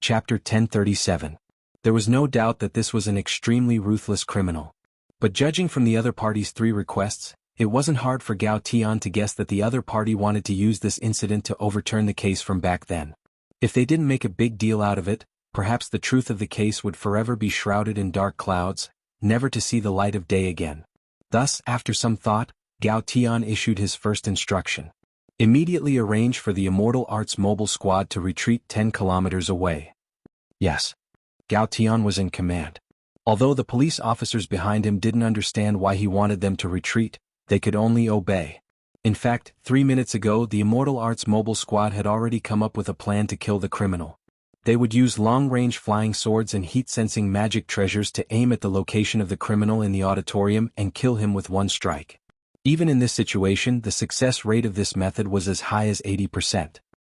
Chapter 1037. There was no doubt that this was an extremely ruthless criminal. But judging from the other party's 3 requests, it wasn't hard for Gao Tian to guess that the other party wanted to use this incident to overturn the case from back then. If they didn't make a big deal out of it, perhaps the truth of the case would forever be shrouded in dark clouds, never to see the light of day again. Thus, after some thought, Gao Tian issued his first instruction. Immediately arrange for the Immortal Arts mobile squad to retreat 10 kilometers away. Yes. Gao Tian was in command. Although the police officers behind him didn't understand why he wanted them to retreat, they could only obey. In fact, 3 minutes ago the Immortal Arts mobile squad had already come up with a plan to kill the criminal. They would use long-range flying swords and heat-sensing magic treasures to aim at the location of the criminal in the auditorium and kill him with one strike. Even in this situation, the success rate of this method was as high as 80%.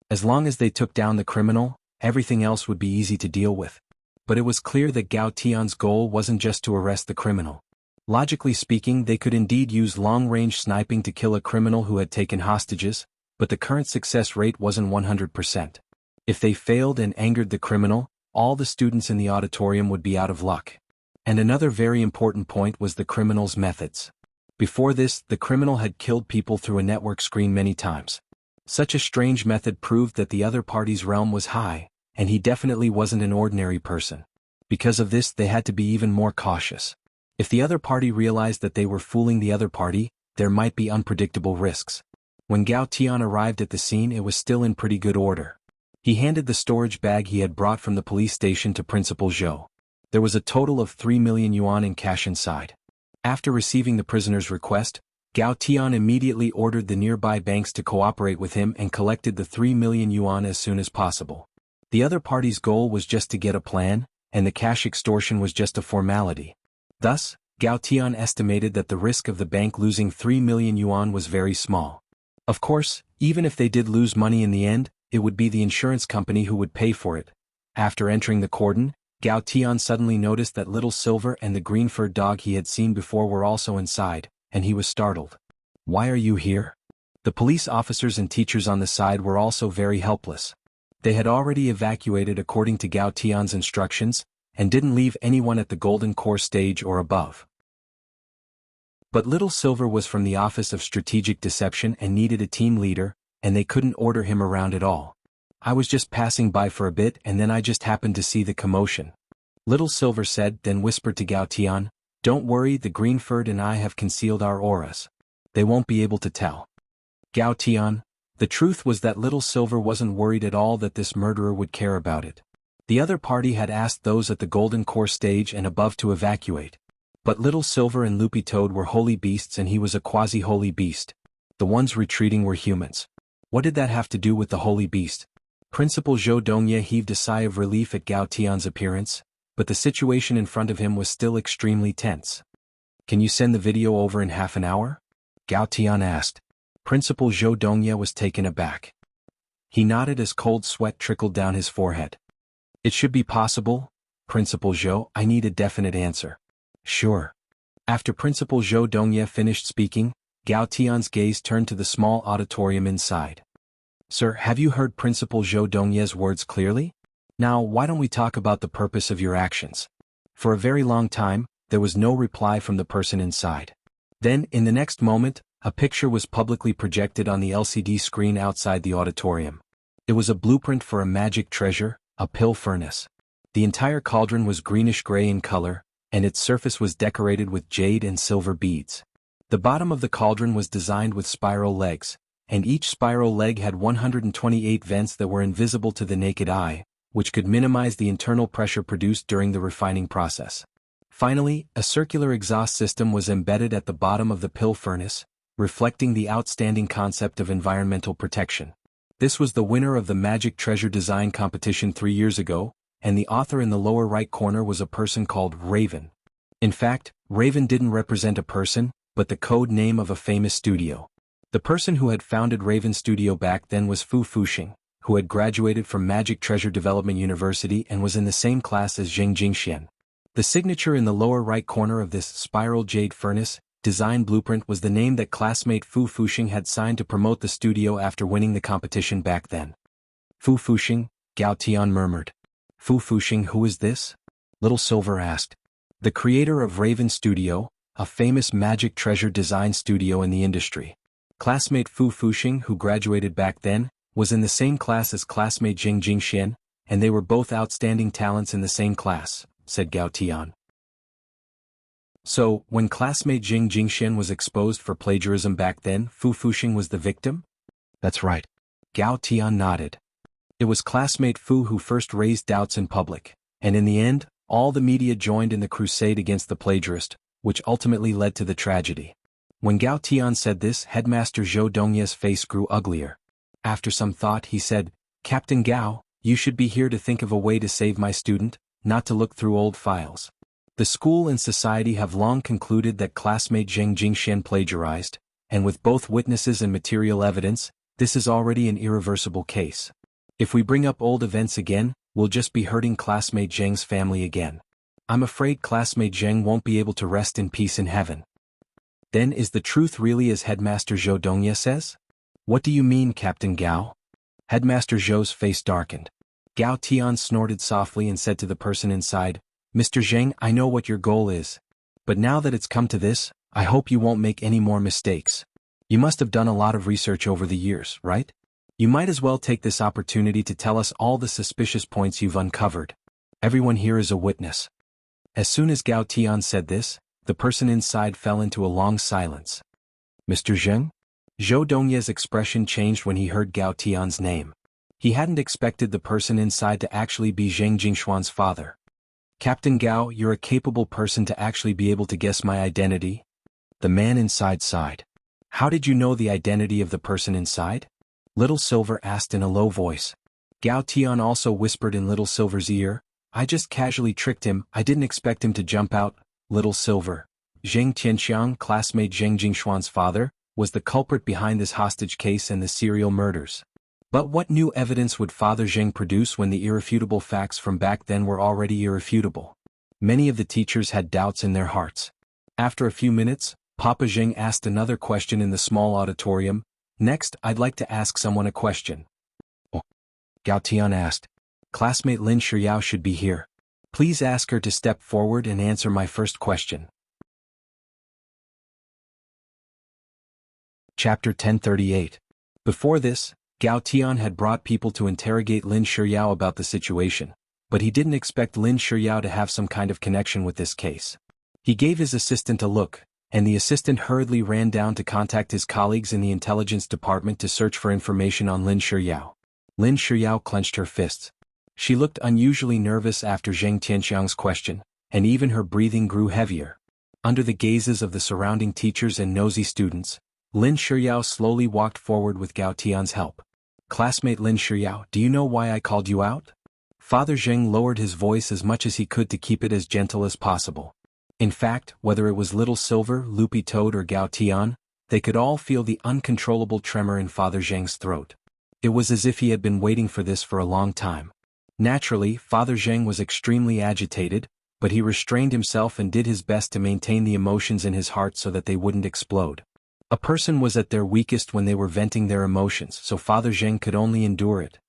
As long as they took down the criminal, everything else would be easy to deal with. But it was clear that Gao Tian's goal wasn't just to arrest the criminal. Logically speaking, they could indeed use long-range sniping to kill a criminal who had taken hostages, but the current success rate wasn't 100%. If they failed and angered the criminal, all the students in the auditorium would be out of luck. And another very important point was the criminal's methods. Before this, the criminal had killed people through a network screen many times. Such a strange method proved that the other party's realm was high, and he definitely wasn't an ordinary person. Because of this, they had to be even more cautious. If the other party realized that they were fooling the other party, there might be unpredictable risks. When Gao Tian arrived at the scene, it was still in pretty good order. He handed the storage bag he had brought from the police station to Principal Zhou. There was a total of 3 million yuan in cash inside. After receiving the prisoner's request, Gao Tian immediately ordered the nearby banks to cooperate with him and collected the 3 million yuan as soon as possible. The other party's goal was just to get a plan, and the cash extortion was just a formality. Thus, Gao Tian estimated that the risk of the bank losing 3 million yuan was very small. Of course, even if they did lose money in the end, it would be the insurance company who would pay for it. After entering the cordon, Gao Tian suddenly noticed that Little Silver and the green-furred dog he had seen before were also inside, and he was startled. "Why are you here?" The police officers and teachers on the side were also very helpless. They had already evacuated according to Gao Tian's instructions, and didn't leave anyone at the Golden Core stage or above. But Little Silver was from the Office of Strategic Deception and needed a team leader, and they couldn't order him around at all. "I was just passing by for a bit and then I just happened to see the commotion," Little Silver said, then whispered to Gao Tian, "Don't worry, the green-furred and I have concealed our auras. They won't be able to tell." Gao Tian, the truth was that Little Silver wasn't worried at all that this murderer would care about it. The other party had asked those at the Golden Core stage and above to evacuate. But Little Silver and Loopy Toad were holy beasts and he was a quasi-holy beast. The ones retreating were humans. What did that have to do with the holy beast? Principal Zhou Dongye heaved a sigh of relief at Gao Tian's appearance, but the situation in front of him was still extremely tense. "Can you send the video over in half an hour?" Gao Tian asked. Principal Zhou Dongye was taken aback. He nodded as cold sweat trickled down his forehead. "It should be possible, Principal Zhou. I need a definite answer." "Sure." After Principal Zhou Dongye finished speaking, Gao Tian's gaze turned to the small auditorium inside. "Sir, have you heard Principal Zhou Dongye's words clearly? Now, why don't we talk about the purpose of your actions?" For a very long time, there was no reply from the person inside. Then, in the next moment, a picture was publicly projected on the LCD screen outside the auditorium. It was a blueprint for a magic treasure, a pill furnace. The entire cauldron was greenish-gray in color, and its surface was decorated with jade and silver beads. The bottom of the cauldron was designed with spiral legs, and each spiral leg had 128 vents that were invisible to the naked eye, which could minimize the internal pressure produced during the refining process. Finally, a circular exhaust system was embedded at the bottom of the pill furnace, reflecting the outstanding concept of environmental protection. This was the winner of the Magic Treasure Design competition 3 years ago, and the author in the lower right corner was a person called Raven. In fact, Raven didn't represent a person, but the code name of a famous studio. The person who had founded Raven Studio back then was Fu Fuxing, who had graduated from Magic Treasure Development University and was in the same class as Zheng Jingxian. The signature in the lower right corner of this spiral jade furnace design blueprint was the name that classmate Fu Fuxing had signed to promote the studio after winning the competition back then. "Fu Fuxing," Gao Tian murmured. Fu Fuxing, who is this? Little Silver asked. The creator of Raven Studio, a famous magic treasure design studio in the industry. Classmate Fu Fuxing, who graduated back then, was in the same class as classmate Jing Jingxian, and they were both outstanding talents in the same class, said Gao Tian. So, when classmate Jing Jingxian was exposed for plagiarism back then, Fu Fuxing was the victim? That's right. Gao Tian nodded. It was classmate Fu who first raised doubts in public, and in the end, all the media joined in the crusade against the plagiarist, which ultimately led to the tragedy. When Gao Tian said this, Headmaster Zhou Dongye's face grew uglier. After some thought, he said, Captain Gao, you should be here to think of a way to save my student, not to look through old files. The school and society have long concluded that classmate Zheng Jingxian plagiarized, and with both witnesses and material evidence, this is already an irreversible case. If we bring up old events again, we'll just be hurting classmate Zheng's family again. I'm afraid classmate Zheng won't be able to rest in peace in heaven. Then is the truth really as Headmaster Zhou Dongye says? What do you mean, Captain Gao? Headmaster Zhou's face darkened. Gao Tian snorted softly and said to the person inside, Mr. Zheng, I know what your goal is. But now that it's come to this, I hope you won't make any more mistakes. You must have done a lot of research over the years, right? You might as well take this opportunity to tell us all the suspicious points you've uncovered. Everyone here is a witness. As soon as Gao Tian said this, the person inside fell into a long silence. Mr. Zheng? Zhou Dongye's expression changed when he heard Gao Tian's name. He hadn't expected the person inside to actually be Zheng Jingshuan's father. Captain Gao, you're a capable person to actually be able to guess my identity? The man inside sighed. How did you know the identity of the person inside? Little Silver asked in a low voice. Gao Tian also whispered in Little Silver's ear, I just casually tricked him, I didn't expect him to jump out. Little Silver. Zheng Tianxiang, classmate Zheng Jingshuan's father, was the culprit behind this hostage case and the serial murders. But what new evidence would Father Zheng produce when the irrefutable facts from back then were already irrefutable? Many of the teachers had doubts in their hearts. After a few minutes, Papa Zheng asked another question in the small auditorium. Next, I'd like to ask someone a question. Oh. Gao Tian asked. Classmate Lin Shiyao should be here. Please ask her to step forward and answer my first question. Chapter 1038. Before this, Gao Tian had brought people to interrogate Lin Shiyao about the situation, but he didn't expect Lin Shiyao to have some kind of connection with this case. He gave his assistant a look, and the assistant hurriedly ran down to contact his colleagues in the intelligence department to search for information on Lin Shiyao. Lin Shiyao clenched her fists. She looked unusually nervous after Zheng Tianxiang's question, and even her breathing grew heavier. Under the gazes of the surrounding teachers and nosy students, Lin Shiyao slowly walked forward with Gao Tian's help. Classmate Lin Shiyao, do you know why I called you out? Father Zheng lowered his voice as much as he could to keep it as gentle as possible. In fact, whether it was Little Silver, Loopy Toad or Gao Tian, they could all feel the uncontrollable tremor in Father Zheng's throat. It was as if he had been waiting for this for a long time. Naturally, Father Zheng was extremely agitated, but he restrained himself and did his best to maintain the emotions in his heart so that they wouldn't explode. A person was at their weakest when they were venting their emotions, so Father Zheng could only endure it.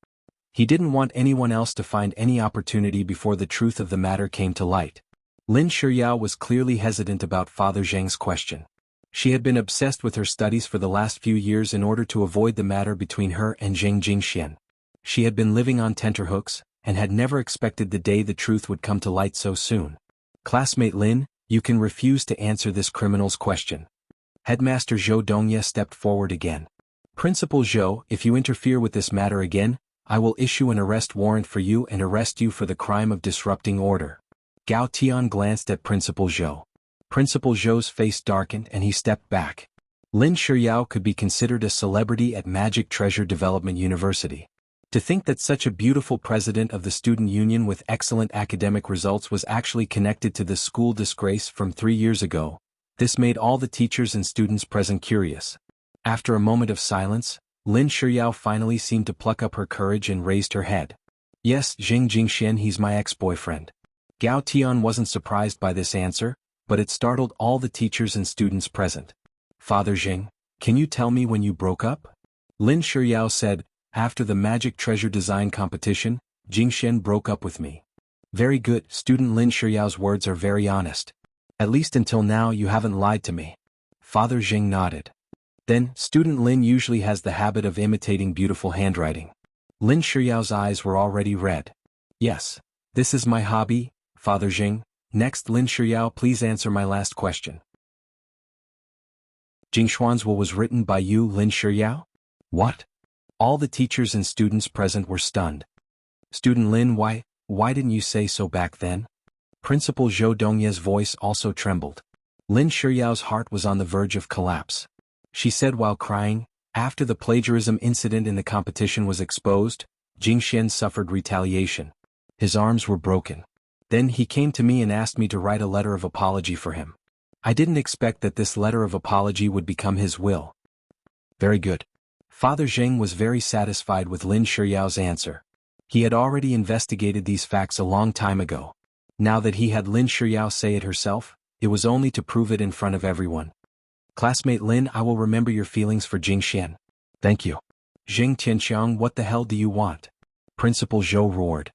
He didn't want anyone else to find any opportunity before the truth of the matter came to light. Lin Shiyao was clearly hesitant about Father Zheng's question. She had been obsessed with her studies for the last few years in order to avoid the matter between her and Zheng Jingxian. She had been living on tenterhooks, and had never expected the day the truth would come to light so soon. Classmate Lin, you can refuse to answer this criminal's question. Headmaster Zhou Dongye stepped forward again. Principal Zhou, if you interfere with this matter again, I will issue an arrest warrant for you and arrest you for the crime of disrupting order. Gao Tian glanced at Principal Zhou. Principal Zhou's face darkened and he stepped back. Lin Shiyao could be considered a celebrity at Magic Treasure Development University. To think that such a beautiful president of the student union with excellent academic results was actually connected to the school disgrace from 3 years ago, this made all the teachers and students present curious. After a moment of silence, Lin Shiyao finally seemed to pluck up her courage and raised her head. Yes, Zheng Jingxian, he's my ex-boyfriend. Gao Tian wasn't surprised by this answer, but it startled all the teachers and students present. Father Zheng, can you tell me when you broke up? Lin Shiyao said, after the Magic Treasure Design competition, Jingxian broke up with me. Very good, student Lin Shiyao's words are very honest. At least until now you haven't lied to me. Father Jing nodded. Then, student Lin usually has the habit of imitating beautiful handwriting. Lin Shiyao's eyes were already red. Yes. This is my hobby, Father Jing. Next, Lin Shiyao, please answer my last question. Jingshuan's will was written by you, Lin Shiyao? What? All the teachers and students present were stunned. Student Lin, why didn't you say so back then? Principal Zhou Dongye's voice also trembled. Lin Shiyao's heart was on the verge of collapse. She said while crying, after the plagiarism incident in the competition was exposed, Jingxian suffered retaliation. His arms were broken. Then he came to me and asked me to write a letter of apology for him. I didn't expect that this letter of apology would become his will. Very good. Father Zheng was very satisfied with Lin Shiyao's answer. He had already investigated these facts a long time ago. Now that he had Lin Shiyao say it herself, it was only to prove it in front of everyone. Classmate Lin, I will remember your feelings for Jingxian. Thank you. Jing Tianxiang, what the hell do you want? Principal Zhou roared.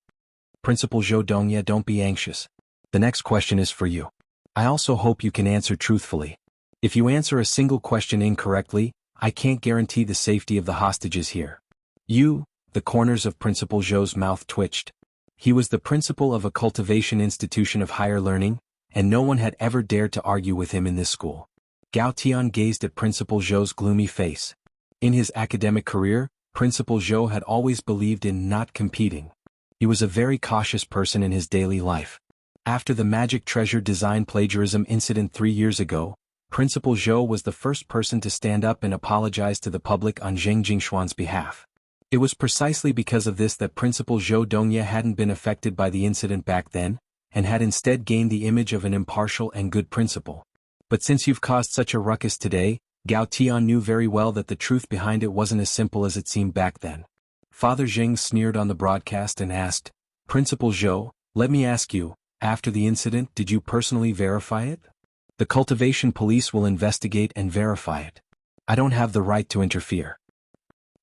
Principal Zhou Dongye, don't be anxious. The next question is for you. I also hope you can answer truthfully. If you answer a single question incorrectly, I can't guarantee the safety of the hostages here. The corners of Principal Zhou's mouth twitched. He was the principal of a cultivation institution of higher learning, and no one had ever dared to argue with him in this school. Gao Tian gazed at Principal Zhou's gloomy face. In his academic career, Principal Zhou had always believed in not competing. He was a very cautious person in his daily life. After the magic treasure design plagiarism incident 3 years ago, Principal Zhou was the first person to stand up and apologize to the public on Zheng Jingshuan's behalf. It was precisely because of this that Principal Zhou Dongye hadn't been affected by the incident back then, and had instead gained the image of an impartial and good principal. But since you've caused such a ruckus today, Gao Tian knew very well that the truth behind it wasn't as simple as it seemed back then. Father Zheng sneered on the broadcast and asked, Principal Zhou, let me ask you, after the incident, did you personally verify it? The cultivation police will investigate and verify it. I don't have the right to interfere.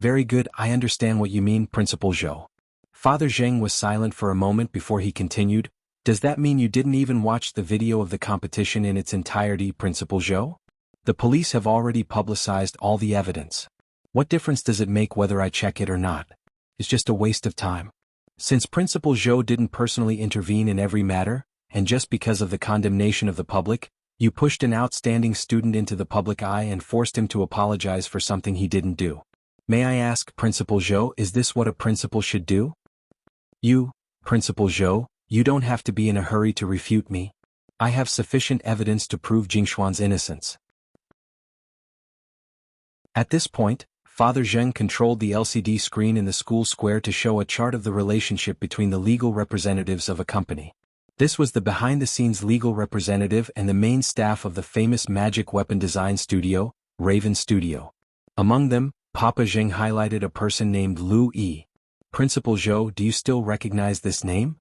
Very good, I understand what you mean, Principal Zhou. Father Zheng was silent for a moment before he continued, does that mean you didn't even watch the video of the competition in its entirety, Principal Zhou? The police have already publicized all the evidence. What difference does it make whether I check it or not? It's just a waste of time. Since Principal Zhou didn't personally intervene in every matter, and just because of the condemnation of the public, you pushed an outstanding student into the public eye and forced him to apologize for something he didn't do. May I ask, Principal Zhou, is this what a principal should do? Principal Zhou, you don't have to be in a hurry to refute me. I have sufficient evidence to prove Jingshuan's innocence. At this point, Father Zheng controlled the LCD screen in the school square to show a chart of the relationship between the legal representatives of a company. This was the behind-the-scenes legal representative and the main staff of the famous magic weapon design studio, Raven Studio. Among them, Papa Zheng highlighted a person named Lu Yi. Principal Zhou, do you still recognize this name?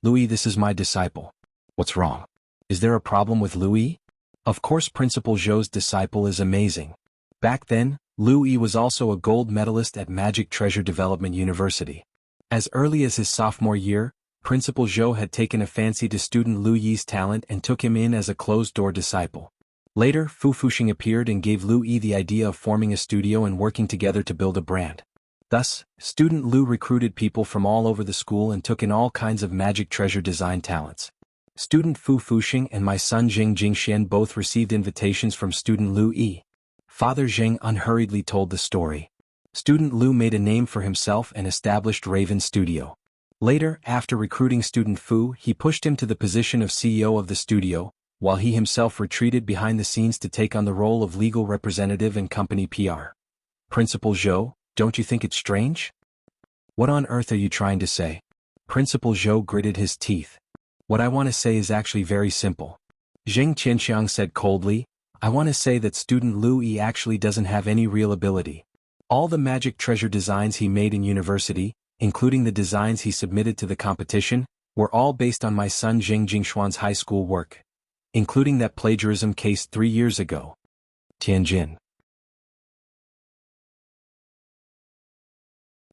Lu Yi, this is my disciple. What's wrong? Is there a problem with Lu Yi? Of course, Principal Zhou's disciple is amazing. Back then, Lu Yi was also a gold medalist at Magic Treasure Development University. As early as his sophomore year, Principal Zhou had taken a fancy to student Lu Yi's talent and took him in as a closed-door disciple. Later, Fu Fuxing appeared and gave Lu Yi the idea of forming a studio and working together to build a brand. Thus, student Lu recruited people from all over the school and took in all kinds of magic treasure design talents. Student Fu Fuxing and my son Zheng Jingxian both received invitations from student Lu Yi. Father Zheng unhurriedly told the story. Student Lu made a name for himself and established Raven Studio. Later, after recruiting student Fu, he pushed him to the position of CEO of the studio, while he himself retreated behind the scenes to take on the role of legal representative and company PR. Principal Zhou, don't you think it's strange? What on earth are you trying to say? Principal Zhou gritted his teeth. What I want to say is actually very simple. Zheng Qianxiang said coldly, I want to say that student Lu Yi actually doesn't have any real ability. All the magic treasure designs he made in university, including the designs he submitted to the competition, were all based on my son Zheng Jingshuan's high school work, including that plagiarism case 3 years ago. Tianjin.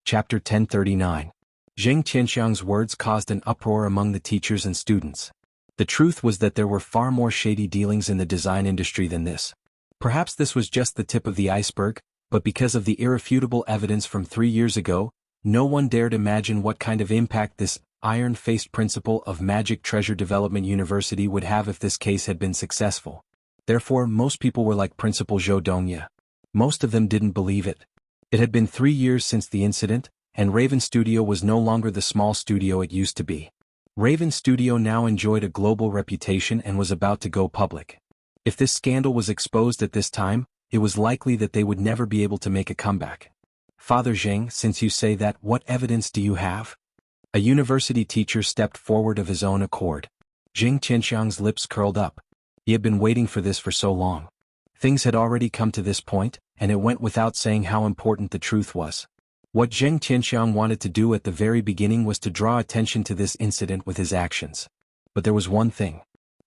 Chapter 1039. Zheng Qianxiang's words caused an uproar among the teachers and students. The truth was that there were far more shady dealings in the design industry than this. Perhaps this was just the tip of the iceberg, but because of the irrefutable evidence from 3 years ago, no one dared imagine what kind of impact this iron-faced principal of Magic Treasure Development University would have if this case had been successful. Therefore, most people were like Principal Zhou Dongya. Most of them didn't believe it. It had been 3 years since the incident, and Raven Studio was no longer the small studio it used to be. Raven Studio now enjoyed a global reputation and was about to go public. If this scandal was exposed at this time, it was likely that they would never be able to make a comeback. Father Zheng, since you say that, what evidence do you have? A university teacher stepped forward of his own accord. Zheng Qianxiang's lips curled up. He had been waiting for this for so long. Things had already come to this point, and it went without saying how important the truth was. What Zheng Qianxiang wanted to do at the very beginning was to draw attention to this incident with his actions. But there was one thing.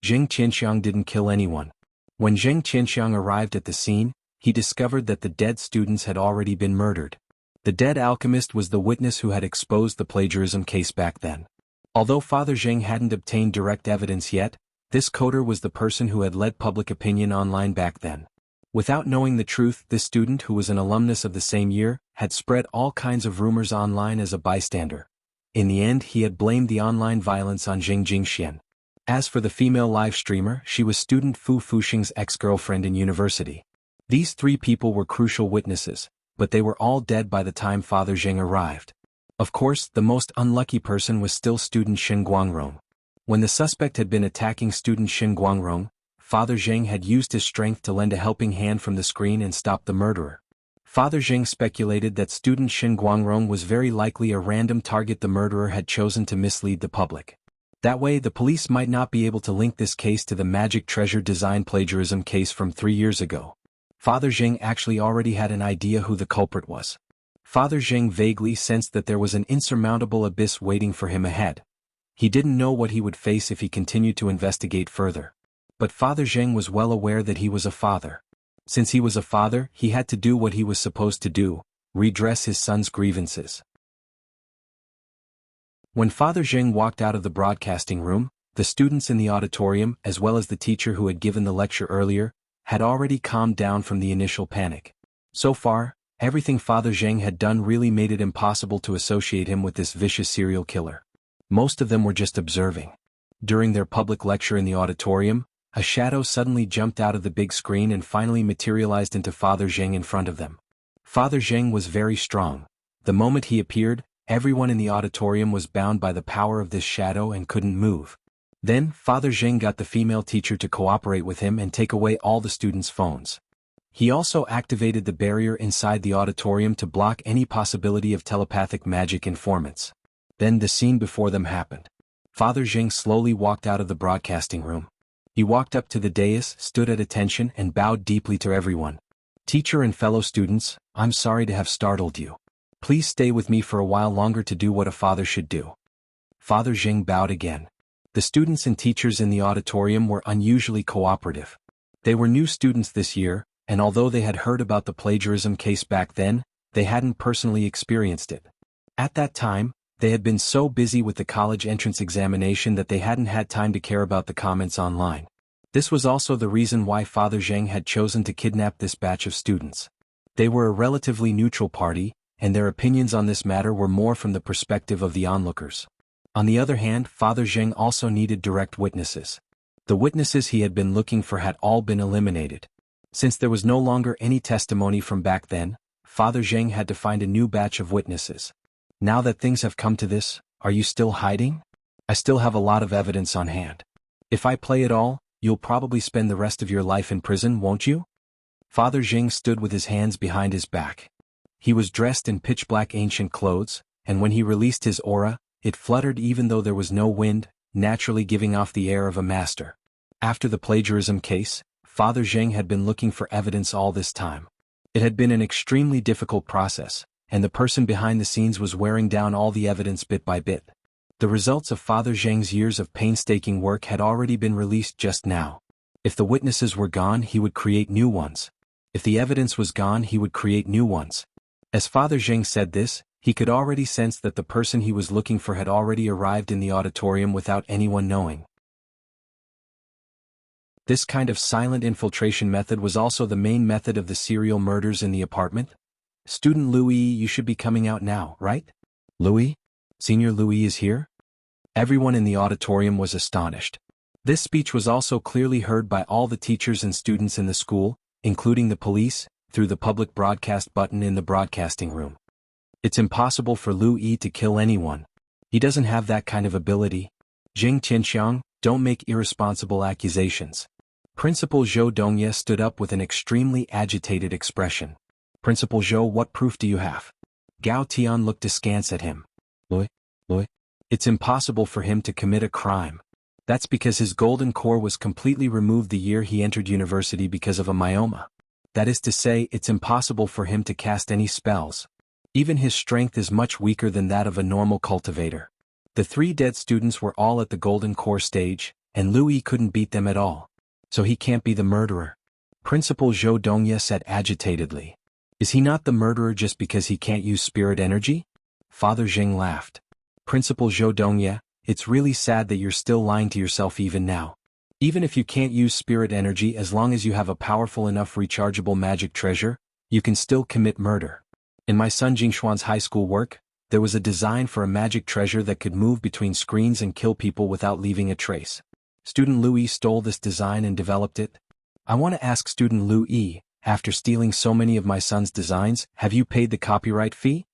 Zheng Qianxiang didn't kill anyone. When Zheng Qianxiang arrived at the scene, he discovered that the dead students had already been murdered. The dead alchemist was the witness who had exposed the plagiarism case back then. Although Father Zheng hadn't obtained direct evidence yet, this coder was the person who had led public opinion online back then. Without knowing the truth, this student, who was an alumnus of the same year, had spread all kinds of rumors online as a bystander. In the end, he had blamed the online violence on Zheng Jingxian. As for the female live streamer, she was student Fu Fuxing's ex-girlfriend in university. These 3 people were crucial witnesses, but they were all dead by the time Father Zheng arrived. Of course, the most unlucky person was still student Shen Guangrong. When the suspect had been attacking student Shen Guangrong, Father Zheng had used his strength to lend a helping hand from the screen and stop the murderer. Father Zheng speculated that student Shen Guangrong was very likely a random target the murderer had chosen to mislead the public. That way, the police might not be able to link this case to the Magic Treasure design plagiarism case from 3 years ago. Father Zheng actually already had an idea who the culprit was. Father Zheng vaguely sensed that there was an insurmountable abyss waiting for him ahead. He didn't know what he would face if he continued to investigate further. But Father Zheng was well aware that he was a father. Since he was a father, he had to do what he was supposed to do, redress his son's grievances. When Father Zheng walked out of the broadcasting room, the students in the auditorium, as well as the teacher who had given the lecture earlier, had already calmed down from the initial panic. So far, everything Father Zheng had done really made it impossible to associate him with this vicious serial killer. Most of them were just observing. During their public lecture in the auditorium, a shadow suddenly jumped out of the big screen and finally materialized into Father Zheng in front of them. Father Zheng was very strong. The moment he appeared, everyone in the auditorium was bound by the power of this shadow and couldn't move. Then, Father Zheng got the female teacher to cooperate with him and take away all the students' phones. He also activated the barrier inside the auditorium to block any possibility of telepathic magic informants. Then the scene before them happened. Father Zheng slowly walked out of the broadcasting room. He walked up to the dais, stood at attention, and bowed deeply to everyone. Teacher and fellow students, I'm sorry to have startled you. Please stay with me for a while longer to do what a father should do. Father Zheng bowed again. The students and teachers in the auditorium were unusually cooperative. They were new students this year, and although they had heard about the plagiarism case back then, they hadn't personally experienced it. At that time, they had been so busy with the college entrance examination that they hadn't had time to care about the comments online. This was also the reason why Father Zheng had chosen to kidnap this batch of students. They were a relatively neutral party, and their opinions on this matter were more from the perspective of the onlookers. On the other hand, Father Zheng also needed direct witnesses. The witnesses he had been looking for had all been eliminated. Since there was no longer any testimony from back then, Father Zheng had to find a new batch of witnesses. Now that things have come to this, are you still hiding? I still have a lot of evidence on hand. If I play it all, you'll probably spend the rest of your life in prison, won't you? Father Zheng stood with his hands behind his back. He was dressed in pitch-black ancient clothes, and when he released his aura, it fluttered even though there was no wind, naturally giving off the air of a master. After the plagiarism case, Father Zheng had been looking for evidence all this time. It had been an extremely difficult process, and the person behind the scenes was wearing down all the evidence bit by bit. The results of Father Zheng's years of painstaking work had already been released just now. If the witnesses were gone, he would create new ones. If the evidence was gone, he would create new ones. As Father Zheng said this, He could already sense that the person he was looking for had already arrived in the auditorium without anyone knowing. This kind of silent infiltration method was also the main method of the serial murders in the apartment. "Student Louis, you should be coming out now, right?" "Louis? Senior Louis is here?" Everyone in the auditorium was astonished. This speech was also clearly heard by all the teachers and students in the school, including the police, through the public broadcast button in the broadcasting room. "It's impossible for Louis to kill anyone. He doesn't have that kind of ability. Jing Tianxiang, don't make irresponsible accusations." Principal Zhou Dongye stood up with an extremely agitated expression. "Principal Zhou, what proof do you have?" Gao Tian looked askance at him. Louis? It's impossible for him to commit a crime. That's because his golden core was completely removed the year he entered university because of a myoma. That is to say, it's impossible for him to cast any spells. Even his strength is much weaker than that of a normal cultivator. The 3 dead students were all at the golden core stage, and Louis couldn't beat them at all. So he can't be the murderer. Principal Zhou Dongye said agitatedly. "Is he not the murderer just because he can't use spirit energy?" Father Zheng laughed. "Principal Zhou Dongye, it's really sad that you're still lying to yourself even now. Even if you can't use spirit energy, as long as you have a powerful enough rechargeable magic treasure, you can still commit murder. In my son Jingshuan's high school work, there was a design for a magic treasure that could move between screens and kill people without leaving a trace. Student Louis stole this design and developed it. I want to ask Student Louis, after stealing so many of my son's designs, have you paid the copyright fee?"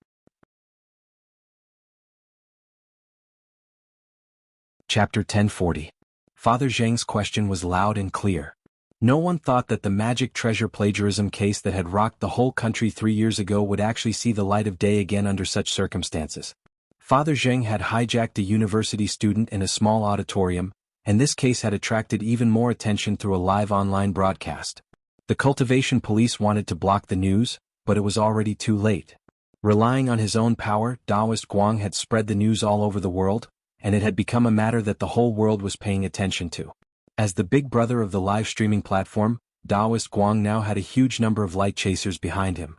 Chapter 1040. Father Zheng's question was loud and clear. No one thought that the magic treasure plagiarism case that had rocked the whole country 3 years ago would actually see the light of day again under such circumstances. Father Zheng had hijacked a university student in a small auditorium, and this case had attracted even more attention through a live online broadcast. The Cultivation police wanted to block the news, but it was already too late. Relying on his own power, Taoist Guang had spread the news all over the world, and it had become a matter that the whole world was paying attention to. As the big brother of the live streaming platform, Taoist Guang now had a huge number of light chasers behind him.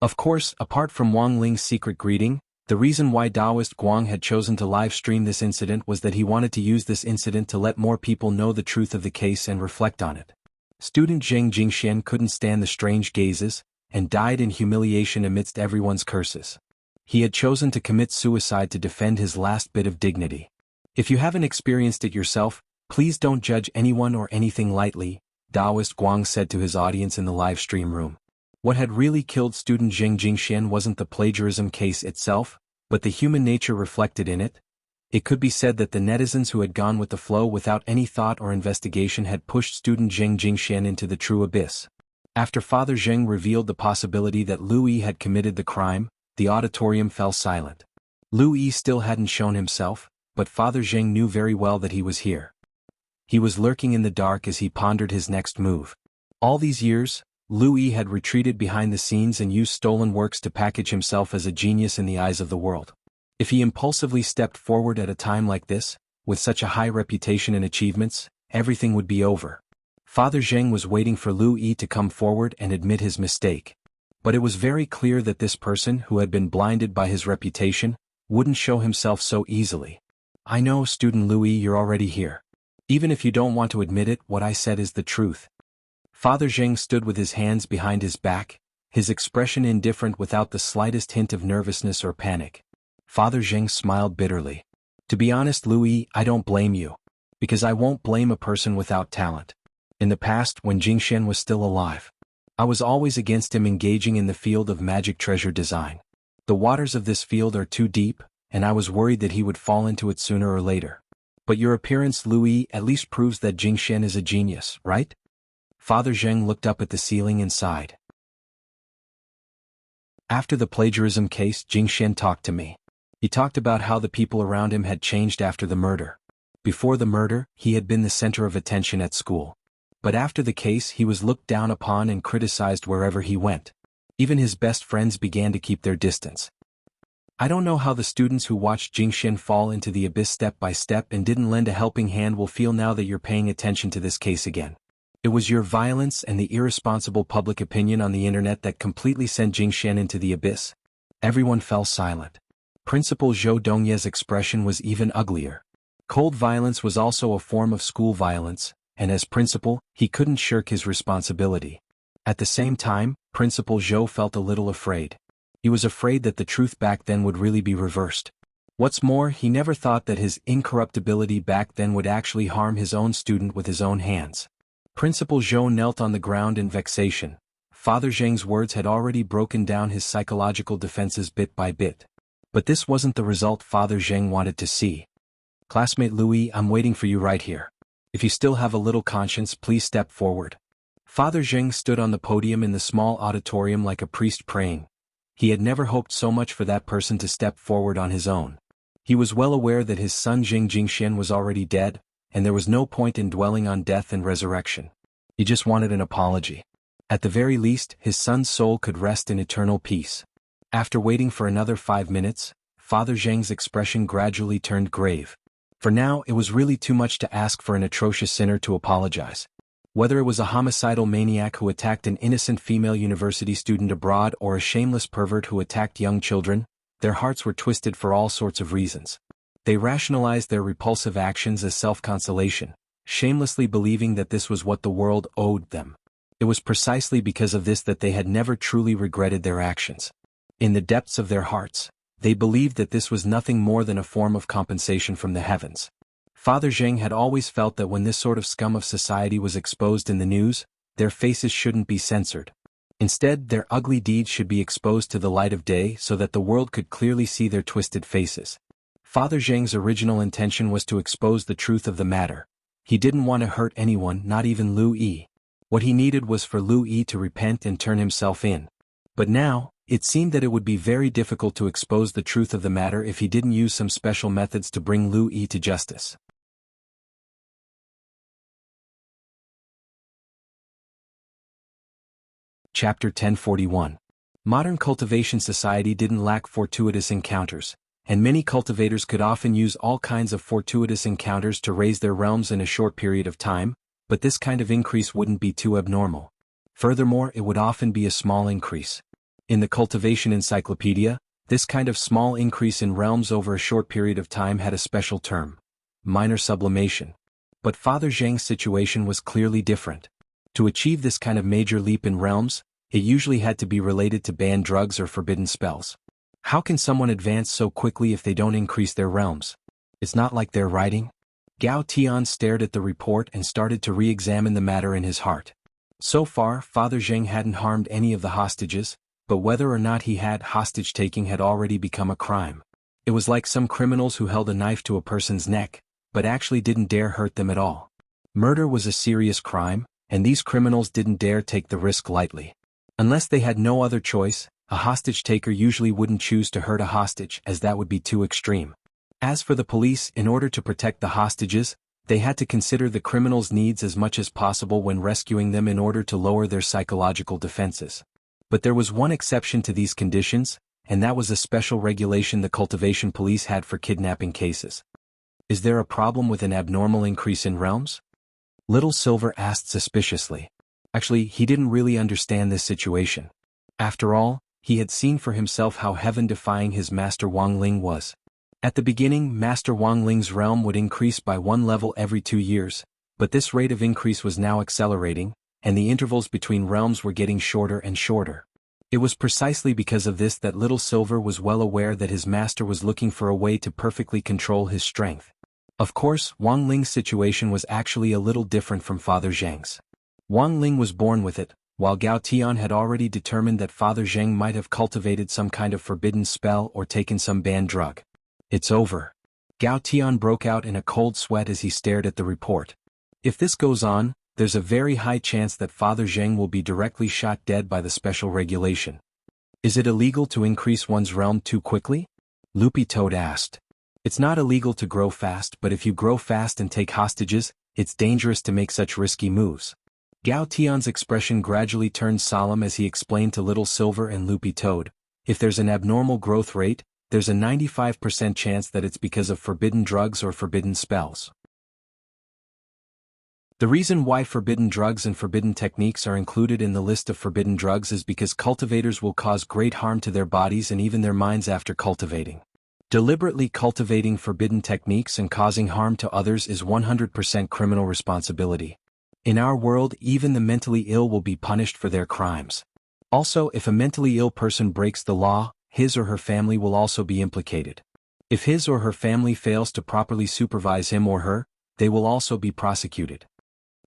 Of course, apart from Wang Ling's secret greeting, the reason why Taoist Guang had chosen to live stream this incident was that he wanted to use this incident to let more people know the truth of the case and reflect on it. Student Zheng Jingxian couldn't stand the strange gazes, and died in humiliation amidst everyone's curses. He had chosen to commit suicide to defend his last bit of dignity. If you haven't experienced it yourself, please don't judge anyone or anything lightly, Taoist Guang said to his audience in the live stream room. What had really killed student Zheng Jingxian wasn't the plagiarism case itself, but the human nature reflected in it. It could be said that the netizens who had gone with the flow without any thought or investigation had pushed student Zheng Jingxian into the true abyss. After Father Zheng revealed the possibility that Louis had committed the crime, the auditorium fell silent. Louis still hadn't shown himself, but Father Zheng knew very well that he was here. He was lurking in the dark as he pondered his next move. All these years, Louis had retreated behind the scenes and used stolen works to package himself as a genius in the eyes of the world. If he impulsively stepped forward at a time like this, with such a high reputation and achievements, everything would be over. Father Zheng was waiting for Louis to come forward and admit his mistake. But it was very clear that this person who had been blinded by his reputation wouldn't show himself so easily. "I know, student Louis, you're already here. Even if you don't want to admit it, what I said is the truth." Father Zheng stood with his hands behind his back, his expression indifferent without the slightest hint of nervousness or panic. Father Zheng smiled bitterly. "To be honest, Louis, I don't blame you. Because I won't blame a person without talent. In the past, when Jingxian was still alive, I was always against him engaging in the field of magic treasure design. The waters of this field are too deep, and I was worried that he would fall into it sooner or later. But your appearance, Louis, at least proves that Jingxian is a genius, right?" Father Zheng looked up at the ceiling and sighed. "After the plagiarism case, Jingxian talked to me. He talked about how the people around him had changed after the murder. Before the murder, he had been the center of attention at school. But after the case, he was looked down upon and criticized wherever he went. Even his best friends began to keep their distance. I don't know how the students who watched Jingxian fall into the abyss step by step and didn't lend a helping hand will feel now that you're paying attention to this case again. It was your violence and the irresponsible public opinion on the internet that completely sent Jingxian into the abyss. Everyone fell silent. Principal Zhou Dongye's expression was even uglier. Cold violence was also a form of school violence, and as principal, he couldn't shirk his responsibility. At the same time, Principal Zhou felt a little afraid. He was afraid that the truth back then would really be reversed. What's more, he never thought that his incorruptibility back then would actually harm his own student with his own hands. Principal Zhou knelt on the ground in vexation. Father Zheng's words had already broken down his psychological defenses bit by bit. But this wasn't the result Father Zheng wanted to see. "Classmate Louis, I'm waiting for you right here. If you still have a little conscience, please step forward." Father Zheng stood on the podium in the small auditorium like a priest praying. He had never hoped so much for that person to step forward on his own. He was well aware that his son Jing Jingxian was already dead, and there was no point in dwelling on death and resurrection. He just wanted an apology. At the very least, his son's soul could rest in eternal peace. After waiting for another 5 minutes, Father Zheng's expression gradually turned grave. For now, it was really too much to ask for an atrocious sinner to apologize. Whether it was a homicidal maniac who attacked an innocent female university student abroad or a shameless pervert who attacked young children, their hearts were twisted for all sorts of reasons. They rationalized their repulsive actions as self-consolation, shamelessly believing that this was what the world owed them. It was precisely because of this that they had never truly regretted their actions. In the depths of their hearts, they believed that this was nothing more than a form of compensation from the heavens. Father Zheng had always felt that when this sort of scum of society was exposed in the news, their faces shouldn't be censored. Instead, their ugly deeds should be exposed to the light of day so that the world could clearly see their twisted faces. Father Zheng's original intention was to expose the truth of the matter. He didn't want to hurt anyone, not even Lu Yi. What he needed was for Lu Yi to repent and turn himself in. But now, it seemed that it would be very difficult to expose the truth of the matter if he didn't use some special methods to bring Lu Yi to justice. Chapter 1041. Modern cultivation society didn't lack fortuitous encounters, and many cultivators could often use all kinds of fortuitous encounters to raise their realms in a short period of time, but this kind of increase wouldn't be too abnormal. Furthermore, it would often be a small increase. In the Cultivation Encyclopedia, this kind of small increase in realms over a short period of time had a special term: minor sublimation. But Father Zheng's situation was clearly different. To achieve this kind of major leap in realms, it usually had to be related to banned drugs or forbidden spells. How can someone advance so quickly if they don't increase their realms? It's not like they're writing. Gao Tian stared at the report and started to re-examine the matter in his heart. So far, Father Zheng hadn't harmed any of the hostages, but whether or not he had, hostage-taking had already become a crime. It was like some criminals who held a knife to a person's neck, but actually didn't dare hurt them at all. Murder was a serious crime, and these criminals didn't dare take the risk lightly. Unless they had no other choice, a hostage-taker usually wouldn't choose to hurt a hostage, as that would be too extreme. As for the police, in order to protect the hostages, they had to consider the criminals' needs as much as possible when rescuing them in order to lower their psychological defenses. But there was one exception to these conditions, and that was a special regulation the cultivation police had for kidnapping cases. Is there a problem with an abnormal increase in realms? Little Silver asked suspiciously. Actually, he didn't really understand this situation. After all, he had seen for himself how heaven-defying his master Wang Ling was. At the beginning, Master Wang Ling's realm would increase by 1 level every 2 years, but this rate of increase was now accelerating, and the intervals between realms were getting shorter and shorter. It was precisely because of this that Little Silver was well aware that his master was looking for a way to perfectly control his strength. Of course, Wang Ling's situation was actually a little different from Father Zheng's. Wang Ling was born with it, while Gao Tian had already determined that Father Zheng might have cultivated some kind of forbidden spell or taken some banned drug. It's over. Gao Tian broke out in a cold sweat as he stared at the report. If this goes on, there's a very high chance that Father Zheng will be directly shot dead by the special regulation. Is it illegal to increase one's realm too quickly? Loopy Toad asked. It's not illegal to grow fast, but if you grow fast and take hostages, it's dangerous to make such risky moves. Gao Tian's expression gradually turned solemn as he explained to Little Silver and Loopy Toad, if there's an abnormal growth rate, there's a 95% chance that it's because of forbidden drugs or forbidden spells. The reason why forbidden drugs and forbidden techniques are included in the list of forbidden drugs is because cultivators will cause great harm to their bodies and even their minds after cultivating. Deliberately cultivating forbidden techniques and causing harm to others is 100% criminal responsibility. In our world, even the mentally ill will be punished for their crimes. Also, if a mentally ill person breaks the law, his or her family will also be implicated. If his or her family fails to properly supervise him or her, they will also be prosecuted.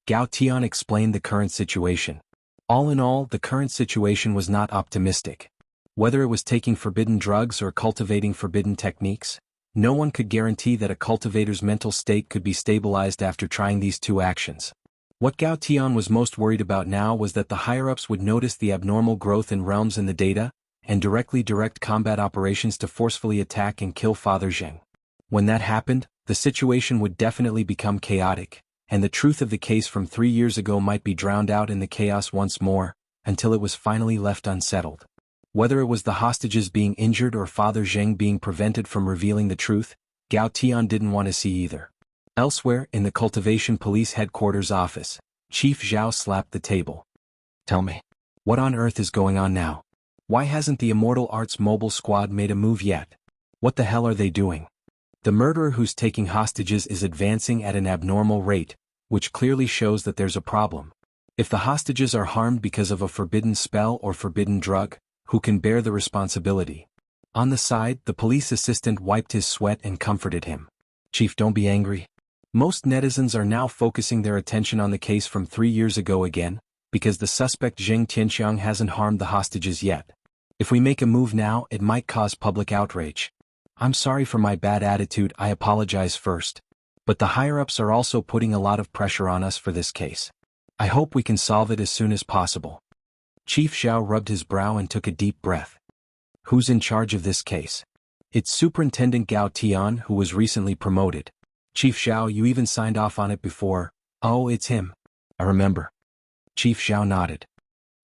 Gao Tian explained the current situation. All in all, the current situation was not optimistic. Whether it was taking forbidden drugs or cultivating forbidden techniques, no one could guarantee that a cultivator's mental state could be stabilized after trying these two actions. What Gao Tian was most worried about now was that the higher-ups would notice the abnormal growth in realms in the data, and directly direct combat operations to forcefully attack and kill Father Zheng. When that happened, the situation would definitely become chaotic, and the truth of the case from 3 years ago might be drowned out in the chaos once more, until it was finally left unsettled. Whether it was the hostages being injured or Father Zheng being prevented from revealing the truth, Gao Tian didn't want to see either. Elsewhere, in the Cultivation Police Headquarters office, Chief Zhao slapped the table. Tell me, what on earth is going on now? Why hasn't the Immortal Arts mobile squad made a move yet? What the hell are they doing? The murderer who's taking hostages is advancing at an abnormal rate, which clearly shows that there's a problem. If the hostages are harmed because of a forbidden spell or forbidden drug, who can bear the responsibility? On the side, the police assistant wiped his sweat and comforted him. Chief, don't be angry. Most netizens are now focusing their attention on the case from 3 years ago again, because the suspect Zheng Tianxiang hasn't harmed the hostages yet. If we make a move now, it might cause public outrage. I'm sorry for my bad attitude, I apologize first. But the higher-ups are also putting a lot of pressure on us for this case. I hope we can solve it as soon as possible. Chief Zhao rubbed his brow and took a deep breath. Who's in charge of this case? It's Superintendent Gao Tian, who was recently promoted. Chief Zhao, you even signed off on it before. Oh, it's him. I remember. Chief Zhao nodded.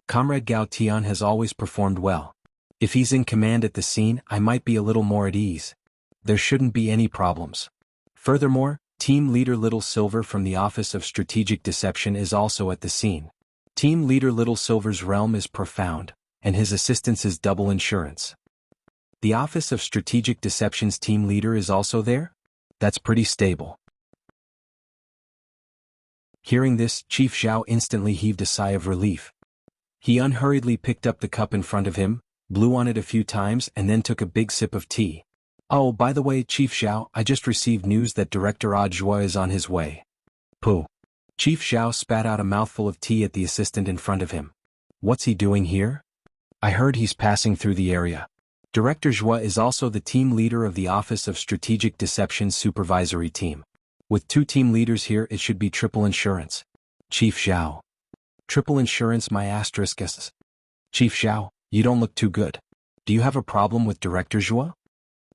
Comrade Gao Tian has always performed well. If he's in command at the scene, I might be a little more at ease. There shouldn't be any problems. Furthermore, Team Leader Little Silver from the Office of Strategic Deception is also at the scene. Team Leader Little Silver's realm is profound, and his assistance is double insurance. The Office of Strategic Deception's team leader is also there? That's pretty stable. Hearing this, Chief Zhao instantly heaved a sigh of relief. He unhurriedly picked up the cup in front of him, blew on it a few times and then took a big sip of tea. Oh, by the way, Chief Zhao, I just received news that Director Audiobook is on his way. Pooh. Chief Zhao spat out a mouthful of tea at the assistant in front of him. What's he doing here? I heard he's passing through the area. Director Zhua is also the team leader of the Office of Strategic Deception's supervisory team. With 2 team leaders here, it should be triple insurance. Chief Zhao. Triple insurance, my asterisk guesses. Chief Zhao, you don't look too good. Do you have a problem with Director Zhua?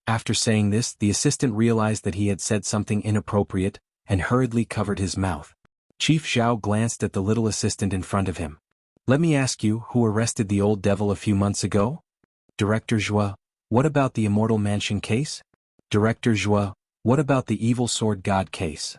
After saying this, the assistant realized that he had said something inappropriate, and hurriedly covered his mouth. Chief Zhao glanced at the little assistant in front of him. Let me ask you, who arrested the old devil a few months ago? Director Zhua. What about the Immortal Mansion case? Director Zhua. What about the Evil Sword God case?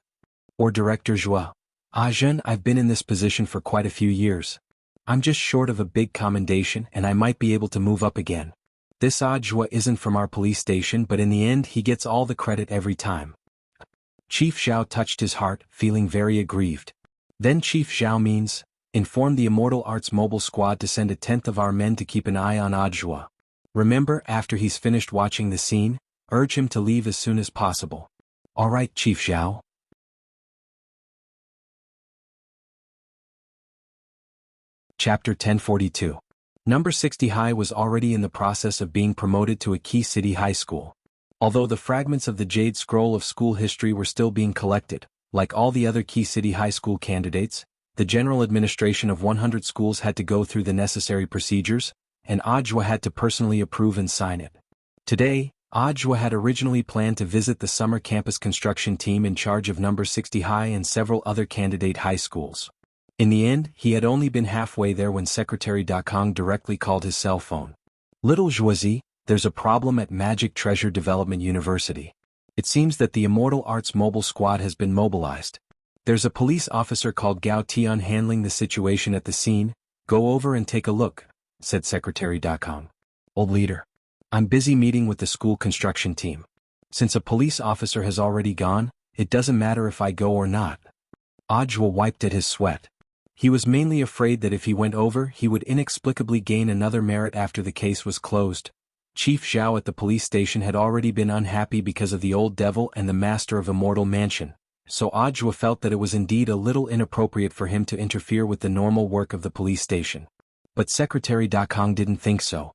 Or Director Zhua. Zhen, I've been in this position for quite a few years. I'm just short of a big commendation and I might be able to move up again. This Zhua isn't from our police station, but in the end he gets all the credit every time. Chief Zhao touched his heart, feeling very aggrieved. Then Chief Zhao means, inform the Immortal Arts mobile squad to send 1/10 of our men to keep an eye on Zhua. Remember, after he's finished watching the scene, urge him to leave as soon as possible. All right, Chief Zhao. Chapter 1042. Number 60 High was already in the process of being promoted to a key city high school. Although the fragments of the Jade Scroll of school history were still being collected, like all the other key city high school candidates, the general administration of 100 schools had to go through the necessary procedures, and Zhua had to personally approve and sign it. Today, Zhua had originally planned to visit the summer campus construction team in charge of number 60 High and several other candidate high schools. In the end, he had only been halfway there when Secretary Dakong directly called his cell phone. Little Zhuazi, there's a problem at Magic Treasure Development University. It seems that the Immortal Arts mobile squad has been mobilized. There's a police officer called Gao Tian handling the situation at the scene. Go over and take a look, said Secretary Dakong. Old leader. I'm busy meeting with the school construction team. Since a police officer has already gone, it doesn't matter if I go or not. Ajwa wiped at his sweat. He was mainly afraid that if he went over he would inexplicably gain another merit after the case was closed. Chief Zhao at the police station had already been unhappy because of the old devil and the master of Immortal Mansion, so Ajwa felt that it was indeed a little inappropriate for him to interfere with the normal work of the police station. But Secretary Dakong didn't think so.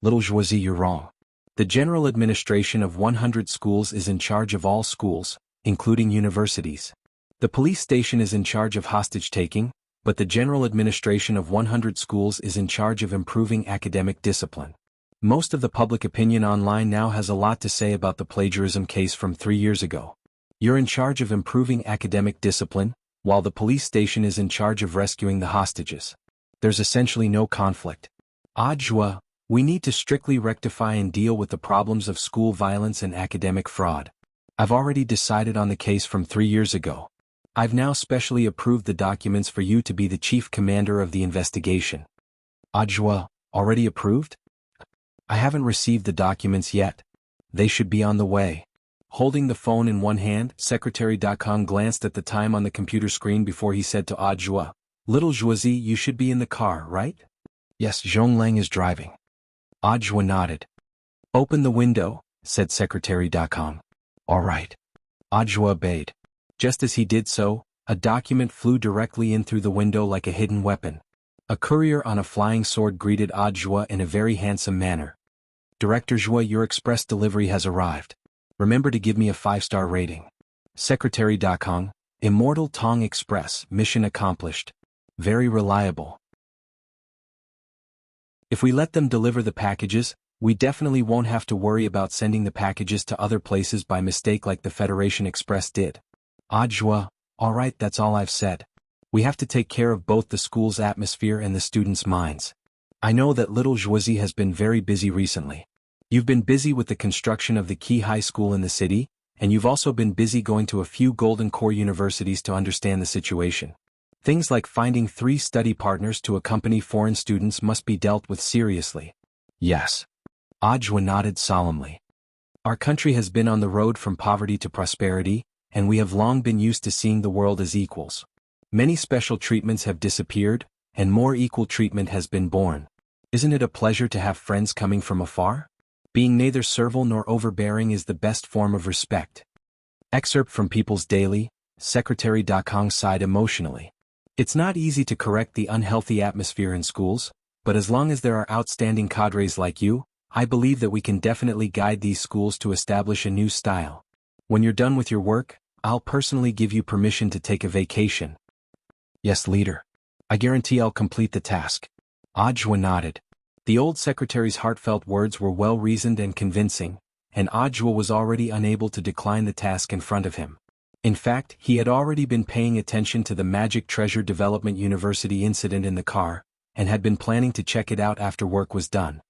Little Zhuozi, you're wrong. The general administration of 100 schools is in charge of all schools, including universities. The police station is in charge of hostage-taking, but the general administration of 100 schools is in charge of improving academic discipline. Most of the public opinion online now has a lot to say about the plagiarism case from 3 years ago. You're in charge of improving academic discipline, while the police station is in charge of rescuing the hostages. There's essentially no conflict. Ajwa, we need to strictly rectify and deal with the problems of school violence and academic fraud. I've already decided on the case from 3 years ago. I've now specially approved the documents for you to be the chief commander of the investigation. Ajwa, already approved? I haven't received the documents yet. They should be on the way. Holding the phone in one hand, Secretary Dakong glanced at the time on the computer screen before he said to Ajwa, Little Zhuozi, you should be in the car, right? Yes, Zhongleng is driving. Ajwa nodded. Open the window, said Secretary Dakong. All right. Ajwa obeyed. Just as he did so, a document flew directly in through the window like a hidden weapon. A courier on a flying sword greeted Ajwa in a very handsome manner. Director Zhua, your express delivery has arrived. Remember to give me a 5-star rating. Secretary Dakong, Immortal Tong Express, mission accomplished. Very reliable. If we let them deliver the packages, we definitely won't have to worry about sending the packages to other places by mistake like the Federation Express did. Ajwa, alright, that's all I've said. We have to take care of both the school's atmosphere and the students' minds. I know that little Zhuozi has been very busy recently. You've been busy with the construction of the key high school in the city, and you've also been busy going to a few Golden Core universities to understand the situation. Things like finding 3 study partners to accompany foreign students must be dealt with seriously. Yes. Ajwa nodded solemnly. Our country has been on the road from poverty to prosperity, and we have long been used to seeing the world as equals. Many special treatments have disappeared, and more equal treatment has been born. Isn't it a pleasure to have friends coming from afar? Being neither servile nor overbearing is the best form of respect. Excerpt from People's Daily, Secretary Dakong sighed emotionally. It's not easy to correct the unhealthy atmosphere in schools, but as long as there are outstanding cadres like you, I believe that we can definitely guide these schools to establish a new style. When you're done with your work, I'll personally give you permission to take a vacation. Yes, leader. I guarantee I'll complete the task. Ajwa nodded. The old secretary's heartfelt words were well-reasoned and convincing, and Ajwa was already unable to decline the task in front of him. In fact, he had already been paying attention to the Magic Treasure Development University incident in the car, and had been planning to check it out after work was done.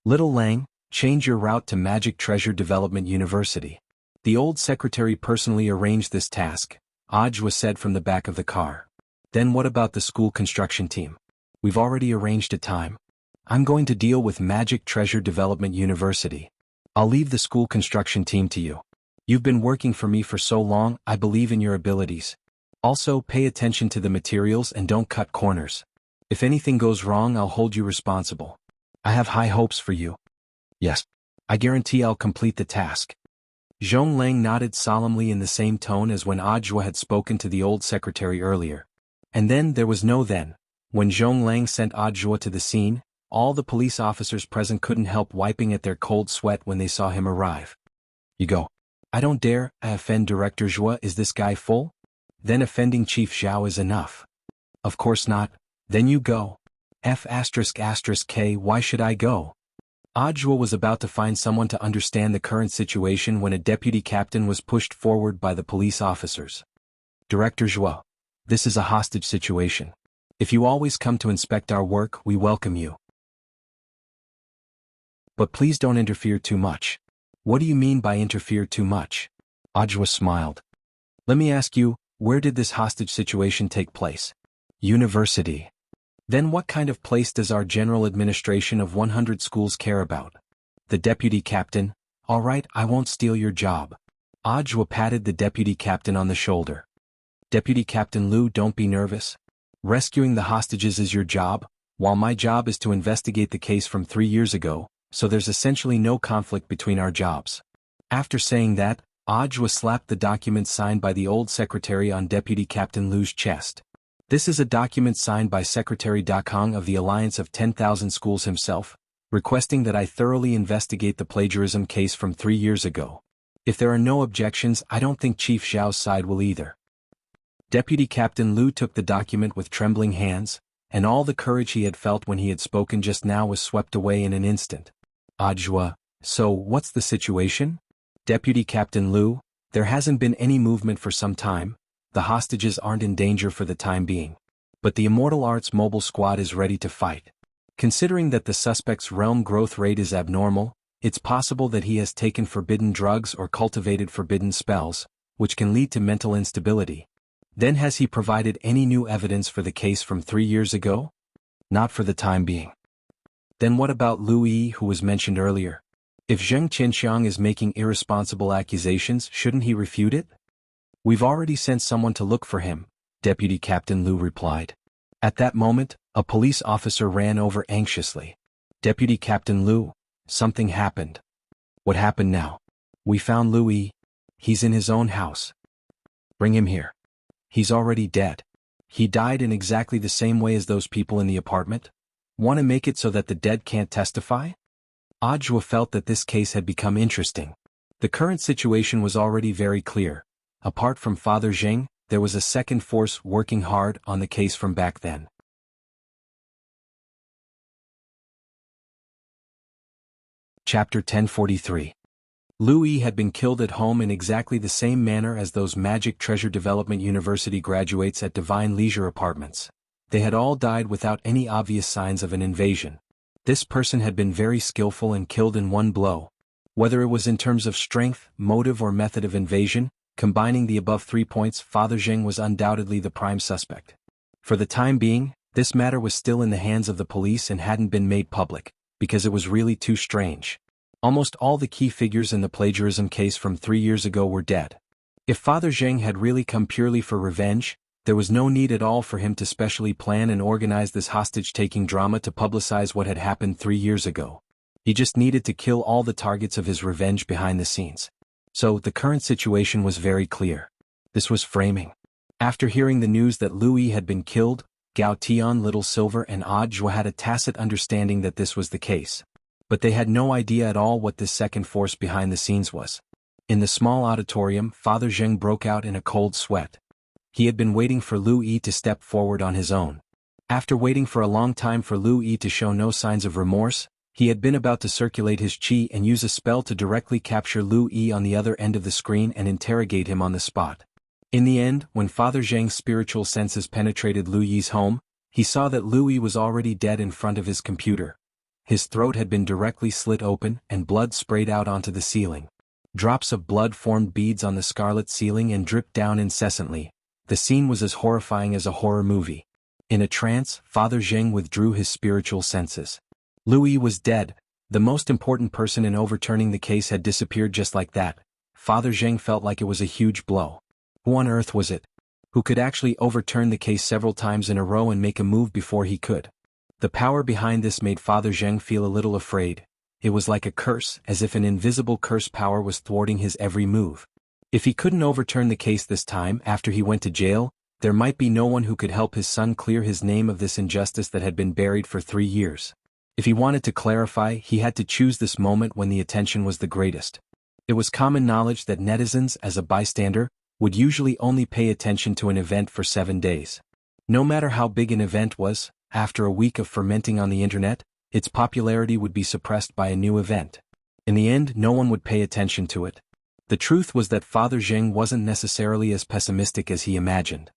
Little Lang, change your route to Magic Treasure Development University. The old secretary personally arranged this task, Ajwa said from the back of the car. Then what about the school construction team? We've already arranged a time. I'm going to deal with Magic Treasure Development University. I'll leave the school construction team to you. You've been working for me for so long, I believe in your abilities. Also, pay attention to the materials and don't cut corners. If anything goes wrong, I'll hold you responsible. I have high hopes for you. Yes. I guarantee I'll complete the task. Zhong Lang nodded solemnly in the same tone as when Ajwa had spoken to the old secretary earlier. And then there was no then. When Zhong Lang sent Ajwa to the scene, all the police officers present couldn't help wiping at their cold sweat when they saw him arrive. You go. I don't dare, I offend Director Zhua, is this guy full? Then offending Chief Zhao is enough. Of course not. Then you go. F***K, why should I go? Ajwa was about to find someone to understand the current situation when a deputy captain was pushed forward by the police officers. Director Zhua, this is a hostage situation. If you always come to inspect our work, we welcome you. But please don't interfere too much. What do you mean by interfere too much? Ajwa smiled. Let me ask you, Where did this hostage situation take place? University. Then what kind of place does our general administration of 100 schools care about? The deputy captain. All right, I won't steal your job. Ajwa patted the deputy captain on the shoulder. Deputy Captain Liu, don't be nervous. Rescuing the hostages is your job, while my job is to investigate the case from 3 years ago, so there's essentially no conflict between our jobs. After saying that, Ajwa slapped the document signed by the old secretary on Deputy Captain Liu's chest. This is a document signed by Secretary Dakong of the Alliance of 10,000 Schools himself, requesting that I thoroughly investigate the plagiarism case from 3 years ago. If there are no objections, I don't think Chief Zhao's side will either. Deputy Captain Liu took the document with trembling hands, and all the courage he had felt when he had spoken just now was swept away in an instant. Ajwa, so what's the situation? Deputy Captain Liu, there hasn't been any movement for some time. The hostages aren't in danger for the time being. But the Immortal Arts mobile squad is ready to fight. Considering that the suspect's realm growth rate is abnormal, it's possible that he has taken forbidden drugs or cultivated forbidden spells, which can lead to mental instability. Then has he provided any new evidence for the case from 3 years ago? Not for the time being. Then what about Liu Yi, who was mentioned earlier? If Zheng Qinxiang is making irresponsible accusations, shouldn't he refute it? We've already sent someone to look for him, Deputy Captain Liu replied. At that moment, a police officer ran over anxiously. Deputy Captain Liu, something happened. What happened now? We found Liu Yi. He's in his own house. Bring him here. He's already dead. He died in exactly the same way as those people in the apartment? Want to make it so that the dead can't testify? Ajwa felt that this case had become interesting. The current situation was already very clear. Apart from Father Zheng, there was a second force working hard on the case from back then. Chapter 1043. Liu Yi had been killed at home in exactly the same manner as those Magic Treasure Development University graduates at Divine Leisure Apartments. They had all died without any obvious signs of an invasion. This person had been very skillful and killed in one blow. Whether it was in terms of strength, motive or method of invasion, combining the above 3 points, Father Zheng was undoubtedly the prime suspect. For the time being, this matter was still in the hands of the police and hadn't been made public, because it was really too strange. Almost all the key figures in the plagiarism case from 3 years ago were dead. If Father Zheng had really come purely for revenge, there was no need at all for him to specially plan and organize this hostage-taking drama to publicize what had happened 3 years ago. He just needed to kill all the targets of his revenge behind the scenes. So, the current situation was very clear. This was framing. After hearing the news that Liu Yi had been killed, Gao Tian, Little Silver and Ajwa had a tacit understanding that this was the case. But they had no idea at all what this second force behind the scenes was. In the small auditorium, Father Zheng broke out in a cold sweat. He had been waiting for Liu Yi to step forward on his own. After waiting for a long time for Liu Yi to show no signs of remorse, he had been about to circulate his qi and use a spell to directly capture Liu Yi on the other end of the screen and interrogate him on the spot. In the end, when Father Zheng's spiritual senses penetrated Liu Yi's home, he saw that Liu Yi was already dead in front of his computer. His throat had been directly slit open and blood sprayed out onto the ceiling. Drops of blood formed beads on the scarlet ceiling and dripped down incessantly. The scene was as horrifying as a horror movie. In a trance, Father Zheng withdrew his spiritual senses. Liu Yi was dead. The most important person in overturning the case had disappeared just like that. Father Zheng felt like it was a huge blow. Who on earth was it? Who could actually overturn the case several times in a row and make a move before he could? The power behind this made Father Zheng feel a little afraid. It was like a curse, as if an invisible curse power was thwarting his every move. If he couldn't overturn the case this time after he went to jail, there might be no one who could help his son clear his name of this injustice that had been buried for 3 years. If he wanted to clarify, he had to choose this moment when the attention was the greatest. It was common knowledge that netizens, as a bystander, would usually only pay attention to an event for 7 days. No matter how big an event was, after a week of fermenting on the internet, its popularity would be suppressed by a new event. In the end, no one would pay attention to it. The truth was that Father Zheng wasn't necessarily as pessimistic as he imagined.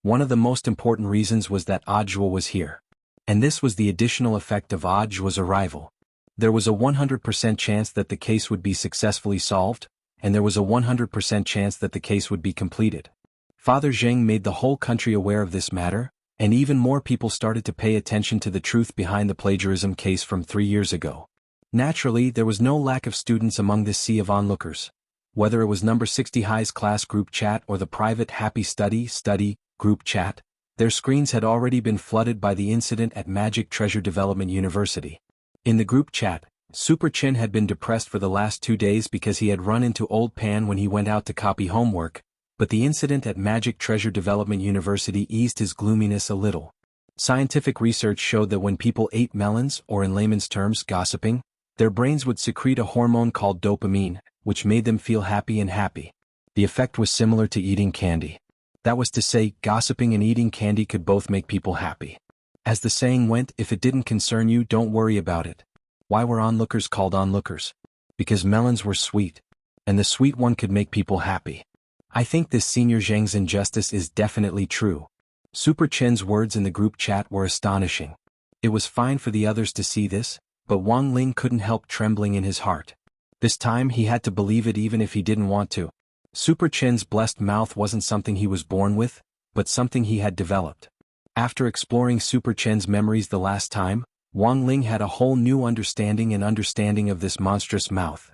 One of the most important reasons was that Ajwa was here. And this was the additional effect of Ajwa's arrival. There was a 100% chance that the case would be successfully solved, and there was a 100% chance that the case would be completed. Father Zheng made the whole country aware of this matter, and even more people started to pay attention to the truth behind the plagiarism case from 3 years ago. Naturally, there was no lack of students among this sea of onlookers. Whether it was number 60 High's class group chat or the private Happy Study group chat, their screens had already been flooded by the incident at Magic Treasure Development University. In the group chat, Super Chin had been depressed for the last 2 days because he had run into Old Pan when he went out to copy homework, but the incident at Magic Treasure Development University eased his gloominess a little. Scientific research showed that when people ate melons, or in layman's terms, gossiping, their brains would secrete a hormone called dopamine, which made them feel happy and happy. The effect was similar to eating candy. That was to say, gossiping and eating candy could both make people happy. As the saying went, if it didn't concern you, don't worry about it. Why were onlookers called onlookers? Because melons were sweet, and the sweet one could make people happy. I think this Senior Zheng's injustice is definitely true. Super Chen's words in the group chat were astonishing. It was fine for the others to see this, but Wang Ling couldn't help trembling in his heart. This time he had to believe it even if he didn't want to. Super Chen's blessed mouth wasn't something he was born with, but something he had developed. After exploring Super Chen's memories the last time, Wang Ling had a whole new understanding of this monstrous mouth.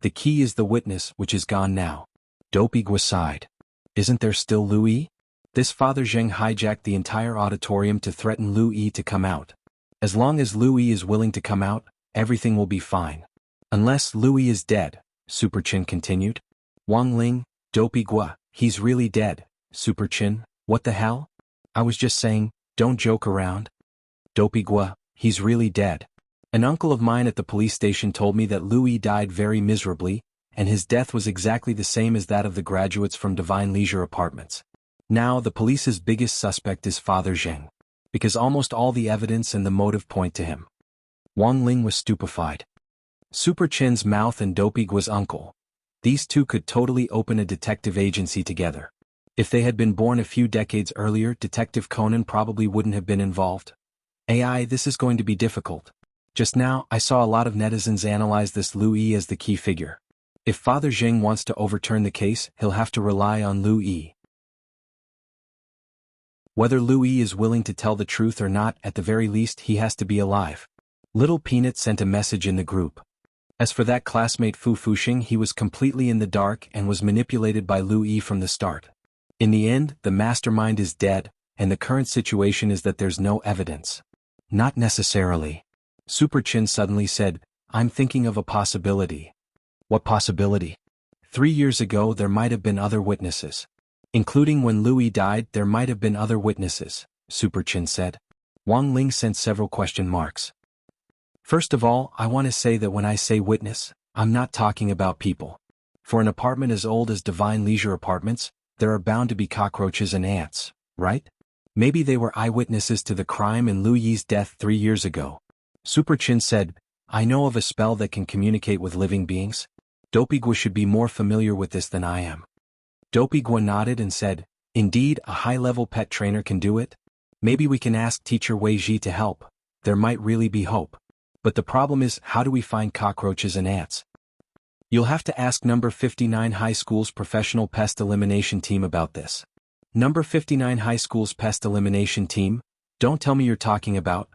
The key is the witness, which is gone now. Dopey Gua sighed. Isn't there still Lu Yi? This Father Zheng hijacked the entire auditorium to threaten Lu Yi to come out. As long as Lu Yi is willing to come out, everything will be fine. Unless Lu Yi is dead, Super Chin continued. Wang Ling, Dopey Gua, he's really dead. Super Chin, what the hell? I was just saying, don't joke around. Dopey Gua, he's really dead. An uncle of mine at the police station told me that Lu Yi died very miserably, and his death was exactly the same as that of the graduates from Divine Leisure Apartments. Now the police's biggest suspect is Father Zheng, because almost all the evidence and the motive point to him. Wang Ling was stupefied. Super Chin's mouth and Dopey Gua's uncle. These two could totally open a detective agency together. If they had been born a few decades earlier, Detective Conan probably wouldn't have been involved. AI, this is going to be difficult. Just now, I saw a lot of netizens analyze this Lu Yi as the key figure. If Father Zheng wants to overturn the case, he'll have to rely on Lu Yi. Whether Lu Yi is willing to tell the truth or not, at the very least he has to be alive. Little Peanut sent a message in the group. As for that classmate Fu Fuxing, he was completely in the dark and was manipulated by Lu Yi from the start. In the end, the mastermind is dead, and the current situation is that there's no evidence. Not necessarily. Super Chin suddenly said, I'm thinking of a possibility. What possibility? 3 years ago there might have been other witnesses. Including when Lu Yi died, there might have been other witnesses, Super Chin said. Wang Ling sent several question marks. First of all, I want to say that when I say witness, I'm not talking about people. For an apartment as old as Divine Leisure Apartments, there are bound to be cockroaches and ants, right? Maybe they were eyewitnesses to the crime and Lu Yi's death 3 years ago. Super Chin said, I know of a spell that can communicate with living beings. Dopey Gua should be more familiar with this than I am. Dopey Gua nodded and said, indeed, a high-level pet trainer can do it. Maybe we can ask teacher Wei Ji to help. There might really be hope. But the problem is, how do we find cockroaches and ants? You'll have to ask number 59 High School's professional pest elimination team about this. Number 59 High School's pest elimination team? Don't tell me you're talking about.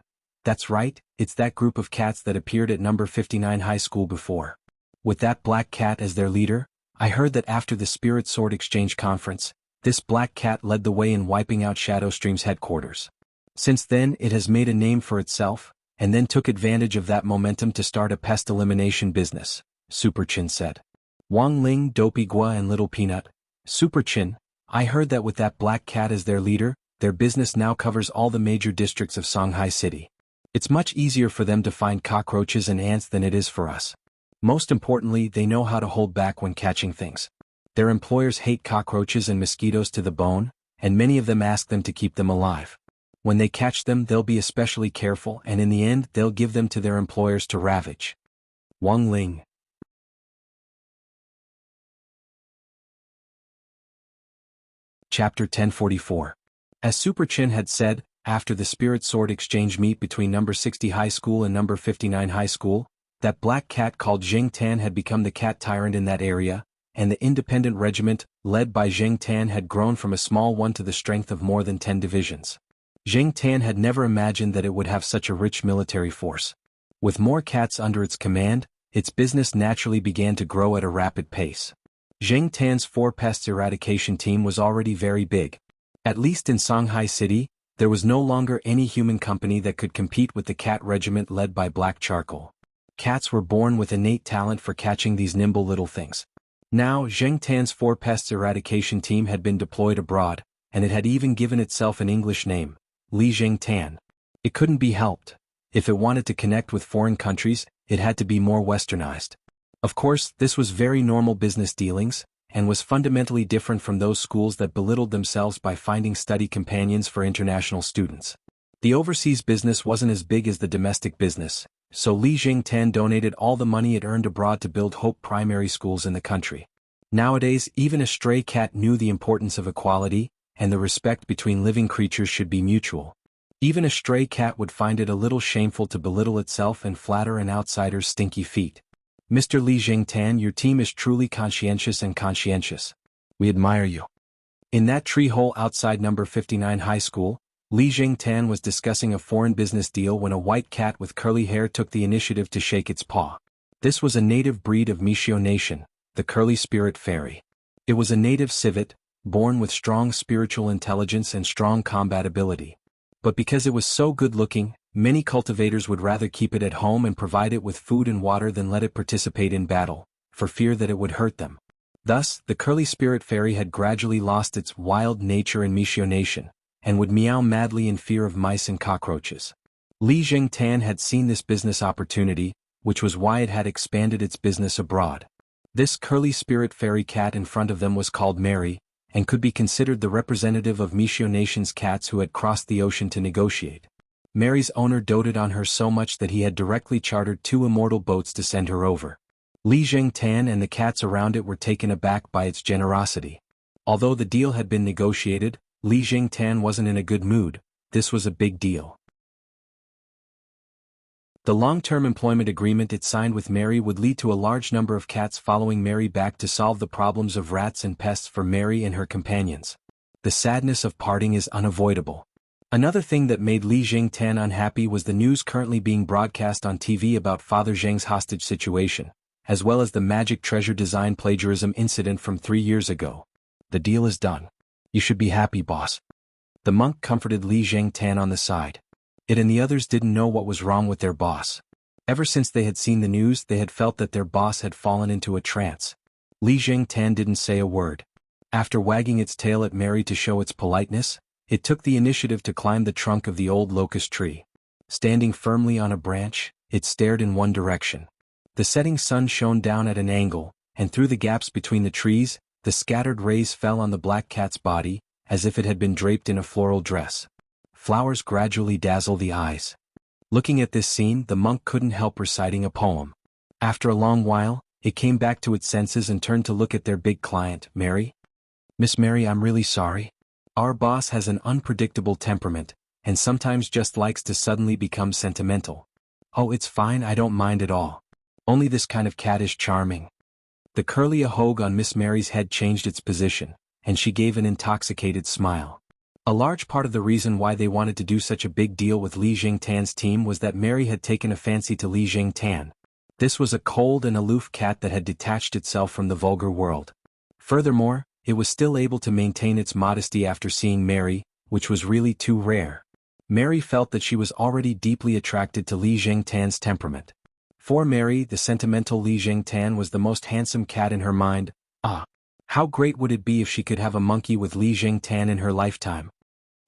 That's right, it's that group of cats that appeared at number 59 High School before. With that black cat as their leader, I heard that after the Spirit Sword Exchange Conference, this black cat led the way in wiping out Shadowstream's headquarters. Since then, it has made a name for itself, and then took advantage of that momentum to start a pest elimination business, Super Chin said. Wang Ling, Dopey Gua and Little Peanut. Super Chin, I heard that with that black cat as their leader, their business now covers all the major districts of Shanghai City. It's much easier for them to find cockroaches and ants than it is for us. Most importantly, they know how to hold back when catching things. Their employers hate cockroaches and mosquitoes to the bone, and many of them ask them to keep them alive. When they catch them, they'll be especially careful, and in the end, they'll give them to their employers to ravage. Wang Ling. Chapter 1044. As Super Chin had said, after the Spirit Sword Exchange meet between number 60 High School and number 59 High School, that black cat called Jing Tan had become the cat tyrant in that area, and the independent regiment, led by Zheng Tan, had grown from a small one to the strength of more than 10 divisions. Zheng Tan had never imagined that it would have such a rich military force. With more cats under its command, its business naturally began to grow at a rapid pace. Zheng Tan's 4 pests eradication team was already very big. At least in Shanghai City, there was no longer any human company that could compete with the cat regiment led by Black Charcoal. Cats were born with innate talent for catching these nimble little things. Now, Zheng Tan's 4 pests eradication team had been deployed abroad, and it had even given itself an English name, Li Zheng Tan. It couldn't be helped. If it wanted to connect with foreign countries, it had to be more westernized. Of course, this was very normal business dealings, and was fundamentally different from those schools that belittled themselves by finding study companions for international students. The overseas business wasn't as big as the domestic business, so Li Zheng Tan donated all the money it earned abroad to build Hope primary schools in the country. Nowadays, even a stray cat knew the importance of equality, and the respect between living creatures should be mutual. Even a stray cat would find it a little shameful to belittle itself and flatter an outsider's stinky feet. Mr. Li Zheng Tan, your team is truly conscientious and conscientious. We admire you. In that tree hole outside number 59 high school, Li Zheng Tan was discussing a foreign business deal when a white cat with curly hair took the initiative to shake its paw. This was a native breed of Mishio Nation, the curly spirit fairy. It was a native civet, born with strong spiritual intelligence and strong combat ability. But because it was so good-looking, many cultivators would rather keep it at home and provide it with food and water than let it participate in battle, for fear that it would hurt them. Thus, the curly spirit fairy had gradually lost its wild nature in Mishio Nation, and would meow madly in fear of mice and cockroaches. Li Zheng Tan had seen this business opportunity, which was why it had expanded its business abroad. This curly spirit fairy cat in front of them was called Mary, and could be considered the representative of Mishio Nation's cats who had crossed the ocean to negotiate. Mary's owner doted on her so much that he had directly chartered 2 immortal boats to send her over. Li Zheng Tan and the cats around it were taken aback by its generosity. Although the deal had been negotiated, Li Zheng Tan wasn't in a good mood. This was a big deal. The long-term employment agreement it signed with Mary would lead to a large number of cats following Mary back to solve the problems of rats and pests for Mary and her companions. The sadness of parting is unavoidable. Another thing that made Li Zheng Tan unhappy was the news currently being broadcast on TV about Father Zheng's hostage situation, as well as the magic treasure design plagiarism incident from 3 years ago. The deal is done. You should be happy, boss. The monk comforted Li Zheng Tan on the side. It and the others didn't know what was wrong with their boss. Ever since they had seen the news, they had felt that their boss had fallen into a trance. Li Zheng Tan didn't say a word. After wagging its tail at Mary to show its politeness, it took the initiative to climb the trunk of the old locust tree. Standing firmly on a branch, it stared in one direction. The setting sun shone down at an angle, and through the gaps between the trees, the scattered rays fell on the black cat's body, as if it had been draped in a floral dress. Flowers gradually dazzle the eyes. Looking at this scene, the monk couldn't help reciting a poem. After a long while, it came back to its senses and turned to look at their big client, Mary. Miss Mary, I'm really sorry. Our boss has an unpredictable temperament, and sometimes just likes to suddenly become sentimental. Oh, it's fine, I don't mind at all. Only this kind of cat is charming. The curly ahogue on Miss Mary's head changed its position, and she gave an intoxicated smile. A large part of the reason why they wanted to do such a big deal with Li Zheng Tan's team was that Mary had taken a fancy to Li Zheng Tan. This was a cold and aloof cat that had detached itself from the vulgar world. Furthermore, it was still able to maintain its modesty after seeing Mary, which was really too rare. Mary felt that she was already deeply attracted to Li Zheng Tan's temperament. For Mary, the sentimental Li Zheng Tan was the most handsome cat in her mind. Ah! How great would it be if she could have a monkey with Li Zheng Tan in her lifetime?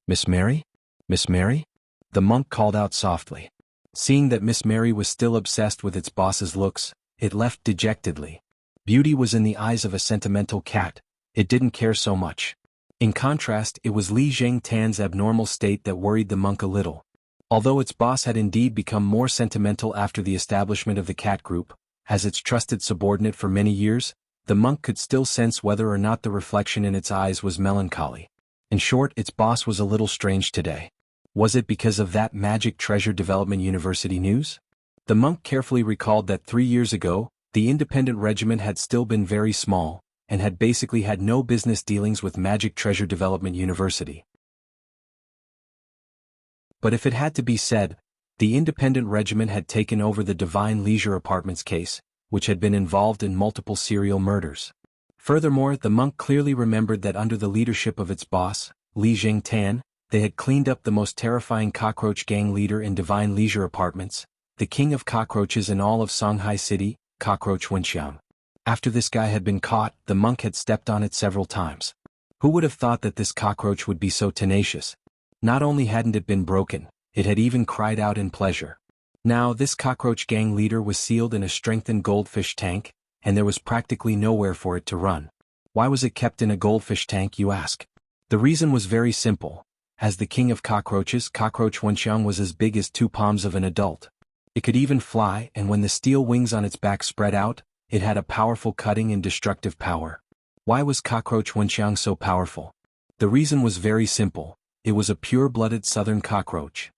Miss Mary? Miss Mary? The monk called out softly. Seeing that Miss Mary was still obsessed with its boss's looks, it left dejectedly. Beauty was in the eyes of a sentimental cat. It didn't care so much. In contrast, it was Li Zheng Tan's abnormal state that worried the monk a little. Although its boss had indeed become more sentimental after the establishment of the cat group, as its trusted subordinate for many years, the monk could still sense whether or not the reflection in its eyes was melancholy. In short, its boss was a little strange today. Was it because of that magic treasure development university news? The monk carefully recalled that 3 years ago, the independent regiment had still been very small, and had basically had no business dealings with Magic Treasure Development University. But if it had to be said, the independent regiment had taken over the Divine Leisure Apartments case, which had been involved in multiple serial murders. Furthermore, the monk clearly remembered that under the leadership of its boss, Li Jingtan, they had cleaned up the most terrifying cockroach gang leader in Divine Leisure Apartments, the king of cockroaches in all of Songhai City, Cockroach Wuxia. After this guy had been caught, the monk had stepped on it several times. Who would have thought that this cockroach would be so tenacious? Not only hadn't it been broken, it had even cried out in pleasure. Now this cockroach gang leader was sealed in a strengthened goldfish tank, and there was practically nowhere for it to run. Why was it kept in a goldfish tank, you ask? The reason was very simple. As the king of cockroaches, Cockroach Wenxiang was as big as 2 palms of an adult. It could even fly, and when the steel wings on its back spread out, it had a powerful cutting and destructive power. Why was Cockroach Wenxiang so powerful? The reason was very simple. It was a pure-blooded southern cockroach.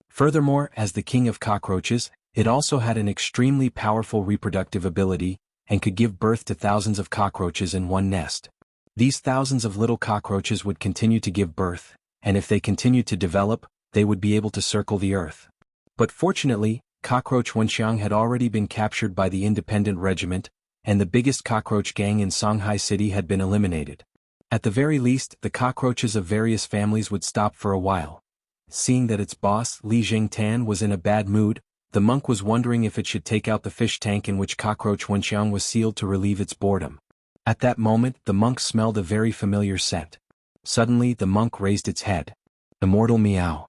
Furthermore, as the king of cockroaches, it also had an extremely powerful reproductive ability, and could give birth to thousands of cockroaches in one nest. These thousands of little cockroaches would continue to give birth, and if they continued to develop, they would be able to circle the earth. But fortunately, Cockroach Wenxiang had already been captured by the independent regiment, and the biggest cockroach gang in Songhai City had been eliminated. At the very least, the cockroaches of various families would stop for a while. Seeing that its boss, Li Jingtan, was in a bad mood, the monk was wondering if it should take out the fish tank in which Cockroach Wenxiang was sealed to relieve its boredom. At that moment, the monk smelled a very familiar scent. Suddenly, the monk raised its head. Immortal meow.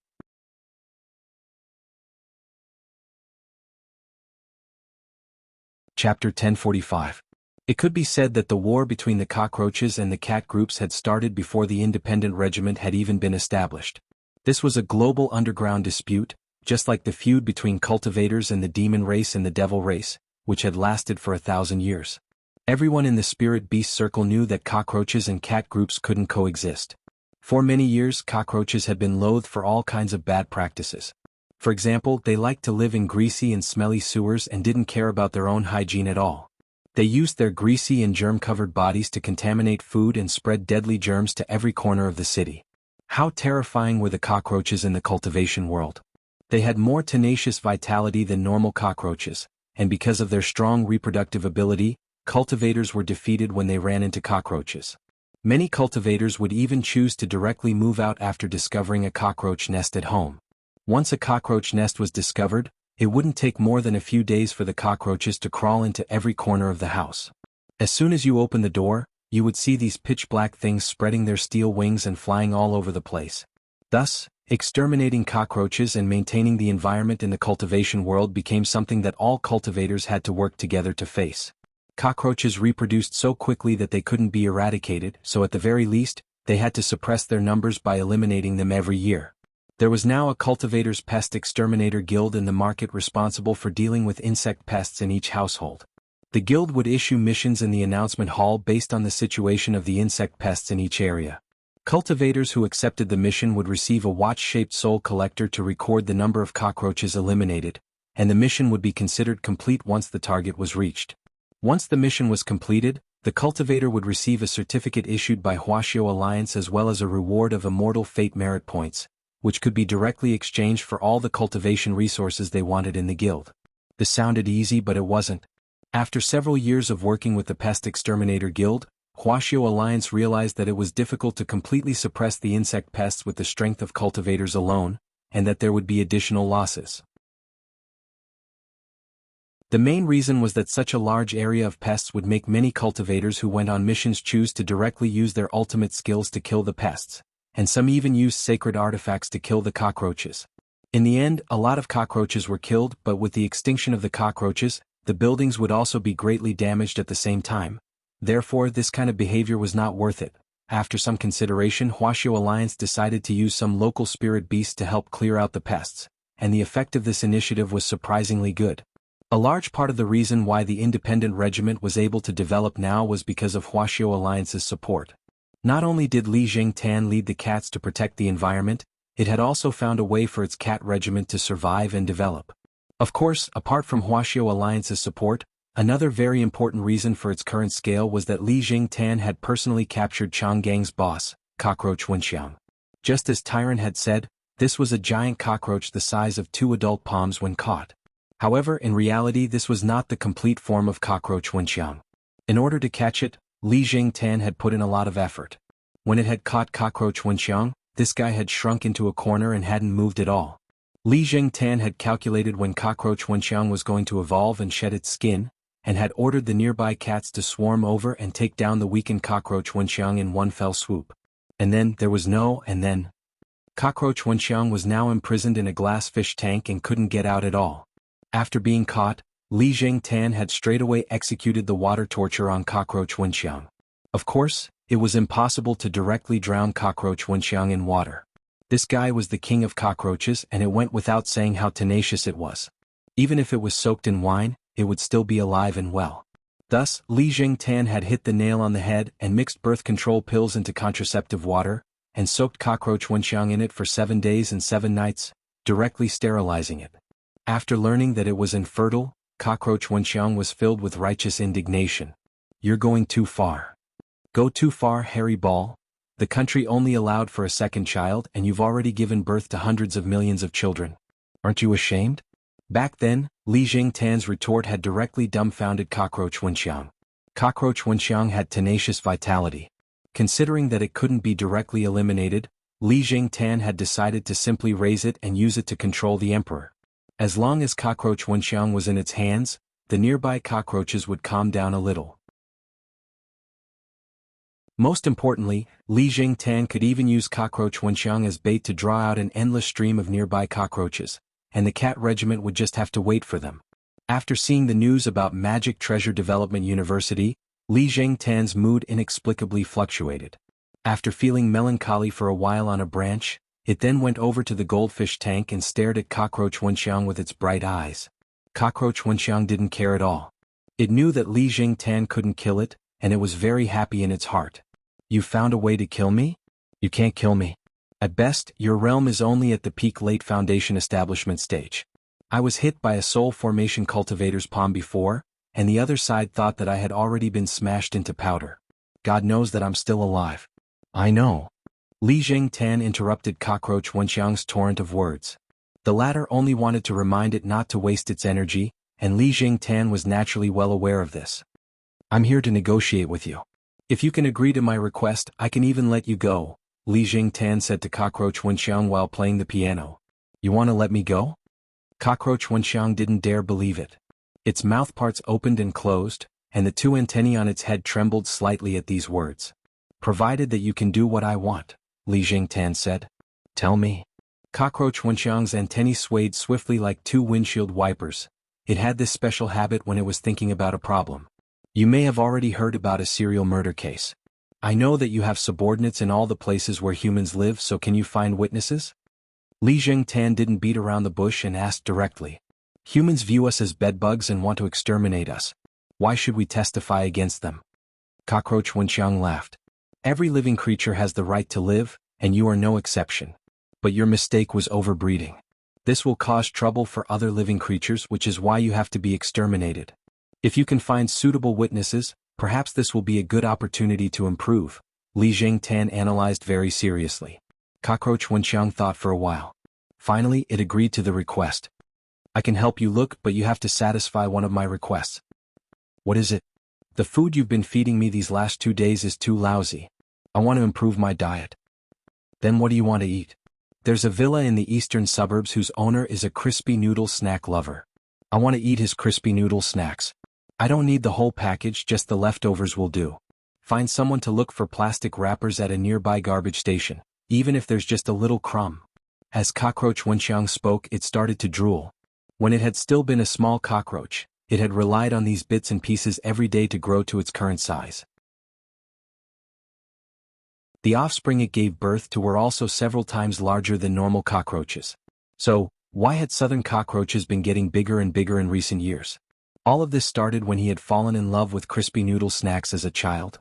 Chapter 1045. It could be said that the war between the cockroaches and the cat groups had started before the independent regiment had even been established. This was a global underground dispute, just like the feud between cultivators and the demon race and the devil race, which had lasted for 1,000 years. Everyone in the spirit beast circle knew that cockroaches and cat groups couldn't coexist. For many years, cockroaches had been loathed for all kinds of bad practices. For example, they liked to live in greasy and smelly sewers and didn't care about their own hygiene at all. They used their greasy and germ-covered bodies to contaminate food and spread deadly germs to every corner of the city. How terrifying were the cockroaches in the cultivation world? They had more tenacious vitality than normal cockroaches, and because of their strong reproductive ability, cultivators were defeated when they ran into cockroaches. Many cultivators would even choose to directly move out after discovering a cockroach nest at home. Once a cockroach nest was discovered, it wouldn't take more than a few days for the cockroaches to crawl into every corner of the house. As soon as you opened the door, you would see these pitch-black things spreading their steel wings and flying all over the place. Thus, exterminating cockroaches and maintaining the environment in the cultivation world became something that all cultivators had to work together to face. Cockroaches reproduced so quickly that they couldn't be eradicated, so at the very least, they had to suppress their numbers by eliminating them every year. There was now a cultivators' pest exterminator guild in the market responsible for dealing with insect pests in each household. The guild would issue missions in the announcement hall based on the situation of the insect pests in each area. Cultivators who accepted the mission would receive a watch-shaped soul collector to record the number of cockroaches eliminated, and the mission would be considered complete once the target was reached. Once the mission was completed, the cultivator would receive a certificate issued by Wuxia Alliance as well as a reward of Immortal Fate merit points, which could be directly exchanged for all the cultivation resources they wanted in the guild. This sounded easy, but it wasn't. After several years of working with the Pest Exterminator Guild, Wuxia Alliance realized that it was difficult to completely suppress the insect pests with the strength of cultivators alone, and that there would be additional losses. The main reason was that such a large area of pests would make many cultivators who went on missions choose to directly use their ultimate skills to kill the pests, and some even used sacred artifacts to kill the cockroaches. In the end, a lot of cockroaches were killed, but with the extinction of the cockroaches, the buildings would also be greatly damaged at the same time. Therefore, this kind of behavior was not worth it. After some consideration, Wuxia Alliance decided to use some local spirit beasts to help clear out the pests, and the effect of this initiative was surprisingly good. A large part of the reason why the independent regiment was able to develop now was because of Wuxia Alliance's support. Not only did Li Jingtan lead the cats to protect the environment, it had also found a way for its cat regiment to survive and develop. Of course, apart from Wuxia Alliance's support, Another very important reason for its current scale was that Li Jingtan had personally captured Changang's boss, cockroach Wenxiang. Just as Tyron had said, this was a giant cockroach the size of 2 adult palms when caught. However, in reality this was not the complete form of cockroach Wenxiang. In order to catch it, Li Jingtan had put in a lot of effort. When it had caught cockroach Wenxiang, this guy had shrunk into a corner and hadn't moved at all. Li Jingtan had calculated when cockroach Wenxiang was going to evolve and shed its skin, and had ordered the nearby cats to swarm over and take down the weakened cockroach Wenxiang in one fell swoop. And then, there was no and then. Cockroach Wenxiang was now imprisoned in a glass fish tank and couldn't get out at all. After being caught, Li Jingtan had straightaway executed the water torture on cockroach Wenxiang. Of course, it was impossible to directly drown cockroach Wenxiang in water. This guy was the king of cockroaches and it went without saying how tenacious it was. Even if it was soaked in wine, it would still be alive and well. Thus, Li Jingtan had hit the nail on the head and mixed birth control pills into contraceptive water, and soaked cockroach Wenxiang in it for 7 days and 7 nights, directly sterilizing it. After learning that it was infertile, cockroach Wenxiang was filled with righteous indignation. You're going too far. Go too far, Harry Ball. The country only allowed for a second child and you've already given birth to hundreds of millions of children. Aren't you ashamed? Back then, Li Jingtan's retort had directly dumbfounded cockroach Wenxiang. Cockroach Wenxiang had tenacious vitality. Considering that it couldn't be directly eliminated, Li Jingtan had decided to simply raise it and use it to control the emperor. As long as cockroach Wenxiang was in its hands, the nearby cockroaches would calm down a little. Most importantly, Li Jingtan could even use cockroach Wenxiang as bait to draw out an endless stream of nearby cockroaches, and the cat regiment would just have to wait for them. After seeing the news about Magic Treasure Development University, Li Jingtan's mood inexplicably fluctuated. After feeling melancholy for a while on a branch, it then went over to the goldfish tank and stared at cockroach Wenxiang with its bright eyes. Cockroach Wenxiang didn't care at all. It knew that Li Jingtan couldn't kill it, and it was very happy in its heart. You found a way to kill me? You can't kill me. At best, your realm is only at the peak late foundation establishment stage. I was hit by a soul formation cultivator's palm before, and the other side thought that I had already been smashed into powder. God knows that I'm still alive. I know. Li Jingtan interrupted cockroach Wenxiang's torrent of words. The latter only wanted to remind it not to waste its energy, and Li Jingtan was naturally well aware of this. I'm here to negotiate with you. If you can agree to my request, I can even let you go, Li Jingtan said to cockroach Wenxiang while playing the piano. You want to let me go? Cockroach Wenxiang didn't dare believe it. Its mouthparts opened and closed, and the 2 antennae on its head trembled slightly at these words. Provided that you can do what I want, Li Jingtan said. Tell me. Cockroach Wenxiang's antennae swayed swiftly like 2 windshield wipers. It had this special habit when it was thinking about a problem. You may have already heard about a serial murder case. I know that you have subordinates in all the places where humans live, so can you find witnesses? Li Jingtan didn't beat around the bush and asked directly. Humans view us as bedbugs and want to exterminate us. Why should we testify against them? Cockroach Wenxiang laughed. Every living creature has the right to live, and you are no exception. But your mistake was overbreeding. This will cause trouble for other living creatures, which is why you have to be exterminated. If you can find suitable witnesses, perhaps this will be a good opportunity to improve, Li Jingtan analyzed very seriously. Cockroach Wenxiang thought for a while. Finally, it agreed to the request. I can help you look, but you have to satisfy one of my requests. What is it? The food you've been feeding me these last 2 days is too lousy. I want to improve my diet. Then what do you want to eat? There's a villa in the eastern suburbs whose owner is a crispy noodle snack lover. I want to eat his crispy noodle snacks. I don't need the whole package, just the leftovers will do. Find someone to look for plastic wrappers at a nearby garbage station, even if there's just a little crumb. As cockroach Wenxiang spoke, it started to drool. When it had still been a small cockroach, it had relied on these bits and pieces every day to grow to its current size. The offspring it gave birth to were also several times larger than normal cockroaches. So, why had southern cockroaches been getting bigger and bigger in recent years? All of this started when he had fallen in love with crispy noodle snacks as a child.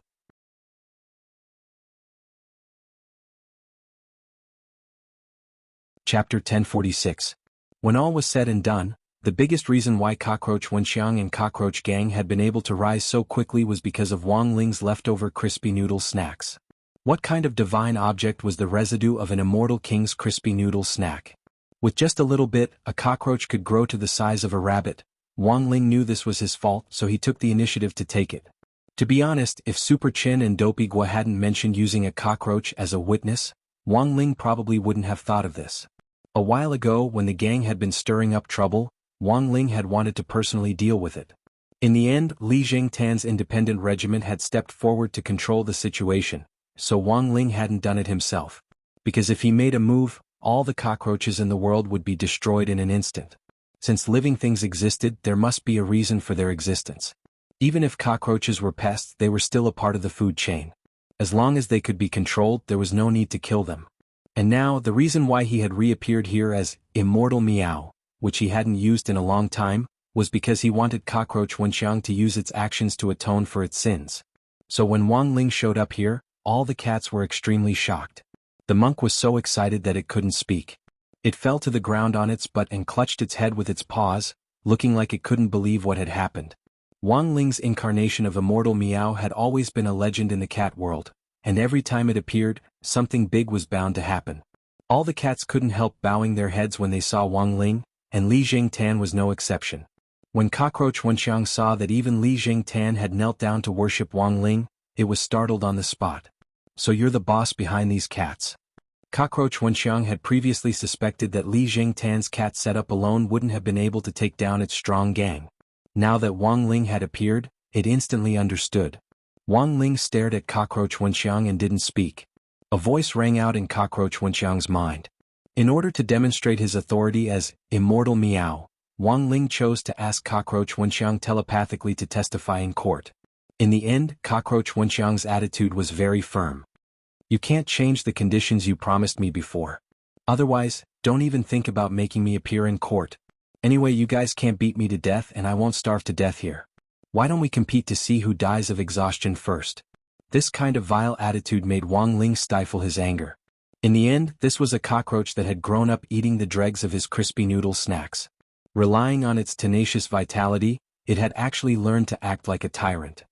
Chapter 1046. When all was said and done, The biggest reason why Cockroach Wenxiang and Cockroach Gang had been able to rise so quickly was because of Wang Ling's leftover crispy noodle snacks. What kind of divine object was the residue of an immortal king's crispy noodle snack? With just a little bit, a cockroach could grow to the size of a rabbit. Wang Ling knew this was his fault, so he took the initiative to take it. To be honest, if Super Chin and Dopey Gua hadn't mentioned using a cockroach as a witness, Wang Ling probably wouldn't have thought of this. A while ago, when the gang had been stirring up trouble, Wang Ling had wanted to personally deal with it. In the end, Li Jingtan's independent regiment had stepped forward to control the situation, so Wang Ling hadn't done it himself. Because if he made a move, all the cockroaches in the world would be destroyed in an instant. Since living things existed, there must be a reason for their existence. Even if cockroaches were pests, they were still a part of the food chain. As long as they could be controlled, there was no need to kill them. And now, the reason why he had reappeared here as Immortal Meow, which he hadn't used in a long time, was because he wanted Cockroach Wenxiang to use its actions to atone for its sins. So when Wang Ling showed up here, all the cats were extremely shocked. The monk was so excited that it couldn't speak. It fell to the ground on its butt and clutched its head with its paws, looking like it couldn't believe what had happened. Wang Ling's incarnation of Immortal Meow had always been a legend in the cat world, and every time it appeared, something big was bound to happen. All the cats couldn't help bowing their heads when they saw Wang Ling, and Li Jingtan was no exception. When Cockroach Wenxiang saw that even Li Jingtan had knelt down to worship Wang Ling, it was startled on the spot. So you're the boss behind these cats. Cockroach Wenxiang had previously suspected that Li Jingtan's cat setup alone wouldn't have been able to take down its strong gang. Now that Wang Ling had appeared, it instantly understood. Wang Ling stared at Cockroach Wenxiang and didn't speak. A voice rang out in Cockroach Wenxiang's mind. In order to demonstrate his authority as Immortal Meow, Wang Ling chose to ask Cockroach Wenxiang telepathically to testify in court. In the end, Cockroach Wenxiang's attitude was very firm. You can't change the conditions you promised me before. Otherwise, don't even think about making me appear in court. Anyway, you guys can't beat me to death and I won't starve to death here. Why don't we compete to see who dies of exhaustion first? This kind of vile attitude made Wang Ling stifle his anger. In the end, this was a cockroach that had grown up eating the dregs of his crispy noodle snacks. Relying on its tenacious vitality, it had actually learned to act like a tyrant.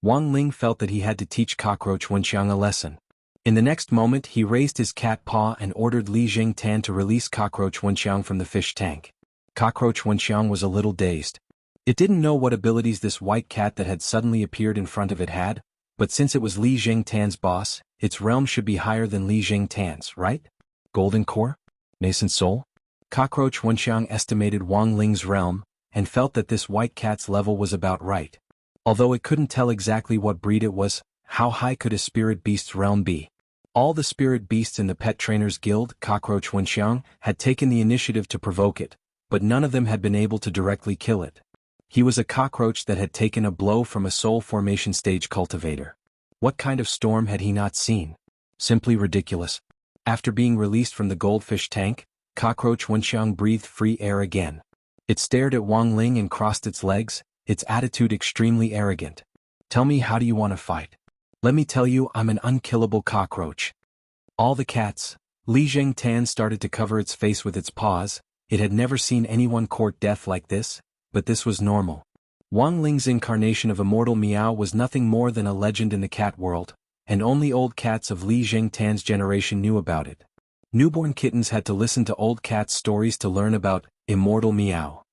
Wang Ling felt that he had to teach Cockroach Wenxiang a lesson. In the next moment, he raised his cat paw and ordered Li Jingtan to release Cockroach Wenxiang from the fish tank. Cockroach Wenxiang was a little dazed. It didn't know what abilities this white cat that had suddenly appeared in front of it had, but since it was Li Jingtan's boss, its realm should be higher than Li Jingtan's, right? Golden Core? Nascent Soul? Cockroach Wenxiang estimated Wang Ling's realm, and felt that this white cat's level was about right. Although it couldn't tell exactly what breed it was, how high could a spirit beast's realm be? All the spirit beasts in the Pet Trainers Guild, Cockroach Wenxiang, had taken the initiative to provoke it, but none of them had been able to directly kill it. He was a cockroach that had taken a blow from a soul formation stage cultivator. What kind of storm had he not seen? Simply ridiculous. After being released from the goldfish tank, Cockroach Wenxiang breathed free air again. It stared at Wang Ling and crossed its legs, its attitude extremely arrogant. Tell me, how do you want to fight? Let me tell you, I'm an unkillable cockroach. All the cats. Li Jingtan started to cover its face with its paws. It had never seen anyone court death like this, but this was normal. Wang Ling's incarnation of Immortal Meow was nothing more than a legend in the cat world, and only old cats of Li Jingtan's generation knew about it. Newborn kittens had to listen to old cats' stories to learn about Immortal Meow.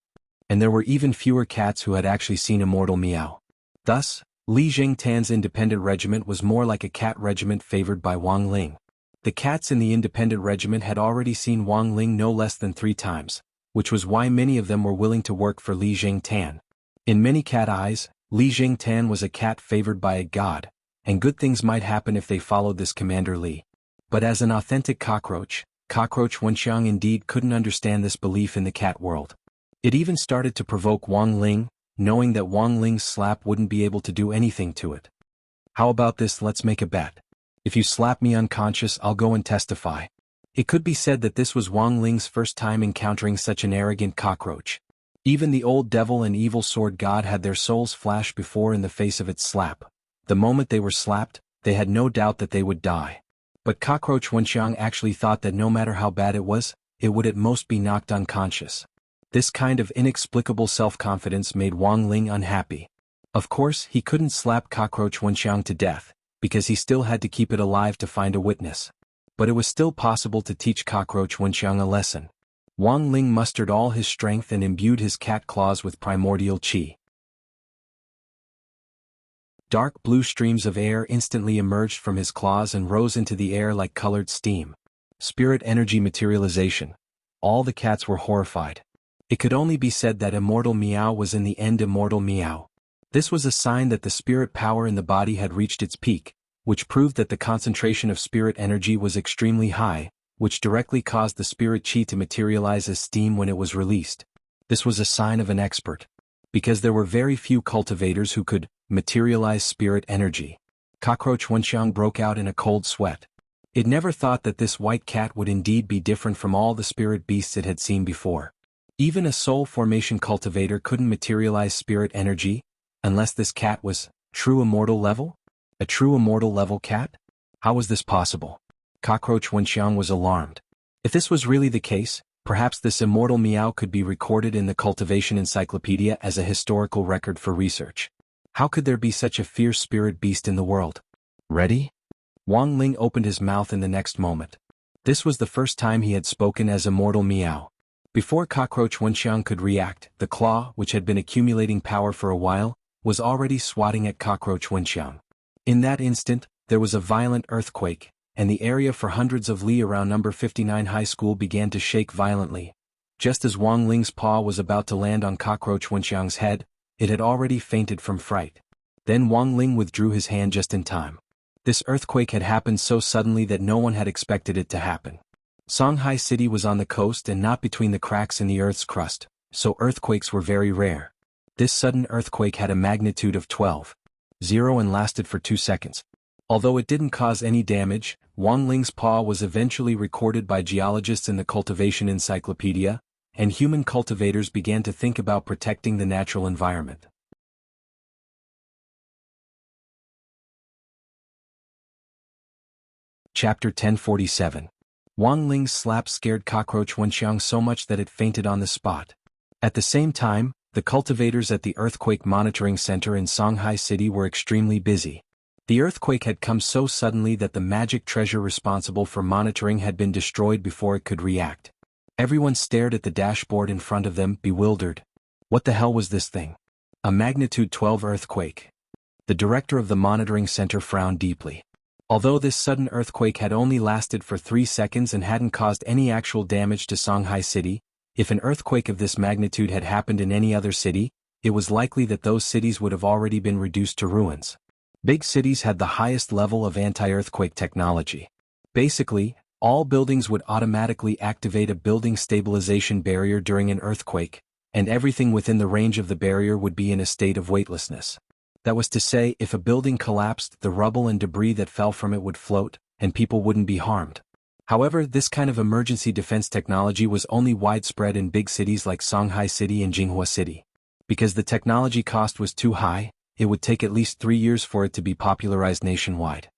And there were even fewer cats who had actually seen Immortal Meow. Thus, Li Jingtan's independent regiment was more like a cat regiment favored by Wang Ling. The cats in the independent regiment had already seen Wang Ling no less than 3 times, which was why many of them were willing to work for Li Jingtan. In many cat eyes, Li Jingtan was a cat favored by a god, and good things might happen if they followed this Commander Li. But as an authentic cockroach, Cockroach Wenxiang indeed couldn't understand this belief in the cat world. It even started to provoke Wang Ling, knowing that Wang Ling's slap wouldn't be able to do anything to it. How about this, let's make a bet. If you slap me unconscious, I'll go and testify. It could be said that this was Wang Ling's first time encountering such an arrogant cockroach. Even the old devil and evil sword god had their souls flash before in the face of its slap. The moment they were slapped, they had no doubt that they would die. But Cockroach Wenxiang actually thought that no matter how bad it was, it would at most be knocked unconscious. This kind of inexplicable self-confidence made Wang Ling unhappy. Of course, he couldn't slap Cockroach Wenxiang to death, because he still had to keep it alive to find a witness. But it was still possible to teach Cockroach Wenxiang a lesson. Wang Ling mustered all his strength and imbued his cat claws with primordial qi. Dark blue streams of air instantly emerged from his claws and rose into the air like colored steam. Spirit energy materialization. All the cats were horrified. It could only be said that Immortal Meow was in the end Immortal Meow. This was a sign that the spirit power in the body had reached its peak, which proved that the concentration of spirit energy was extremely high, which directly caused the spirit qi to materialize as steam when it was released. This was a sign of an expert, because there were very few cultivators who could materialize spirit energy. Cockroach Wenxiang broke out in a cold sweat. It never thought that this white cat would indeed be different from all the spirit beasts it had seen before. Even a soul formation cultivator couldn't materialize spirit energy, unless this cat was true immortal level? A true immortal level cat? How was this possible? Cockroach Wenxiang was alarmed. If this was really the case, perhaps this immortal meow could be recorded in the Cultivation Encyclopedia as a historical record for research. How could there be such a fierce spirit beast in the world? Ready? Wang Ling opened his mouth in the next moment. This was the first time he had spoken as Immortal Meow. Before Cockroach Wenxiang could react, the claw, which had been accumulating power for a while, was already swatting at Cockroach Wenxiang. In that instant, there was a violent earthquake, and the area for hundreds of li around number 59 high school began to shake violently. Just as Wang Ling's paw was about to land on Cockroach Wenxiang's head, it had already fainted from fright. Then Wang Ling withdrew his hand just in time. This earthquake had happened so suddenly that no one had expected it to happen. Songhai City was on the coast and not between the cracks in the Earth's crust, so earthquakes were very rare. This sudden earthquake had a magnitude of 12.0 and lasted for 2 seconds. Although it didn't cause any damage, Wang Ling's paw was eventually recorded by geologists in the Cultivation Encyclopedia, and human cultivators began to think about protecting the natural environment. Chapter 1047. Wang Ling's slap scared Cockroach Wenxiang so much that it fainted on the spot. At the same time, the cultivators at the Earthquake Monitoring Center in Songhai City were extremely busy. The earthquake had come so suddenly that the magic treasure responsible for monitoring had been destroyed before it could react. Everyone stared at the dashboard in front of them, bewildered. What the hell was this thing? A magnitude 12 earthquake. The director of the monitoring center frowned deeply. Although this sudden earthquake had only lasted for 3 seconds and hadn't caused any actual damage to Songhai City, if an earthquake of this magnitude had happened in any other city, it was likely that those cities would have already been reduced to ruins. Big cities had the highest level of anti-earthquake technology. Basically, all buildings would automatically activate a building stabilization barrier during an earthquake, and everything within the range of the barrier would be in a state of weightlessness. That was to say, if a building collapsed, the rubble and debris that fell from it would float, and people wouldn't be harmed. However, this kind of emergency defense technology was only widespread in big cities like Songhai City and Jianghu City. Because the technology cost was too high, it would take at least 3 years for it to be popularized nationwide.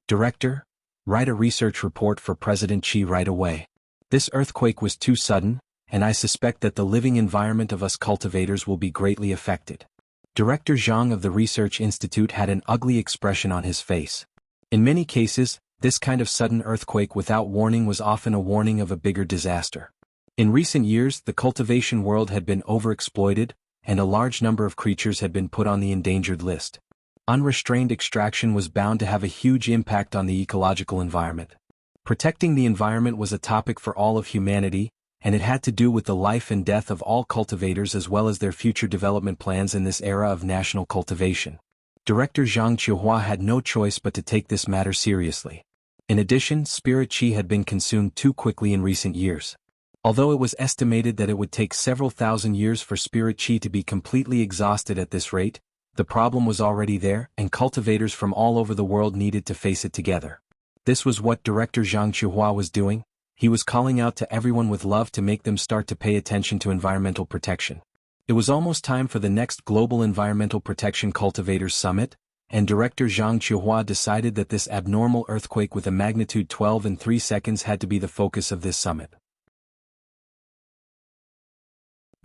Director, write a research report for President Qi right away. This earthquake was too sudden, and I suspect that the living environment of us cultivators will be greatly affected. Director Zhang of the Research Institute had an ugly expression on his face. In many cases, this kind of sudden earthquake without warning was often a warning of a bigger disaster. In recent years, the cultivation world had been overexploited, and a large number of creatures had been put on the endangered list. Unrestrained extraction was bound to have a huge impact on the ecological environment. Protecting the environment was a topic for all of humanity, and it had to do with the life and death of all cultivators as well as their future development plans in this era of national cultivation. Director Zhang Qiuhua had no choice but to take this matter seriously. In addition, spirit qi had been consumed too quickly in recent years. Although it was estimated that it would take several thousand years for spirit qi to be completely exhausted at this rate, the problem was already there, and cultivators from all over the world needed to face it together. This was what Director Zhang Qiuhua was doing. He was calling out to everyone with love to make them start to pay attention to environmental protection. It was almost time for the next Global Environmental Protection Cultivators Summit, and Director Zhang Qiuhua decided that this abnormal earthquake with a magnitude 12 in 3 seconds had to be the focus of this summit.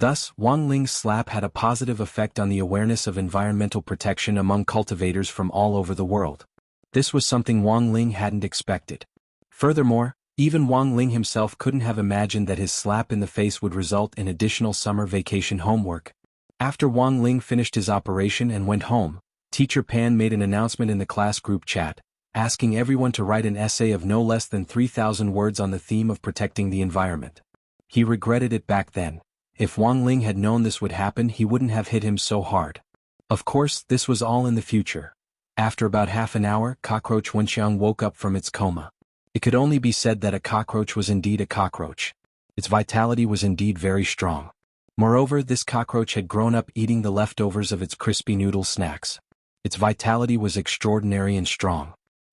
Thus, Wang Ling's slap had a positive effect on the awareness of environmental protection among cultivators from all over the world. This was something Wang Ling hadn't expected. Furthermore, even Wang Ling himself couldn't have imagined that his slap in the face would result in additional summer vacation homework. After Wang Ling finished his operation and went home, Teacher Pan made an announcement in the class group chat, asking everyone to write an essay of no less than 3,000 words on the theme of protecting the environment. He regretted it back then. If Wang Ling had known this would happen, he wouldn't have hit him so hard. Of course, this was all in the future. After about half an hour, cockroach Wenxiang woke up from its coma. It could only be said that a cockroach was indeed a cockroach. Its vitality was indeed very strong. Moreover, this cockroach had grown up eating the leftovers of its crispy noodle snacks. Its vitality was extraordinary and strong.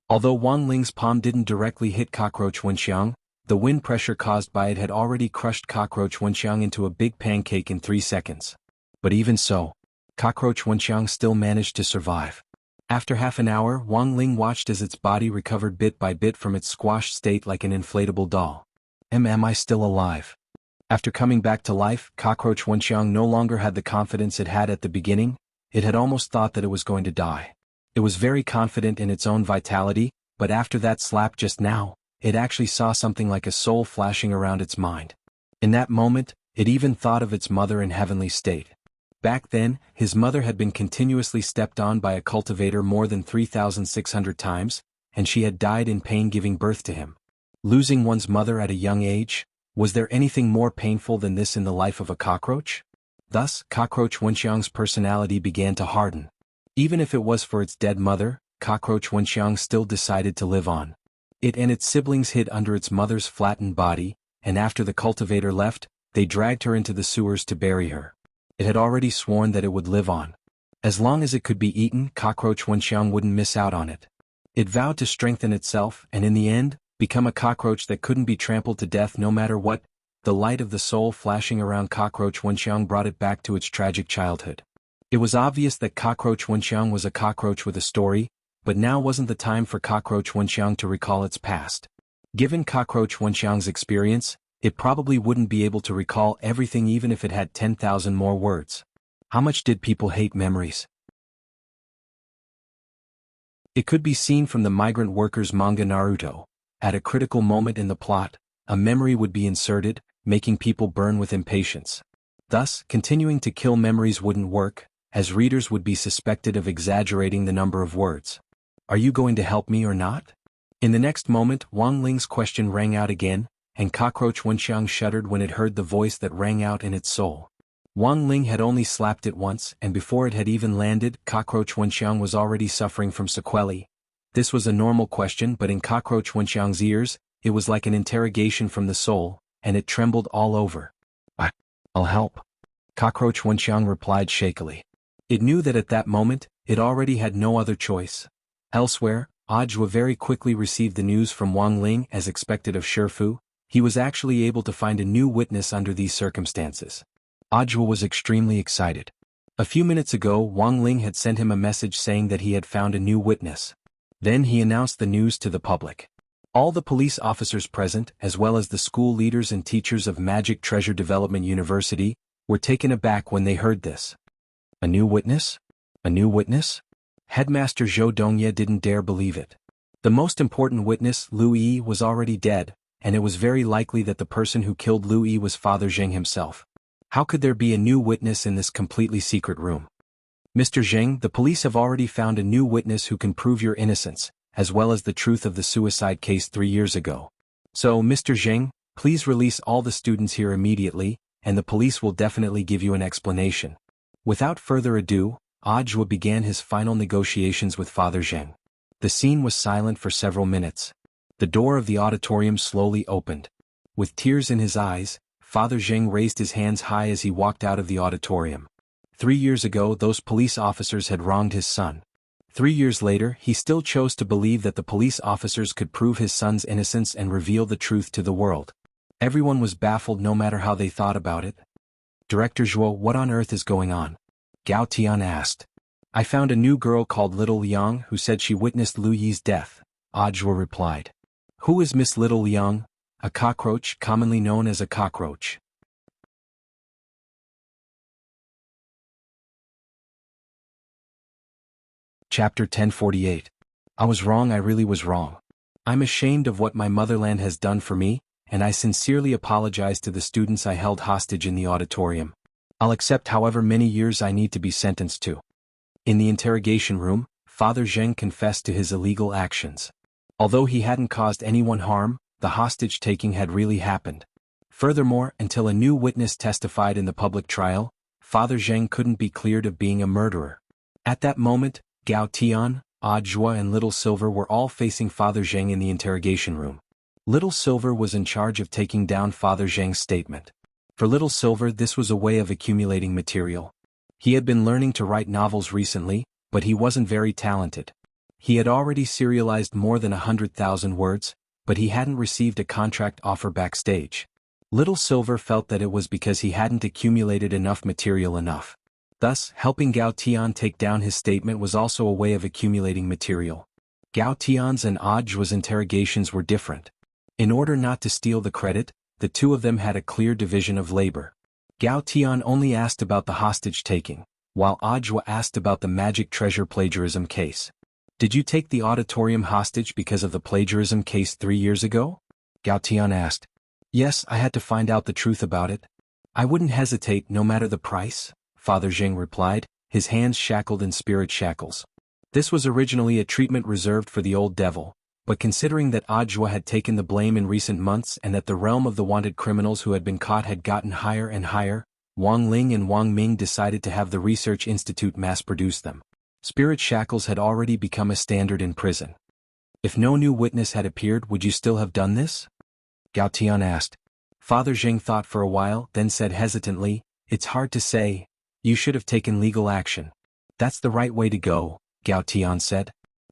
Although Wang Ling's palm didn't directly hit cockroach Wenxiang, the wind pressure caused by it had already crushed cockroach Wenxiang into a big pancake in 3 seconds. But even so, cockroach Wenxiang still managed to survive. After half an hour, Wang Ling watched as its body recovered bit by bit from its squashed state like an inflatable doll. Am I still alive? After coming back to life, cockroach Wenxiang no longer had the confidence it had at the beginning. It had almost thought that it was going to die. It was very confident in its own vitality, but after that slap just now, it actually saw something like a soul flashing around its mind. In that moment, it even thought of its mother in heavenly state. Back then, his mother had been continuously stepped on by a cultivator more than 3,600 times, and she had died in pain giving birth to him. Losing one's mother at a young age, was there anything more painful than this in the life of a cockroach? Thus, cockroach Wenxiang's personality began to harden. Even if it was for its dead mother, cockroach Wenxiang still decided to live on. It and its siblings hid under its mother's flattened body, and after the cultivator left, they dragged her into the sewers to bury her. It had already sworn that it would live on. As long as it could be eaten, cockroach Wenxiang wouldn't miss out on it. It vowed to strengthen itself and in the end, become a cockroach that couldn't be trampled to death no matter what. The light of the soul flashing around cockroach Wenxiang brought it back to its tragic childhood. It was obvious that cockroach Wenxiang was a cockroach with a story, but now wasn't the time for cockroach Wenxiang to recall its past. Given cockroach Wenxiang's experience, it probably wouldn't be able to recall everything even if it had 10,000 more words. How much did people hate memories? It could be seen from the migrant workers manga Naruto. At a critical moment in the plot, a memory would be inserted, making people burn with impatience. Thus, continuing to kill memories wouldn't work, as readers would be suspected of exaggerating the number of words. Are you going to help me or not? In the next moment, Wang Ling's question rang out again, and cockroach Wenxiang shuddered when it heard the voice that rang out in its soul. Wang Ling had only slapped it once, and before it had even landed, cockroach Wenxiang was already suffering from sequelae. This was a normal question, but in cockroach Wenxiang's ears, it was like an interrogation from the soul, and it trembled all over. I'll help. Cockroach Wenxiang replied shakily. It knew that at that moment, it already had no other choice. Elsewhere, Audiobook very quickly received the news from Wang Ling as expected of Shifu. He was actually able to find a new witness under these circumstances. Audiobook was extremely excited. A few minutes ago, Wang Ling had sent him a message saying that he had found a new witness. Then he announced the news to the public. All the police officers present, as well as the school leaders and teachers of Magic Treasure Development University, were taken aback when they heard this. A new witness? A new witness? Headmaster Zhou Dongye didn't dare believe it. The most important witness, Lu Yi, was already dead, and it was very likely that the person who killed Lu Yi was Father Zheng himself. How could there be a new witness in this completely secret room? Mr. Zheng, the police have already found a new witness who can prove your innocence, as well as the truth of the suicide case 3 years ago. So, Mr. Zheng, please release all the students here immediately, and the police will definitely give you an explanation. Without further ado, Audiobook began his final negotiations with Father Zheng. The scene was silent for several minutes. The door of the auditorium slowly opened. With tears in his eyes, Father Zheng raised his hands high as he walked out of the auditorium. 3 years ago, those police officers had wronged his son. 3 years later, he still chose to believe that the police officers could prove his son's innocence and reveal the truth to the world. Everyone was baffled no matter how they thought about it. Director Zhuo, what on earth is going on? Gao Tian asked. I found a new girl called Little Liang who said she witnessed Lu Yi's death, Audiobook replied. Who is Miss Little Liang? A cockroach, commonly known as a cockroach. Chapter 1048. I was wrong, I really was wrong. I'm ashamed of what my motherland has done for me, and I sincerely apologize to the students I held hostage in the auditorium. I'll accept however many years I need to be sentenced to. In the interrogation room, Father Zheng confessed to his illegal actions. Although he hadn't caused anyone harm, the hostage-taking had really happened. Furthermore, until a new witness testified in the public trial, Father Zheng couldn't be cleared of being a murderer. At that moment, Gao Tian, Audiobook and Little Silver were all facing Father Zheng in the interrogation room. Little Silver was in charge of taking down Father Zheng's statement. For Little Silver, this was a way of accumulating material. He had been learning to write novels recently, but he wasn't very talented. He had already serialized more than 100,000 words, but he hadn't received a contract offer backstage. Little Silver felt that it was because he hadn't accumulated enough material enough. Thus, helping Gao Tian take down his statement was also a way of accumulating material. Gao Tian's and Audiobook's interrogations were different. In order not to steal the credit, the two of them had a clear division of labor. Gao Tian only asked about the hostage-taking, while Audiobook asked about the magic treasure plagiarism case. Did you take the auditorium hostage because of the plagiarism case 3 years ago? Gao Tian asked. Yes, I had to find out the truth about it. I wouldn't hesitate no matter the price, Father Zheng replied, his hands shackled in spirit shackles. This was originally a treatment reserved for the old devil, but considering that Audiobook had taken the blame in recent months and that the realm of the wanted criminals who had been caught had gotten higher and higher, Wang Ling and Wang Ming decided to have the Research Institute mass-produce them. Spirit shackles had already become a standard in prison. If no new witness had appeared, would you still have done this? Gao Tian asked. Father Zheng thought for a while, then said hesitantly, It's hard to say. You should have taken legal action. That's the right way to go, Gao Tian said.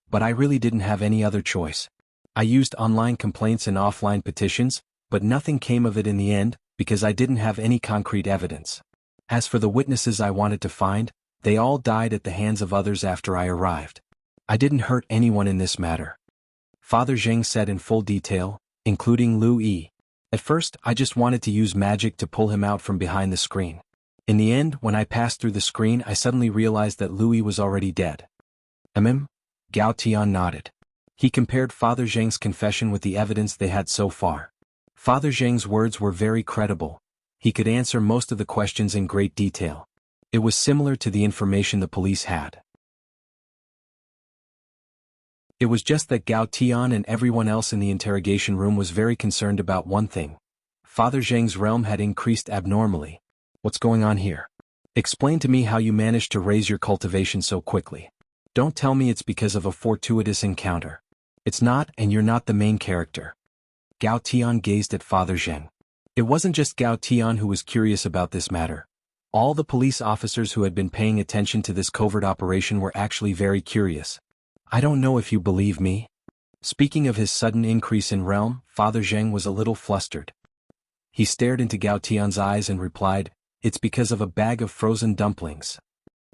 But I really didn't have any other choice. I used online complaints and offline petitions, but nothing came of it in the end, because I didn't have any concrete evidence. As for the witnesses I wanted to find, they all died at the hands of others after I arrived. I didn't hurt anyone in this matter. Father Zheng said in full detail, including Lu Yi. At first, I just wanted to use magic to pull him out from behind the screen. In the end, when I passed through the screen, I suddenly realized that Lu Yi was already dead. Gao Tian nodded. He compared Father Zheng's confession with the evidence they had so far. Father Zheng's words were very credible. He could answer most of the questions in great detail. It was similar to the information the police had. It was just that Gao Tian and everyone else in the interrogation room was very concerned about one thing. Father Zheng's realm had increased abnormally. What's going on here? Explain to me how you managed to raise your cultivation so quickly. Don't tell me it's because of a fortuitous encounter. It's not, and you're not the main character. Gao Tian gazed at Father Zheng. It wasn't just Gao Tian who was curious about this matter. All the police officers who had been paying attention to this covert operation were actually very curious. I don't know if you believe me. Speaking of his sudden increase in realm, Father Zheng was a little flustered. He stared into Gao Tian's eyes and replied, It's because of a bag of frozen dumplings.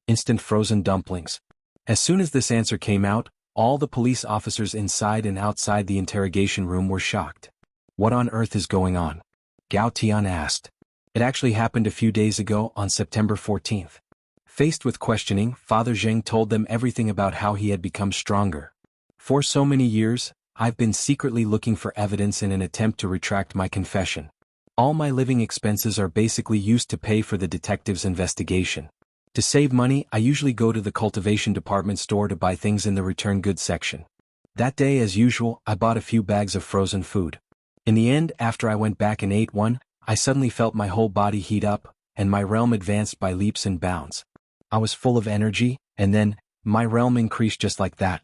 Instant frozen dumplings. As soon as this answer came out, all the police officers inside and outside the interrogation room were shocked. What on earth is going on? Gao Tian asked. It actually happened a few days ago on September 14th. Faced with questioning, Father Zheng told them everything about how he had become stronger. For so many years, I've been secretly looking for evidence in an attempt to retract my confession. All my living expenses are basically used to pay for the detective's investigation. To save money, I usually go to the Cultivation department store to buy things in the return goods section. That day, as usual, I bought a few bags of frozen food. In the end, after I went back and ate one, I suddenly felt my whole body heat up, and my realm advanced by leaps and bounds. I was full of energy, and then, my realm increased just like that.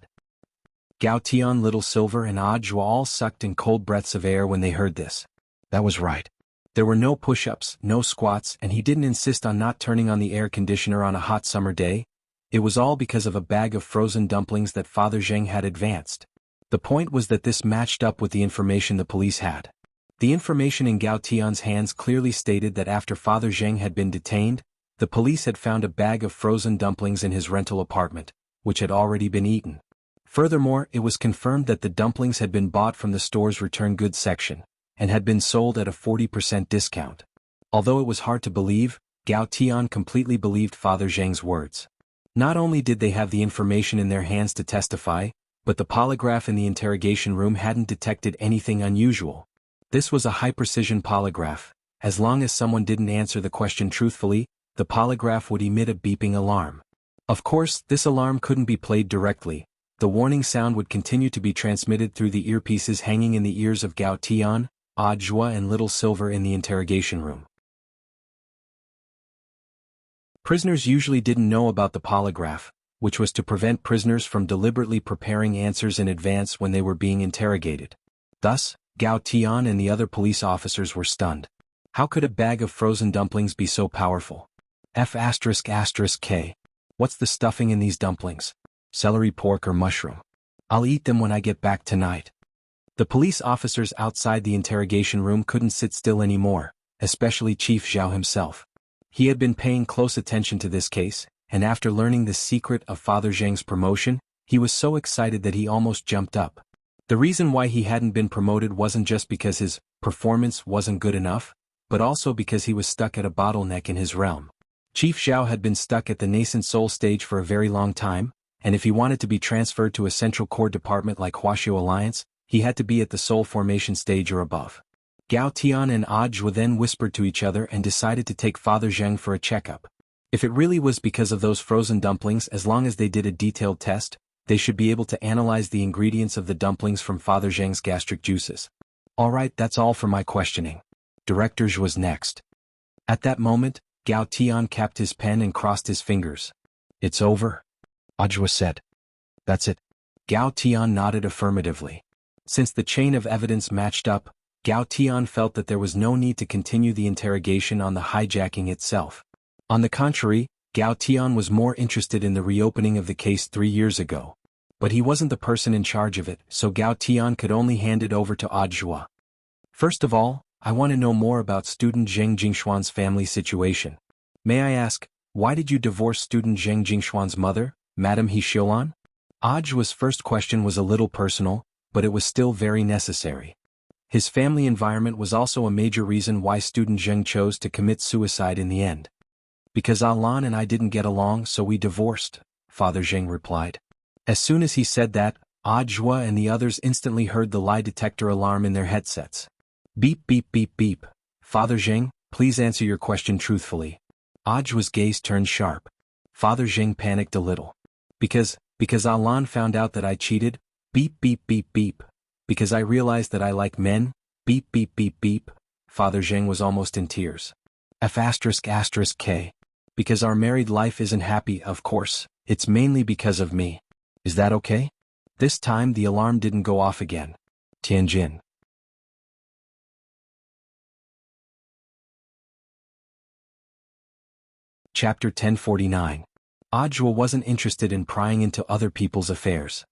Gao Tian, Little Silver and Audiobook all sucked in cold breaths of air when they heard this. That was right. There were no push-ups, no squats, and he didn't insist on not turning on the air conditioner on a hot summer day. It was all because of a bag of frozen dumplings that Father Zheng had advanced. The point was that this matched up with the information the police had. The information in Gao Tian's hands clearly stated that after Father Zheng had been detained, the police had found a bag of frozen dumplings in his rental apartment, which had already been eaten. Furthermore, it was confirmed that the dumplings had been bought from the store's return goods section, and had been sold at a 40% discount. Although it was hard to believe, Gao Tian completely believed Father Zheng's words. Not only did they have the information in their hands to testify, but the polygraph in the interrogation room hadn't detected anything unusual. This was a high-precision polygraph. As long as someone didn't answer the question truthfully, the polygraph would emit a beeping alarm. Of course, this alarm couldn't be played directly. The warning sound would continue to be transmitted through the earpieces hanging in the ears of Gao Tian, Audiobook and Little Silver in the interrogation room. Prisoners usually didn't know about the polygraph, which was to prevent prisoners from deliberately preparing answers in advance when they were being interrogated. Thus, Gao Tian and the other police officers were stunned. How could a bag of frozen dumplings be so powerful? F***K. What's the stuffing in these dumplings? Celery, pork or mushroom? I'll eat them when I get back tonight. The police officers outside the interrogation room couldn't sit still anymore, especially Chief Zhao himself. He had been paying close attention to this case, and after learning the secret of Father Zheng's promotion, he was so excited that he almost jumped up. The reason why he hadn't been promoted wasn't just because his performance wasn't good enough, but also because he was stuck at a bottleneck in his realm. Chief Zhao had been stuck at the nascent soul stage for a very long time, and if he wanted to be transferred to a central core department like Huaxiu Alliance, he had to be at the soul formation stage or above. Gao Tian and Audiobook then whispered to each other and decided to take Father Zheng for a checkup. If it really was because of those frozen dumplings, as long as they did a detailed test, they should be able to analyze the ingredients of the dumplings from Father Zheng's gastric juices. Alright, that's all for my questioning. Director Zhou was next. At that moment, Gao Tian capped his pen and crossed his fingers. It's over? Audiobook said. That's it. Gao Tian nodded affirmatively. Since the chain of evidence matched up, Gao Tian felt that there was no need to continue the interrogation on the hijacking itself. On the contrary, Gao Tian was more interested in the reopening of the case 3 years ago. But he wasn't the person in charge of it, so Gao Tian could only hand it over to Audiobook. First of all, I want to know more about student Zheng Jingshuan's family situation. May I ask, why did you divorce student Zheng Jingshuan's mother, Madame He Xiulan? Audiobook's first question was a little personal, but it was still very necessary. His family environment was also a major reason why student Zheng chose to commit suicide in the end. Because Alan and I didn't get along, so we divorced, Father Zheng replied. As soon as he said that, Audiobook and the others instantly heard the lie detector alarm in their headsets. Beep beep beep beep. Father Zheng, please answer your question truthfully. Audiobook's gaze turned sharp. Father Zheng panicked a little. Because Alan found out that I cheated, beep beep beep beep. Because I realized that I like men, beep beep beep beep. Father Zheng was almost in tears. F***K. Because our married life isn't happy, of course, it's mainly because of me. Is that okay? This time the alarm didn't go off again. Tianjin. Chapter 1049. Audiobook wasn't interested in prying into other people's affairs.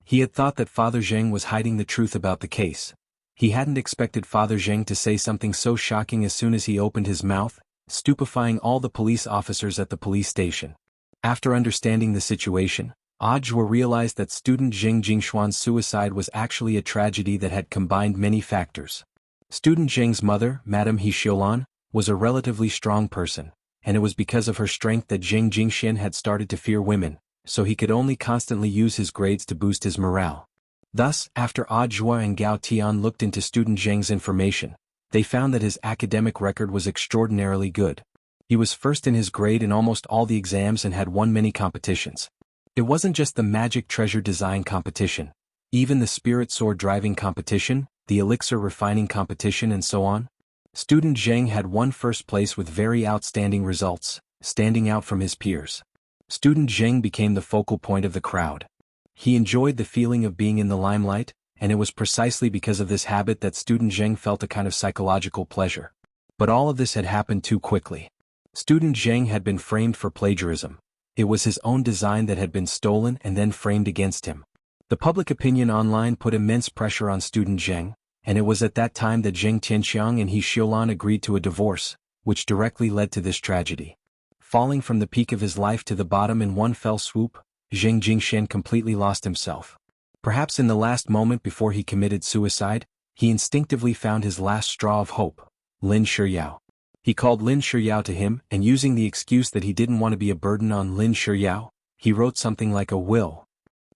He had thought that Father Zheng was hiding the truth about the case. He hadn't expected Father Zheng to say something so shocking as soon as he opened his mouth, stupefying all the police officers at the police station. After understanding the situation, Audiobook realized that student Zheng Jingshuan's suicide was actually a tragedy that had combined many factors. Student Zheng's mother, Madame He Xiulan, was a relatively strong person, and it was because of her strength that Zheng Jingxian had started to fear women, so he could only constantly use his grades to boost his morale. Thus, after Audiobook and Gao Tian looked into student Zheng's information, they found that his academic record was extraordinarily good. He was first in his grade in almost all the exams and had won many competitions. It wasn't just the magic treasure design competition. Even the spirit sword driving competition, the elixir refining competition and so on. Student Zheng had won first place with very outstanding results, standing out from his peers. Student Zheng became the focal point of the crowd. He enjoyed the feeling of being in the limelight, and it was precisely because of this habit that student Zheng felt a kind of psychological pleasure. But all of this had happened too quickly. Student Zheng had been framed for plagiarism. It was his own design that had been stolen and then framed against him. The public opinion online put immense pressure on student Zheng, and it was at that time that Zheng Tianxiang and He Xiulan agreed to a divorce, which directly led to this tragedy. Falling from the peak of his life to the bottom in one fell swoop, Zheng Jingxian completely lost himself. Perhaps in the last moment before he committed suicide, he instinctively found his last straw of hope, Lin Shiyao. He called Lin Shiyao to him, and using the excuse that he didn't want to be a burden on Lin Shiyao, he wrote something like a will.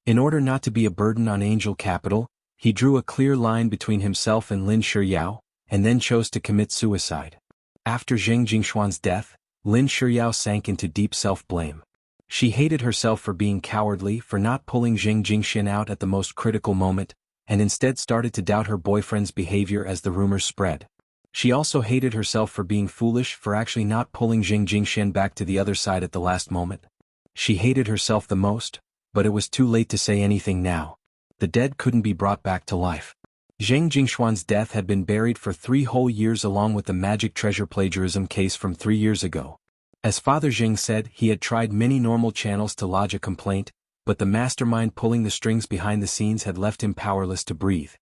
In order not to be a burden on Angel Capital, he drew a clear line between himself and Lin Shiyao, and then chose to commit suicide. After Zheng Jingshuan's death, Lin Shiyao sank into deep self-blame. She hated herself for being cowardly, for not pulling Zheng Jingxian out at the most critical moment, and instead started to doubt her boyfriend's behavior as the rumors spread. She also hated herself for being foolish, for actually not pulling Zheng Jingxian back to the other side at the last moment. She hated herself the most, but it was too late to say anything now. The dead couldn't be brought back to life. Zheng Jingshuan's death had been buried for 3 whole years along with the magic treasure plagiarism case from 3 years ago. As Father Zheng said, he had tried many normal channels to lodge a complaint, but the mastermind pulling the strings behind the scenes had left him powerless to breathe.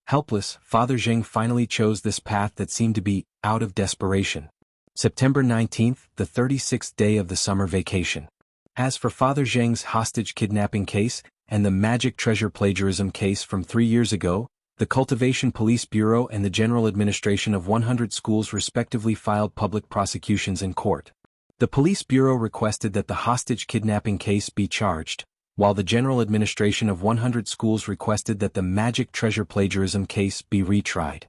Helpless, Father Zheng finally chose this path that seemed to be out of desperation. September 19th, the 36th day of the summer vacation. As for Father Zheng's hostage kidnapping case, and the magic treasure plagiarism case from 3 years ago, the Cultivation Police Bureau and the General Administration of 100 schools respectively filed public prosecutions in court. The Police Bureau requested that the hostage kidnapping case be charged, while the General Administration of 100 schools requested that the magic treasure plagiarism case be retried.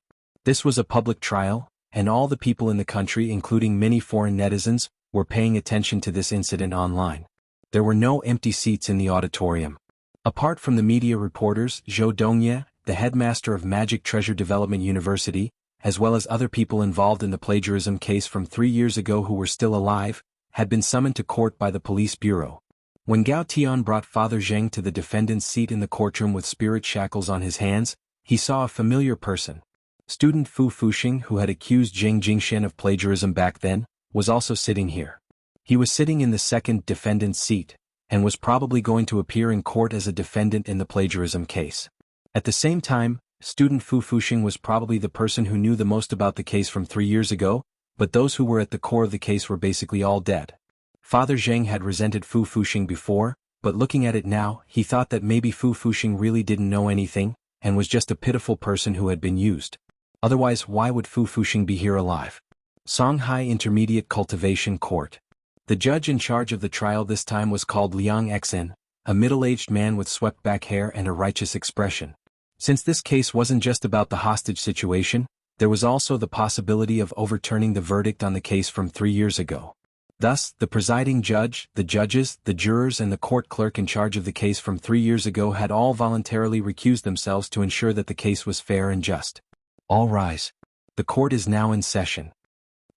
This was a public trial, and all the people in the country, including many foreign netizens, were paying attention to this incident online. There were no empty seats in the auditorium. Apart from the media reporters, Zhou Dongye, the headmaster of Magic Treasure Development University, as well as other people involved in the plagiarism case from 3 years ago who were still alive, had been summoned to court by the police bureau. When Gao Tian brought Father Zheng to the defendant's seat in the courtroom with spirit shackles on his hands, he saw a familiar person. Student Fu Fuxing, who had accused Zheng Jingxian of plagiarism back then, was also sitting here. He was sitting in the second defendant's seat, and was probably going to appear in court as a defendant in the plagiarism case. At the same time, student Fu Fuxing was probably the person who knew the most about the case from 3 years ago, but those who were at the core of the case were basically all dead. Father Zheng had resented Fu Fuxing before, but looking at it now, he thought that maybe Fu Fuxing really didn't know anything, and was just a pitiful person who had been used. Otherwise, why would Fu Fuxing be here alive? Songhai Intermediate Cultivation Court. The judge in charge of the trial this time was called Liang Xen, a middle-aged man with swept-back hair and a righteous expression. Since this case wasn't just about the hostage situation, there was also the possibility of overturning the verdict on the case from 3 years ago. Thus, the presiding judge, the judges, the jurors and the court clerk in charge of the case from 3 years ago had all voluntarily recused themselves to ensure that the case was fair and just. All rise. The court is now in session.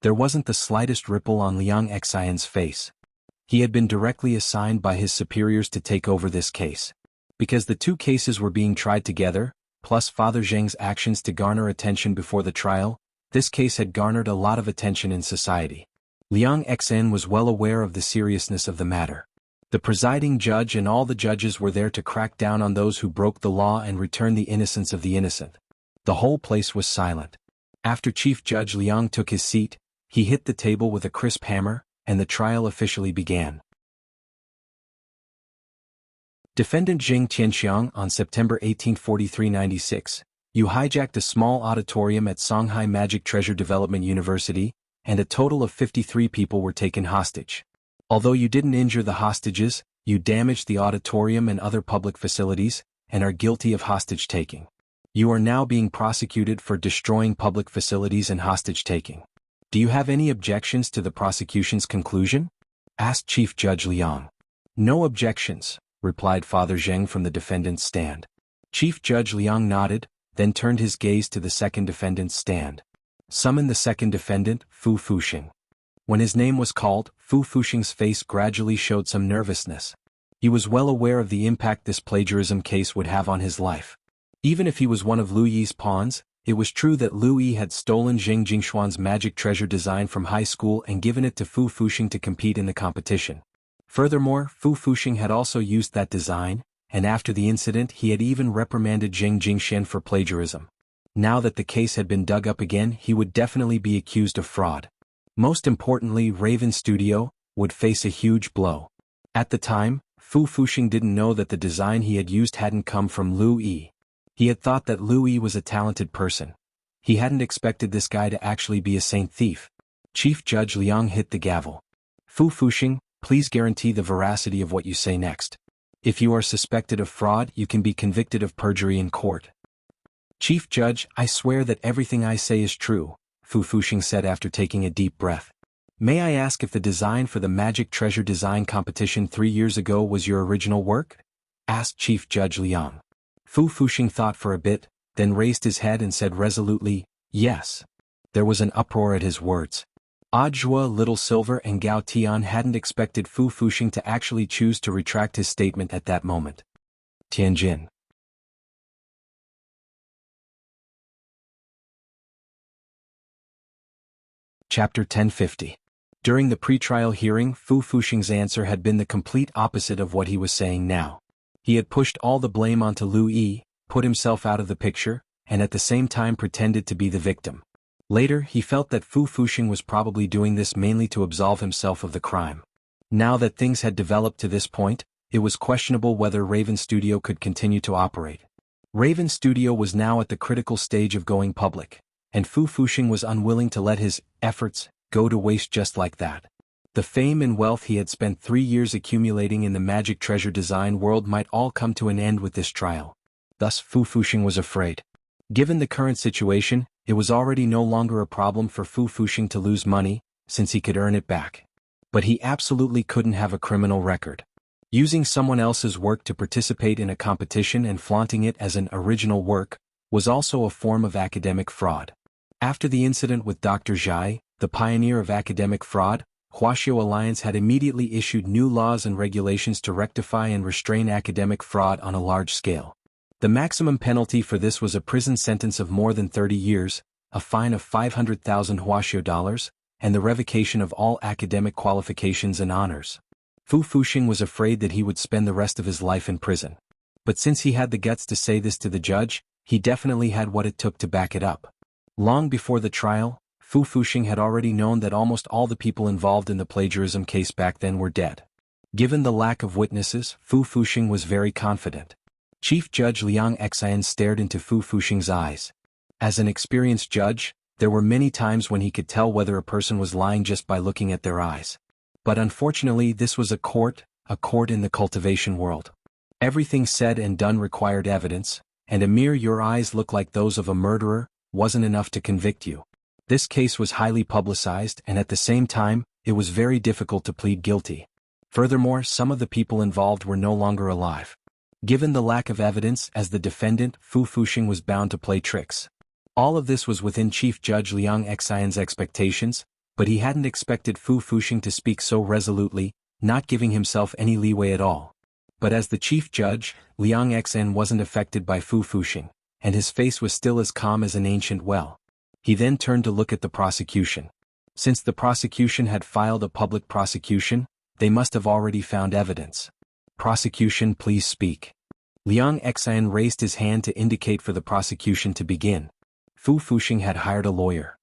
There wasn't the slightest ripple on Liang Xian's face. He had been directly assigned by his superiors to take over this case. Because the 2 cases were being tried together, plus Father Zheng's actions to garner attention before the trial, this case had garnered a lot of attention in society. Liang Xen was well aware of the seriousness of the matter. The presiding judge and all the judges were there to crack down on those who broke the law and return the innocence of the innocent. The whole place was silent. After Chief Judge Liang took his seat, he hit the table with a crisp hammer, and the trial officially began. Defendant Zheng Tianxiang, on September 18, 4396, you hijacked a small auditorium at Songhai Magic Treasure Development University, and a total of 53 people were taken hostage. Although you didn't injure the hostages, you damaged the auditorium and other public facilities, and are guilty of hostage-taking. You are now being prosecuted for destroying public facilities and hostage-taking. Do you have any objections to the prosecution's conclusion? Asked Chief Judge Liang. No objections, replied Father Zheng from the defendant's stand. Chief Judge Liang nodded, then turned his gaze to the second defendant's stand. Summon the second defendant, Fu Fuxing. When his name was called, Fu Fuxing's face gradually showed some nervousness. He was well aware of the impact this plagiarism case would have on his life. Even if he was one of Lu Yi's pawns, it was true that Lu Yi had stolen Zheng Jingshuan's magic treasure design from high school and given it to Fu Fuxing to compete in the competition. Furthermore, Fu Fuxing had also used that design, and after the incident he had even reprimanded Zheng Jingxian for plagiarism. Now that the case had been dug up again, he would definitely be accused of fraud. Most importantly, Raven Studio would face a huge blow. At the time, Fu Fuxing didn't know that the design he had used hadn't come from Lu Yi. He had thought that Lu Yi was a talented person. He hadn't expected this guy to actually be a saint thief. Chief Judge Liang hit the gavel. Fu Fuxing, please guarantee the veracity of what you say next. If you are suspected of fraud, you can be convicted of perjury in court. Chief Judge, I swear that everything I say is true, Fu Fuxing said after taking a deep breath. May I ask if the design for the Magic Treasure Design Competition 3 years ago was your original work? Asked Chief Judge Liang. Fu Fuxing thought for a bit, then raised his head and said resolutely, yes. There was an uproar at his words. Audiobook, Little Silver and Gao Tian hadn't expected Fu Fuxing to actually choose to retract his statement at that moment. Tianjin. Chapter 1050. During the pretrial hearing, Fu Fuxing's answer had been the complete opposite of what he was saying now. He had pushed all the blame onto Lu Yi, put himself out of the picture, and at the same time pretended to be the victim. Later, he felt that Fu Fuxing was probably doing this mainly to absolve himself of the crime. Now that things had developed to this point, it was questionable whether Raven Studio could continue to operate. Raven Studio was now at the critical stage of going public, and Fu Fuxing was unwilling to let his efforts go to waste just like that. The fame and wealth he had spent 3 years accumulating in the magic treasure design world might all come to an end with this trial. Thus Fu Fuxing was afraid. Given the current situation, it was already no longer a problem for Fu Fuxing to lose money, since he could earn it back. But he absolutely couldn't have a criminal record. Using someone else's work to participate in a competition and flaunting it as an original work was also a form of academic fraud. After the incident with Dr. Zhai, the pioneer of academic fraud, Wuxia Alliance had immediately issued new laws and regulations to rectify and restrain academic fraud on a large scale. The maximum penalty for this was a prison sentence of more than 30 years, a fine of 500,000 Wuxia dollars, and the revocation of all academic qualifications and honors. Fu Fuxing was afraid that he would spend the rest of his life in prison. But since he had the guts to say this to the judge, he definitely had what it took to back it up. Long before the trial, Fu Fuxing had already known that almost all the people involved in the plagiarism case back then were dead. Given the lack of witnesses, Fu Fuxing was very confident. Chief Judge Liang Xian stared into Fu Fuxing's eyes. As an experienced judge, there were many times when he could tell whether a person was lying just by looking at their eyes. But unfortunately this was a court in the cultivation world. Everything said and done required evidence, and a mere "your eyes look like those of a murderer" wasn't enough to convict you. This case was highly publicized and at the same time, it was very difficult to plead guilty. Furthermore, some of the people involved were no longer alive. Given the lack of evidence as the defendant, Fu Fuxing was bound to play tricks. All of this was within Chief Judge Liang Xian's expectations, but he hadn't expected Fu Fuxing to speak so resolutely, not giving himself any leeway at all. But as the Chief Judge, Liang Xian wasn't affected by Fu Fuxing, and his face was still as calm as an ancient well. He then turned to look at the prosecution. Since the prosecution had filed a public prosecution, they must have already found evidence. Prosecution, please speak. Liang Xian raised his hand to indicate for the prosecution to begin. Fu Fuxing had hired a lawyer.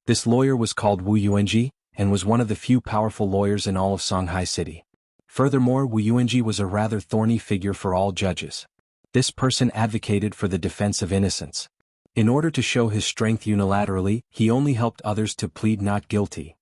This lawyer was called Wu Yuanji, and was one of the few powerful lawyers in all of Songhai City. Furthermore, Wu Yuanji was a rather thorny figure for all judges. This person advocated for the defense of innocence. In order to show his strength unilaterally, he only helped others to plead not guilty.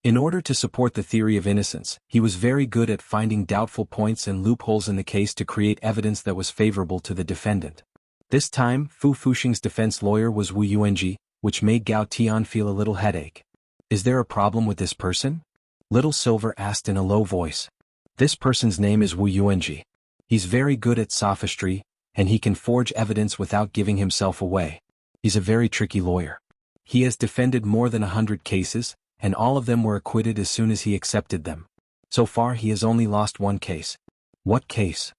In order to support the theory of innocence, he was very good at finding doubtful points and loopholes in the case to create evidence that was favorable to the defendant. This time, Fu Fuxing's defense lawyer was Wu Yuanji, which made Gao Tian feel a little headache. Is there a problem with this person? Little Silver asked in a low voice. This person's name is Wu Yuanji. He's very good at sophistry, and he can forge evidence without giving himself away. He's a very tricky lawyer. He has defended more than 100 cases, and all of them were acquitted as soon as he accepted them. So far he has only lost one case. What case?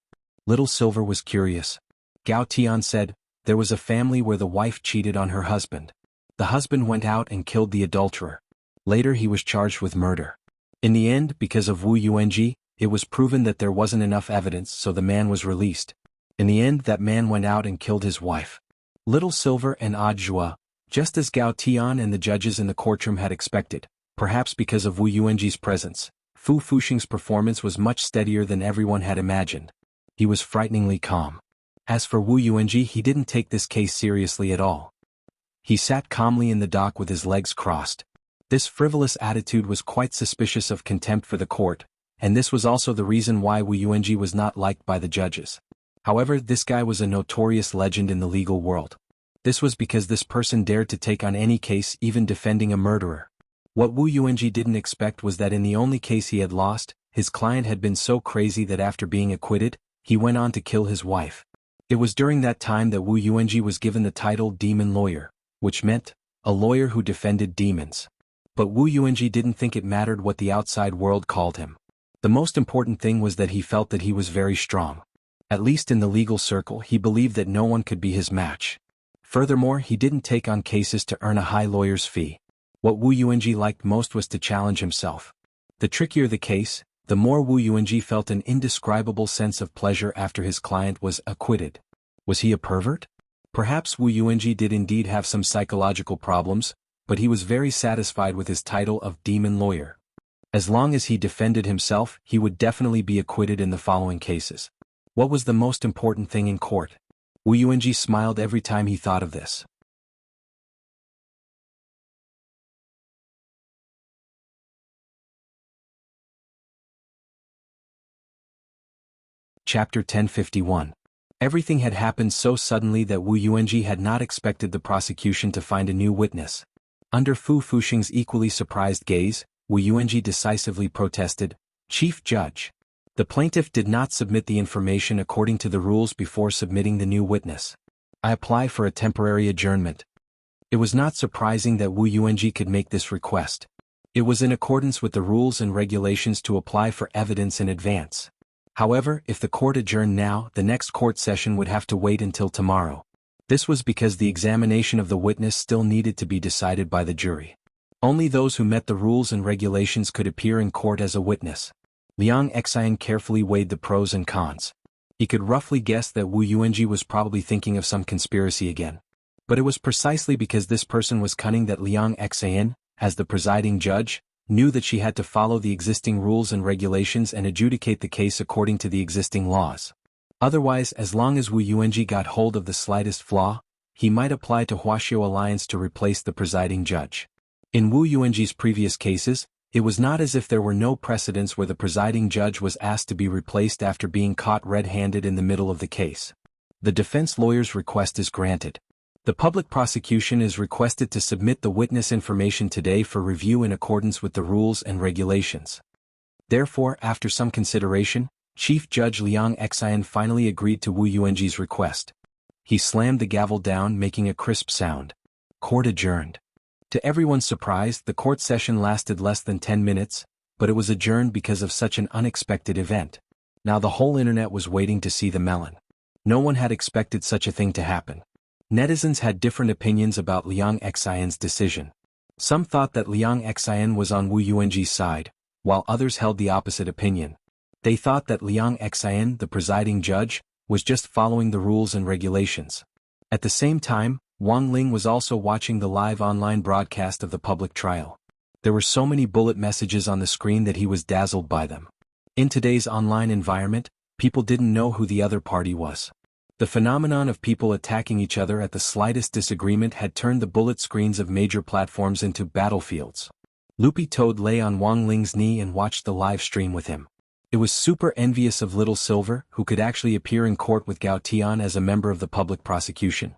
Little Silver was curious. Gao Tian said, there was a family where the wife cheated on her husband. The husband went out and killed the adulterer. Later he was charged with murder. In the end, because of Wu Yuanji, it was proven that there wasn't enough evidence, so the man was released. In the end, that man went out and killed his wife. Little Silver and Audiobook, just as Gao Tian and the judges in the courtroom had expected, perhaps because of Wu Yuanji's presence, Fu Fuxing's performance was much steadier than everyone had imagined. He was frighteningly calm. As for Wu Yuanji, he didn't take this case seriously at all. He sat calmly in the dock with his legs crossed. This frivolous attitude was quite suspicious of contempt for the court, and this was also the reason why Wu Yuanji was not liked by the judges. However, this guy was a notorious legend in the legal world. This was because this person dared to take on any case, even defending a murderer. What Wu Yuanji didn't expect was that in the only case he had lost, his client had been so crazy that after being acquitted, he went on to kill his wife. It was during that time that Wu Yuanji was given the title Demon Lawyer, which meant a lawyer who defended demons. But Wu Yuanji didn't think it mattered what the outside world called him. The most important thing was that he felt that he was very strong. At least in the legal circle, he believed that no one could be his match. Furthermore, he didn't take on cases to earn a high lawyer's fee. What Wu Yuanji liked most was to challenge himself. The trickier the case, the more Wu Yuanji felt an indescribable sense of pleasure after his client was acquitted. Was he a pervert? Perhaps Wu Yuanji did indeed have some psychological problems, but he was very satisfied with his title of Demon Lawyer. As long as he defended himself, he would definitely be acquitted in the following cases. What was the most important thing in court? Wu Yuanji smiled every time he thought of this. Chapter 1051. Everything had happened so suddenly that Wu Yuanji had not expected the prosecution to find a new witness. Under Fu Fuxing's equally surprised gaze, Wu Yuanji decisively protested, "Chief Judge. The plaintiff did not submit the information according to the rules before submitting the new witness. I apply for a temporary adjournment." It was not surprising that Wu Yuanji could make this request. It was in accordance with the rules and regulations to apply for evidence in advance. However, if the court adjourned now, the next court session would have to wait until tomorrow. This was because the examination of the witness still needed to be decided by the jury. Only those who met the rules and regulations could appear in court as a witness. Liang Xian carefully weighed the pros and cons. He could roughly guess that Wu Yuanji was probably thinking of some conspiracy again. But it was precisely because this person was cunning that Liang Xian, as the presiding judge, knew that she had to follow the existing rules and regulations and adjudicate the case according to the existing laws. Otherwise, as long as Wu Yuanji got hold of the slightest flaw, he might apply to Huaxiao Alliance to replace the presiding judge. In Wu Yuanji's previous cases, it was not as if there were no precedents where the presiding judge was asked to be replaced after being caught red-handed in the middle of the case. The defense lawyer's request is granted. The public prosecution is requested to submit the witness information today for review in accordance with the rules and regulations. Therefore, after some consideration, Chief Judge Liang Xian finally agreed to Wu Yuanji's request. He slammed the gavel down, making a crisp sound. Court adjourned. To everyone's surprise, the court session lasted less than 10 minutes, but it was adjourned because of such an unexpected event. Now the whole internet was waiting to see the melon. No one had expected such a thing to happen. Netizens had different opinions about Liang Xian's decision. Some thought that Liang Xian was on Wu Yuanji's side, while others held the opposite opinion. They thought that Liang Xian, the presiding judge, was just following the rules and regulations. At the same time, Wang Ling was also watching the live online broadcast of the public trial. There were so many bullet messages on the screen that he was dazzled by them. In today's online environment, people didn't know who the other party was. The phenomenon of people attacking each other at the slightest disagreement had turned the bullet screens of major platforms into battlefields. Loopy Toad lay on Wang Ling's knee and watched the live stream with him. It was super envious of Little Silver, who could actually appear in court with Gao Tian as a member of the public prosecution.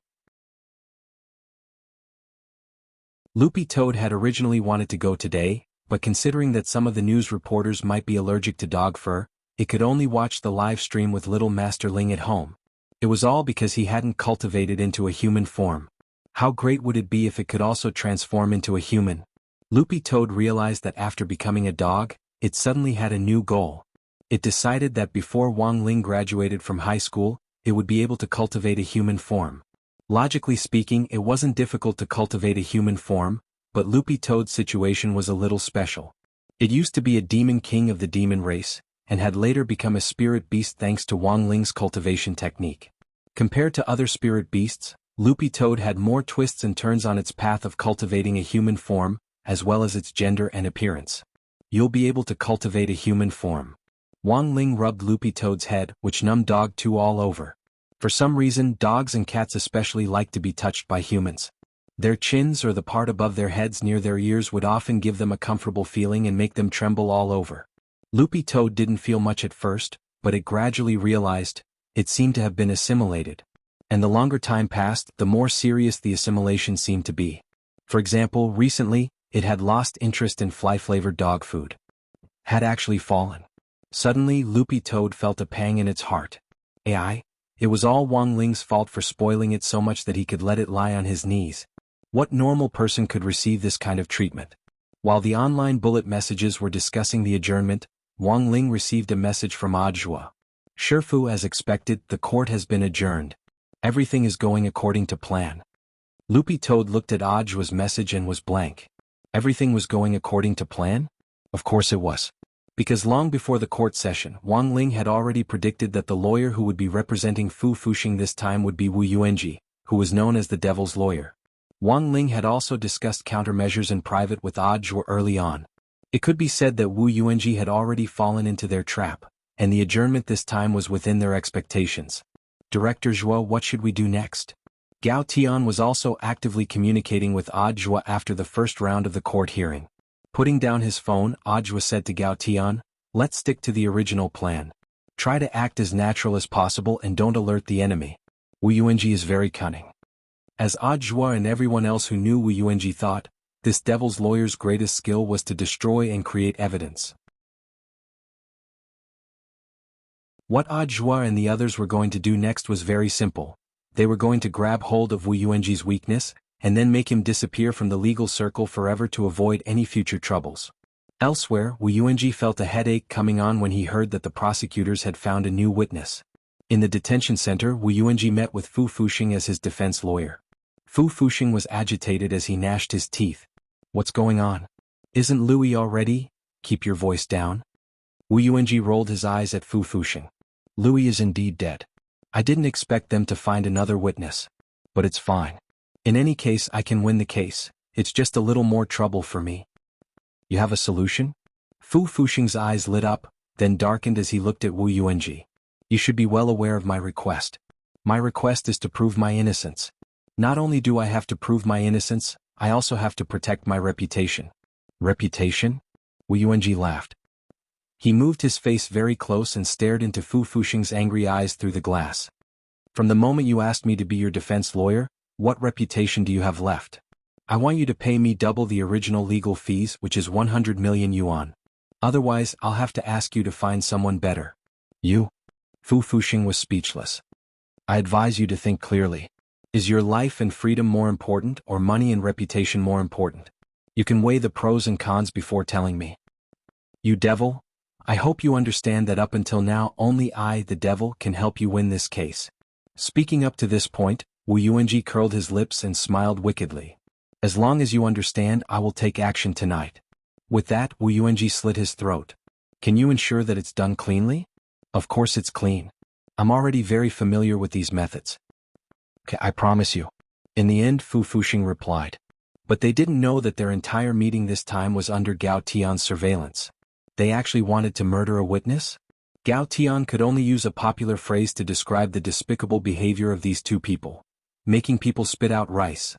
Loopy Toad had originally wanted to go today, but considering that some of the news reporters might be allergic to dog fur, it could only watch the live stream with Little Master Ling at home. It was all because he hadn't cultivated into a human form. How great would it be if it could also transform into a human? Loopy Toad realized that after becoming a dog, it suddenly had a new goal. It decided that before Wang Ling graduated from high school, it would be able to cultivate a human form. Logically speaking, it wasn't difficult to cultivate a human form, but Loopy Toad's situation was a little special. It used to be a demon king of the demon race, and had later become a spirit beast thanks to Wang Ling's cultivation technique. Compared to other spirit beasts, Loopy Toad had more twists and turns on its path of cultivating a human form, as well as its gender and appearance. You'll be able to cultivate a human form. Wang Ling rubbed Loopy Toad's head, which numbed Dog 2 all over. For some reason, dogs and cats especially like to be touched by humans. Their chins or the part above their heads near their ears would often give them a comfortable feeling and make them tremble all over. Loopy Toad didn't feel much at first, but it gradually realized, it seemed to have been assimilated. And the longer time passed, the more serious the assimilation seemed to be. For example, recently, it had lost interest in fly-flavored dog food. Had actually fallen. Suddenly, Loopy Toad felt a pang in its heart. It was all Wang Ling's fault for spoiling it so much that he could let it lie on his knees. What normal person could receive this kind of treatment? While the online bullet messages were discussing the adjournment, Wang Ling received a message from Audiobook. Shifu, as expected, the court has been adjourned. Everything is going according to plan. Loopy Toad looked at Audiobook's message and was blank. Everything was going according to plan? Of course it was. Because long before the court session, Wang Ling had already predicted that the lawyer who would be representing Fu Fuxing this time would be Wu Yuanji, who was known as the Devil's Lawyer. Wang Ling had also discussed countermeasures in private with Audiobook early on. It could be said that Wu Yuanji had already fallen into their trap, and the adjournment this time was within their expectations. Director Zhuo, what should we do next? Gao Tian was also actively communicating with Audiobook after the first round of the court hearing. Putting down his phone, Audiobook said to Gao Tian, let's stick to the original plan. Try to act as natural as possible and don't alert the enemy. Wu Yuanji is very cunning. As Audiobook and everyone else who knew Wu Yuanji thought, this devil's lawyer's greatest skill was to destroy and create evidence. What Audiobook and the others were going to do next was very simple. They were going to grab hold of Wu Yuanji's weakness, and then make him disappear from the legal circle forever to avoid any future troubles. Elsewhere, Wu Yuanji felt a headache coming on when he heard that the prosecutors had found a new witness. In the detention center, Wu Yuanji met with Fu Fuxing as his defense lawyer. Fu Fuxing was agitated as he gnashed his teeth. What's going on? Isn't Louis already? Keep your voice down. Wu Yuanji rolled his eyes at Fu Fuxing. Louis is indeed dead. I didn't expect them to find another witness. But it's fine. In any case, I can win the case. It's just a little more trouble for me. You have a solution? Fu Fuxing's eyes lit up, then darkened as he looked at Wu Yuanji. You should be well aware of my request. My request is to prove my innocence. Not only do I have to prove my innocence, I also have to protect my reputation. Reputation? Wu Yuanji laughed. He moved his face very close and stared into Fu Fuxing's angry eyes through the glass. From the moment you asked me to be your defense lawyer, what reputation do you have left? I want you to pay me double the original legal fees, which is 100 million yuan. Otherwise, I'll have to ask you to find someone better. You? Fu Fuxing was speechless. I advise you to think clearly. Is your life and freedom more important, or money and reputation more important? You can weigh the pros and cons before telling me. You devil, I hope you understand that up until now only I, the devil, can help you win this case. Speaking up to this point, Wu Yuanji curled his lips and smiled wickedly. As long as you understand, I will take action tonight. With that, Wu Yuanji slit his throat. Can you ensure that it's done cleanly? Of course it's clean. I'm already very familiar with these methods. Okay, I promise you. In the end, Fu Fuxing replied. But they didn't know that their entire meeting this time was under Gao Tian's surveillance. They actually wanted to murder a witness? Gao Tian could only use a popular phrase to describe the despicable behavior of these two people. Making people spit out rice.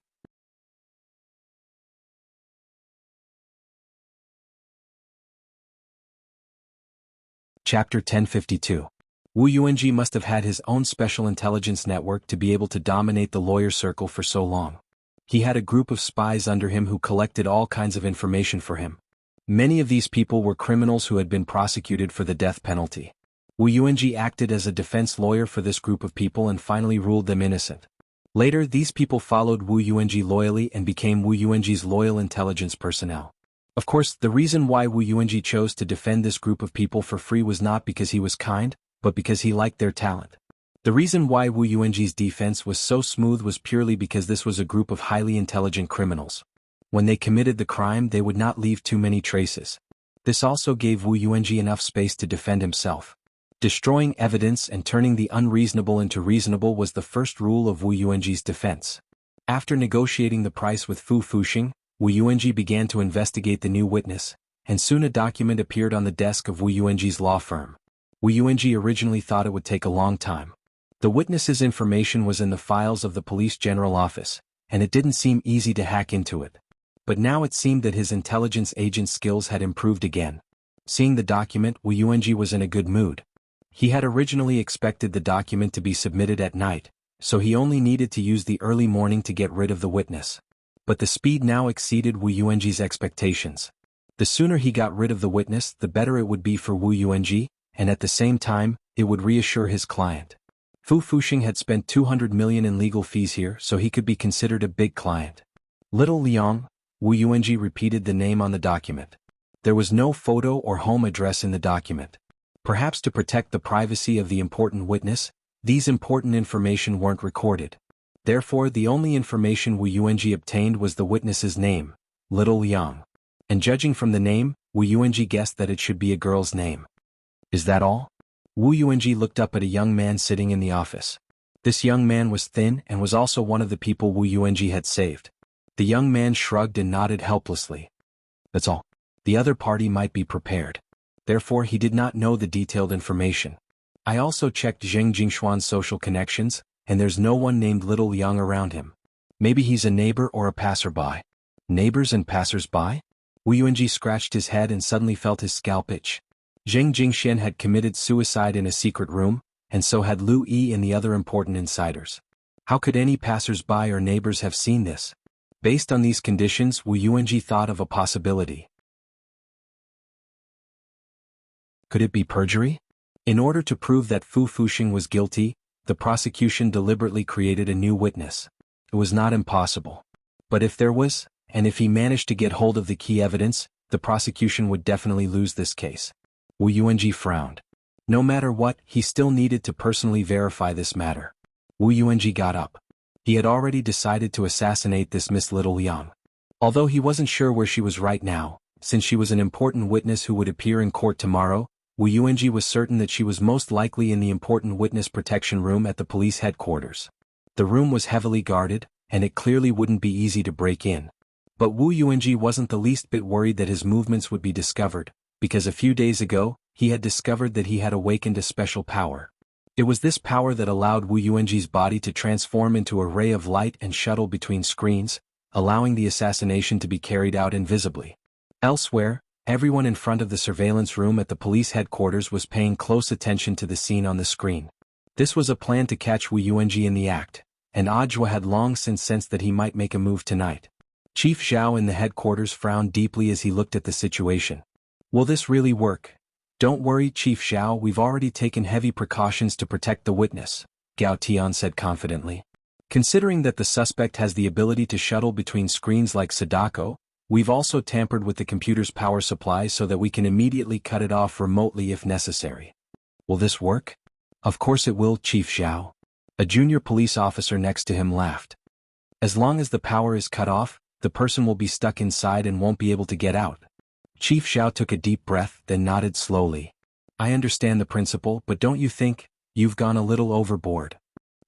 Chapter 1052. Wu Yuanji must have had his own special intelligence network to be able to dominate the lawyer circle for so long. He had a group of spies under him who collected all kinds of information for him. Many of these people were criminals who had been prosecuted for the death penalty. Wu Yuanji acted as a defense lawyer for this group of people and finally ruled them innocent. Later, these people followed Wu Yuanji loyally and became Wu Yuanji's loyal intelligence personnel. Of course, the reason why Wu Yuanji chose to defend this group of people for free was not because he was kind, but because he liked their talent. The reason why Wu Yuanji's defense was so smooth was purely because this was a group of highly intelligent criminals. When they committed the crime, they would not leave too many traces. This also gave Wu Yuanji enough space to defend himself. Destroying evidence and turning the unreasonable into reasonable was the first rule of Wu Yuanji's defense. After negotiating the price with Fu Fuxing, Wu Yuanji began to investigate the new witness, and soon a document appeared on the desk of Wu Yuanji's law firm. Wu Yuanji originally thought it would take a long time. The witness's information was in the files of the police general office, and it didn't seem easy to hack into it. But now it seemed that his intelligence agent skills had improved again. Seeing the document, Wu Yuanji was in a good mood. He had originally expected the document to be submitted at night, so he only needed to use the early morning to get rid of the witness. But the speed now exceeded Wu Yuanji's expectations. The sooner he got rid of the witness, the better it would be for Wu Yuanji, and at the same time, it would reassure his client. Fu Fuxing had spent 200 million in legal fees here, so he could be considered a big client. Little Liang, Wu Yuanji repeated the name on the document. There was no photo or home address in the document. Perhaps to protect the privacy of the important witness, these important information weren't recorded. Therefore, the only information Wu Yuanji obtained was the witness's name, Little Liang. And judging from the name, Wu Yuanji guessed that it should be a girl's name. Is that all? Wu Yuanji looked up at a young man sitting in the office. This young man was thin and was also one of the people Wu Yuanji had saved. The young man shrugged and nodded helplessly. That's all. The other party might be prepared. Therefore, he did not know the detailed information. I also checked Zheng Jingshuan's social connections, and there's no one named Little Liang around him. Maybe he's a neighbor or a passerby. Neighbors and passers-by? Wu Yuanji scratched his head and suddenly felt his scalp itch. Zheng Jingxian had committed suicide in a secret room, and so had Lu Yi and the other important insiders. How could any passers-by or neighbors have seen this? Based on these conditions, Wu Yuanji thought of a possibility. Could it be perjury? In order to prove that Fu Fuxing was guilty, the prosecution deliberately created a new witness. It was not impossible. But if there was, and if he managed to get hold of the key evidence, the prosecution would definitely lose this case. Wu Yuanji frowned. No matter what, he still needed to personally verify this matter. Wu Yuanji got up. He had already decided to assassinate this Miss Little Liang. Although he wasn't sure where she was right now, since she was an important witness who would appear in court tomorrow, Wu Yuanji was certain that she was most likely in the important witness protection room at the police headquarters. The room was heavily guarded, and it clearly wouldn't be easy to break in. But Wu Yuanji wasn't the least bit worried that his movements would be discovered, because a few days ago, he had discovered that he had awakened a special power. It was this power that allowed Wu Yuanji's body to transform into a ray of light and shuttle between screens, allowing the assassination to be carried out invisibly. Elsewhere, everyone in front of the surveillance room at the police headquarters was paying close attention to the scene on the screen. This was a plan to catch Wu Yuanji in the act, and Ajwa had long since sensed that he might make a move tonight. Chief Zhao in the headquarters frowned deeply as he looked at the situation. Will this really work? Don't worry, Chief Zhao, we've already taken heavy precautions to protect the witness, Gao Tian said confidently. Considering that the suspect has the ability to shuttle between screens like Sadako, we've also tampered with the computer's power supply so that we can immediately cut it off remotely if necessary. Will this work? Of course it will, Chief Zhao. A junior police officer next to him laughed. As long as the power is cut off, the person will be stuck inside and won't be able to get out. Chief Zhao took a deep breath, then nodded slowly. I understand the principle, but don't you think you've gone a little overboard?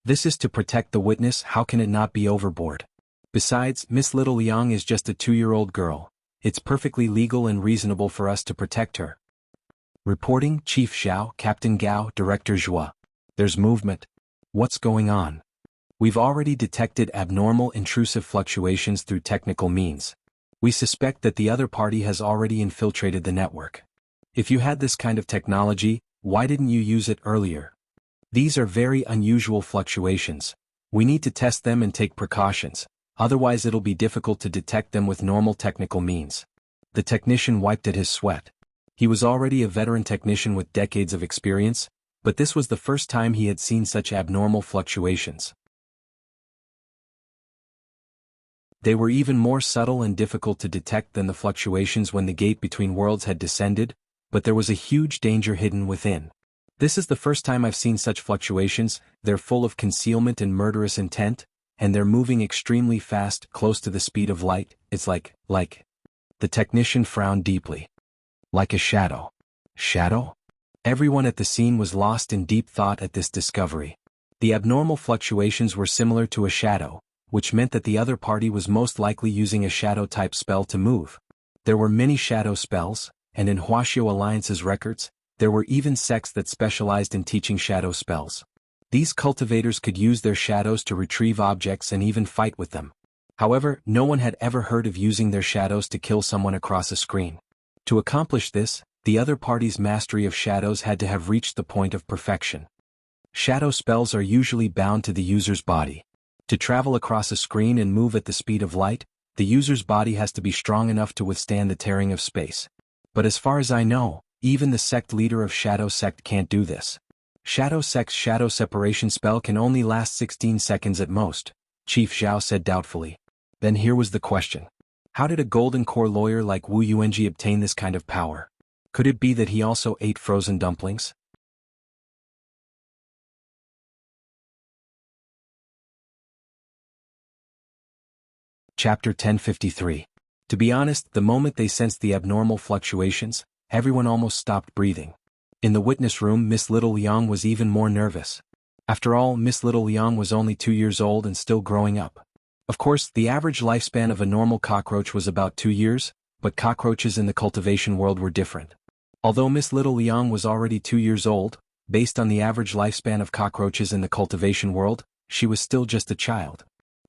This is to protect the witness, how can it not be overboard? Besides, Miss Little Liang is just a 2-year-old girl. It's perfectly legal and reasonable for us to protect her. Reporting, Chief Zhao, Captain Gao, Director Zhua. There's movement. What's going on? We've already detected abnormal intrusive fluctuations through technical means. We suspect that the other party has already infiltrated the network. If you had this kind of technology, why didn't you use it earlier? These are very unusual fluctuations. We need to test them and take precautions, otherwise it'll be difficult to detect them with normal technical means. The technician wiped at his sweat. He was already a veteran technician with decades of experience, but this was the first time he had seen such abnormal fluctuations. They were even more subtle and difficult to detect than the fluctuations when the gate between worlds had descended, but there was a huge danger hidden within. This is the first time I've seen such fluctuations. They're full of concealment and murderous intent, and they're moving extremely fast, close to the speed of light. It's like. The technician frowned deeply. Like a shadow. Shadow? Everyone at the scene was lost in deep thought at this discovery. The abnormal fluctuations were similar to a shadow, which meant that the other party was most likely using a shadow-type spell to move. There were many shadow spells, and in Huaxiao Alliance's records, there were even sects that specialized in teaching shadow spells. These cultivators could use their shadows to retrieve objects and even fight with them. However, no one had ever heard of using their shadows to kill someone across a screen. To accomplish this, the other party's mastery of shadows had to have reached the point of perfection. Shadow spells are usually bound to the user's body. To travel across a screen and move at the speed of light, the user's body has to be strong enough to withstand the tearing of space. But as far as I know, even the sect leader of Shadow Sect can't do this. Shadow Sect's shadow separation spell can only last 16 seconds at most, Chief Zhao said doubtfully. Then here was the question. How did a golden core lawyer like Wu Yuanji obtain this kind of power? Could it be that he also ate frozen dumplings? Chapter 1053. To be honest, the moment they sensed the abnormal fluctuations, everyone almost stopped breathing. In the witness room, Miss Little Liang was even more nervous. After all, Miss Little Liang was only 2 years old and still growing up. Of course, the average lifespan of a normal cockroach was about 2 years, but cockroaches in the cultivation world were different. Although Miss Little Liang was already 2 years old, based on the average lifespan of cockroaches in the cultivation world, she was still just a child.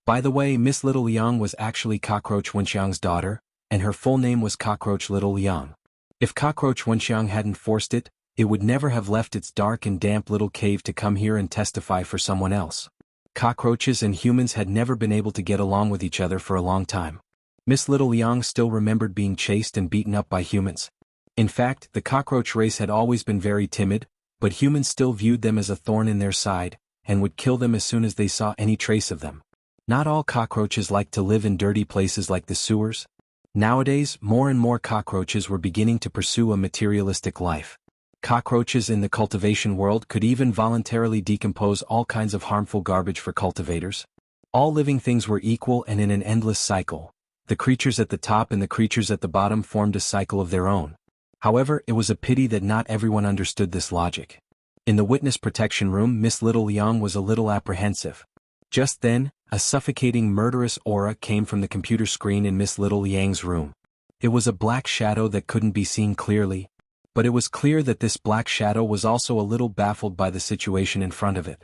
By the way, Miss Little Liang was actually Cockroach Wenxiang's daughter, and her full name was Cockroach Little Liang. If Cockroach Wenxiang hadn't forced it, it would never have left its dark and damp little cave to come here and testify for someone else. Cockroaches and humans had never been able to get along with each other for a long time. Miss Little Liang still remembered being chased and beaten up by humans. In fact, the cockroach race had always been very timid, but humans still viewed them as a thorn in their side, and would kill them as soon as they saw any trace of them. Not all cockroaches like to live in dirty places like the sewers. Nowadays, more and more cockroaches were beginning to pursue a materialistic life. Cockroaches in the cultivation world could even voluntarily decompose all kinds of harmful garbage for cultivators. All living things were equal and in an endless cycle. The creatures at the top and the creatures at the bottom formed a cycle of their own. However, it was a pity that not everyone understood this logic. In the witness protection room, Miss Little Liang was a little apprehensive. Just then, a suffocating murderous aura came from the computer screen in Miss Little Liang's room. It was a black shadow that couldn't be seen clearly, but it was clear that this black shadow was also a little baffled by the situation in front of it.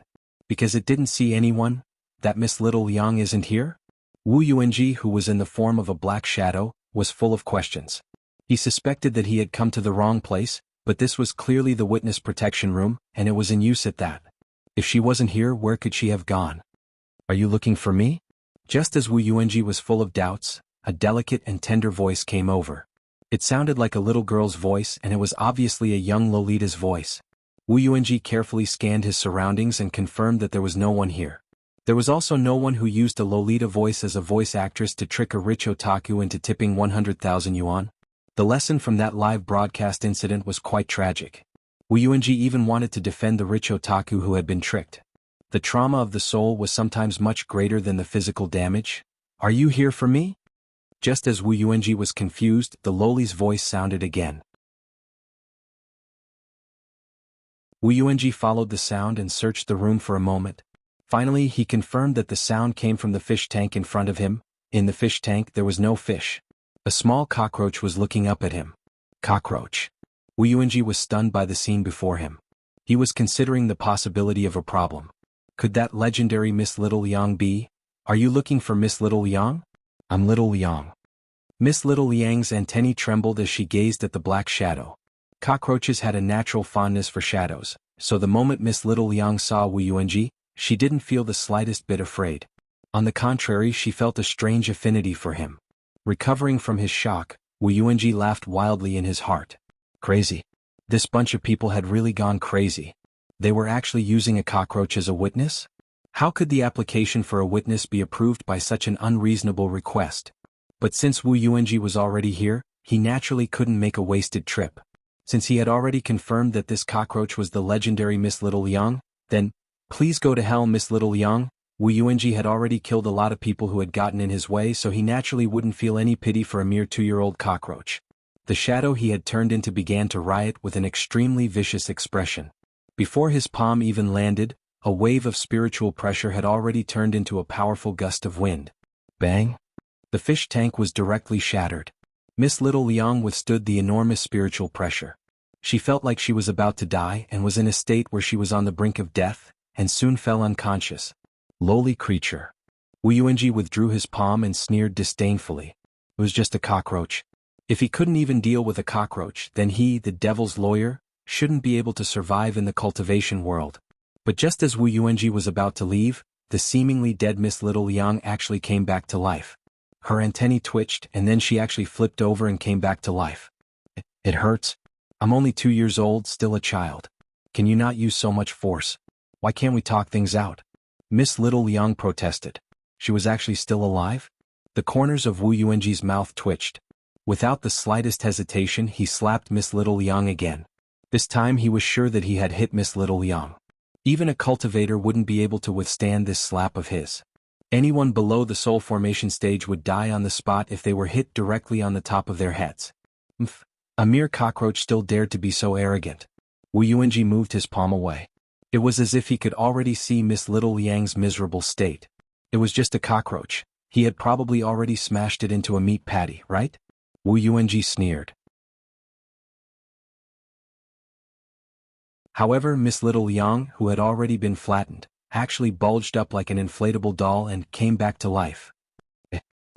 Because it didn't see anyone? That Miss Little Liang isn't here? Wu Yuanji, who was in the form of a black shadow, was full of questions. He suspected that he had come to the wrong place, but this was clearly the witness protection room, and it was in use at that. If she wasn't here, where could she have gone? Are you looking for me? Just as Wu Yuanji was full of doubts, a delicate and tender voice came over. It sounded like a little girl's voice, and it was obviously a young Lolita's voice. Wu Yuanji carefully scanned his surroundings and confirmed that there was no one here. There was also no one who used a Lolita voice as a voice actress to trick a rich otaku into tipping 100,000 yuan. The lesson from that live broadcast incident was quite tragic. Wu Yuanji even wanted to defend the rich otaku who had been tricked. The trauma of the soul was sometimes much greater than the physical damage. Are you here for me? Just as Wu Yuanji was confused, the loli's voice sounded again. Wu Yuanji followed the sound and searched the room for a moment. Finally, he confirmed that the sound came from the fish tank in front of him. In the fish tank there was no fish. A small cockroach was looking up at him. Cockroach. Wu Yuanji was stunned by the scene before him. He was considering the possibility of a problem. Could that legendary Miss Little Liang be? Are you looking for Miss Little Liang? I'm Little Liang. Miss Little Liang's antennae trembled as she gazed at the black shadow. Cockroaches had a natural fondness for shadows, so the moment Miss Little Liang saw Wu Yuanji, she didn't feel the slightest bit afraid. On the contrary, she felt a strange affinity for him. Recovering from his shock, Wu Yuanji laughed wildly in his heart. Crazy. This bunch of people had really gone crazy. They were actually using a cockroach as a witness? How could the application for a witness be approved by such an unreasonable request? But since Wu Yuanji was already here, he naturally couldn't make a wasted trip. Since he had already confirmed that this cockroach was the legendary Miss Little Liang, then, please go to hell Miss Little Liang. Wu Yuanji had already killed a lot of people who had gotten in his way, so he naturally wouldn't feel any pity for a mere 2-year-old cockroach. The shadow he had turned into began to riot with an extremely vicious expression. Before his palm even landed, a wave of spiritual pressure had already turned into a powerful gust of wind. Bang! The fish tank was directly shattered. Miss Little Liang withstood the enormous spiritual pressure. She felt like she was about to die and was in a state where she was on the brink of death, and soon fell unconscious. Lowly creature. Wu Yuanji withdrew his palm and sneered disdainfully. It was just a cockroach. If he couldn't even deal with a cockroach, then he, the devil's lawyer, shouldn't be able to survive in the cultivation world. But just as Wu Yuanji was about to leave, the seemingly dead Miss Little Liang actually came back to life. Her antennae twitched and then she actually flipped over and came back to life. It hurts. I'm only 2 years old, still a child. Can you not use so much force? Why can't we talk things out? Miss Little Liang protested. She was actually still alive? The corners of Wu Yuanji's mouth twitched. Without the slightest hesitation, he slapped Miss Little Liang again. This time he was sure that he had hit Miss Little Liang. Even a cultivator wouldn't be able to withstand this slap of his. Anyone below the soul formation stage would die on the spot if they were hit directly on the top of their heads. A mere cockroach still dared to be so arrogant. Wu Yuanji moved his palm away. It was as if he could already see Miss Little Liang's miserable state. It was just a cockroach. He had probably already smashed it into a meat patty, right? Wu Yuanji sneered. However, Miss Little Liang, who had already been flattened, actually bulged up like an inflatable doll and came back to life.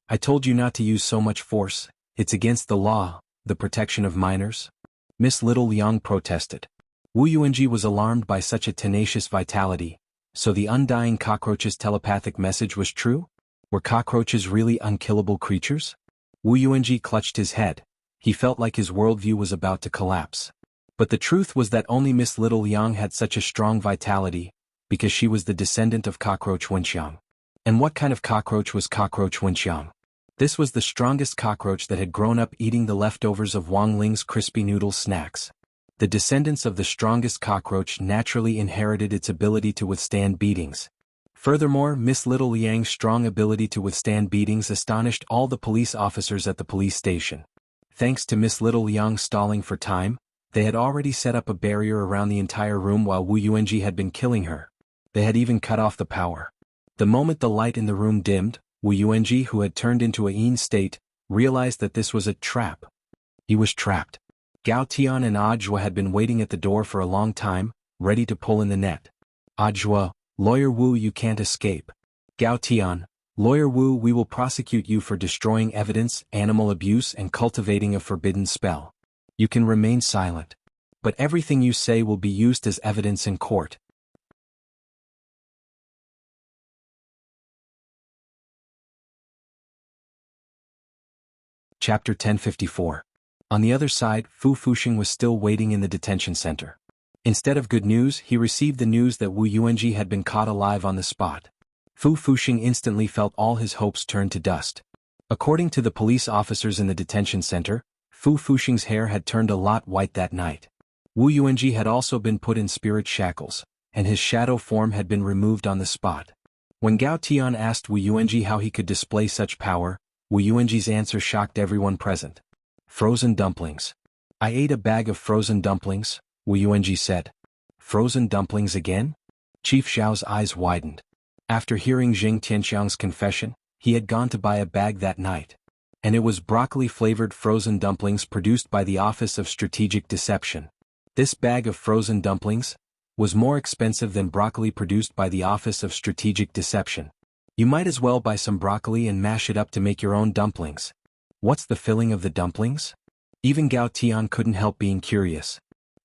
I told you not to use so much force. It's against the law, the protection of minors. Miss Little Liang protested. Wu Yuanji was alarmed by such a tenacious vitality. So the undying cockroach's telepathic message was true? Were cockroaches really unkillable creatures? Wu Yuanji clutched his head. He felt like his worldview was about to collapse. But the truth was that only Miss Little Liang had such a strong vitality, because she was the descendant of Cockroach Wenxiang. And what kind of cockroach was Cockroach Wenxiang? This was the strongest cockroach that had grown up eating the leftovers of Wang Ling's crispy noodle snacks. The descendants of the strongest cockroach naturally inherited its ability to withstand beatings. Furthermore, Miss Little Liang's strong ability to withstand beatings astonished all the police officers at the police station. Thanks to Miss Little Liang stalling for time, they had already set up a barrier around the entire room while Wu Yuanji had been killing her. They had even cut off the power. The moment the light in the room dimmed, Wu Yuanji, who had turned into a yin state, realized that this was a trap. He was trapped. Gao Tian and Ajua had been waiting at the door for a long time, ready to pull in the net. Ajua, Lawyer Wu, you can't escape. Gao Tian, Lawyer Wu, we will prosecute you for destroying evidence, animal abuse and cultivating a forbidden spell. You can remain silent. But everything you say will be used as evidence in court. Chapter 1054. On the other side, Fu Fuxing was still waiting in the detention center. Instead of good news, he received the news that Wu Yuanji had been caught alive on the spot. Fu Fuxing instantly felt all his hopes turn to dust. According to the police officers in the detention center, Fu Fuxing's hair had turned a lot white that night. Wu Yuanji had also been put in spirit shackles, and his shadow form had been removed on the spot. When Gao Tian asked Wu Yuanji how he could display such power, Wu Yuanji's answer shocked everyone present. Frozen dumplings. I ate a bag of frozen dumplings, Wu Yuanji said. Frozen dumplings again? Chief Xiao's eyes widened. After hearing Jing Tianxiang's confession, he had gone to buy a bag that night. And it was broccoli-flavored frozen dumplings produced by the Office of Strategic Deception. This bag of frozen dumplings was more expensive than broccoli produced by the Office of Strategic Deception. You might as well buy some broccoli and mash it up to make your own dumplings. What's the filling of the dumplings? Even Gao Tian couldn't help being curious.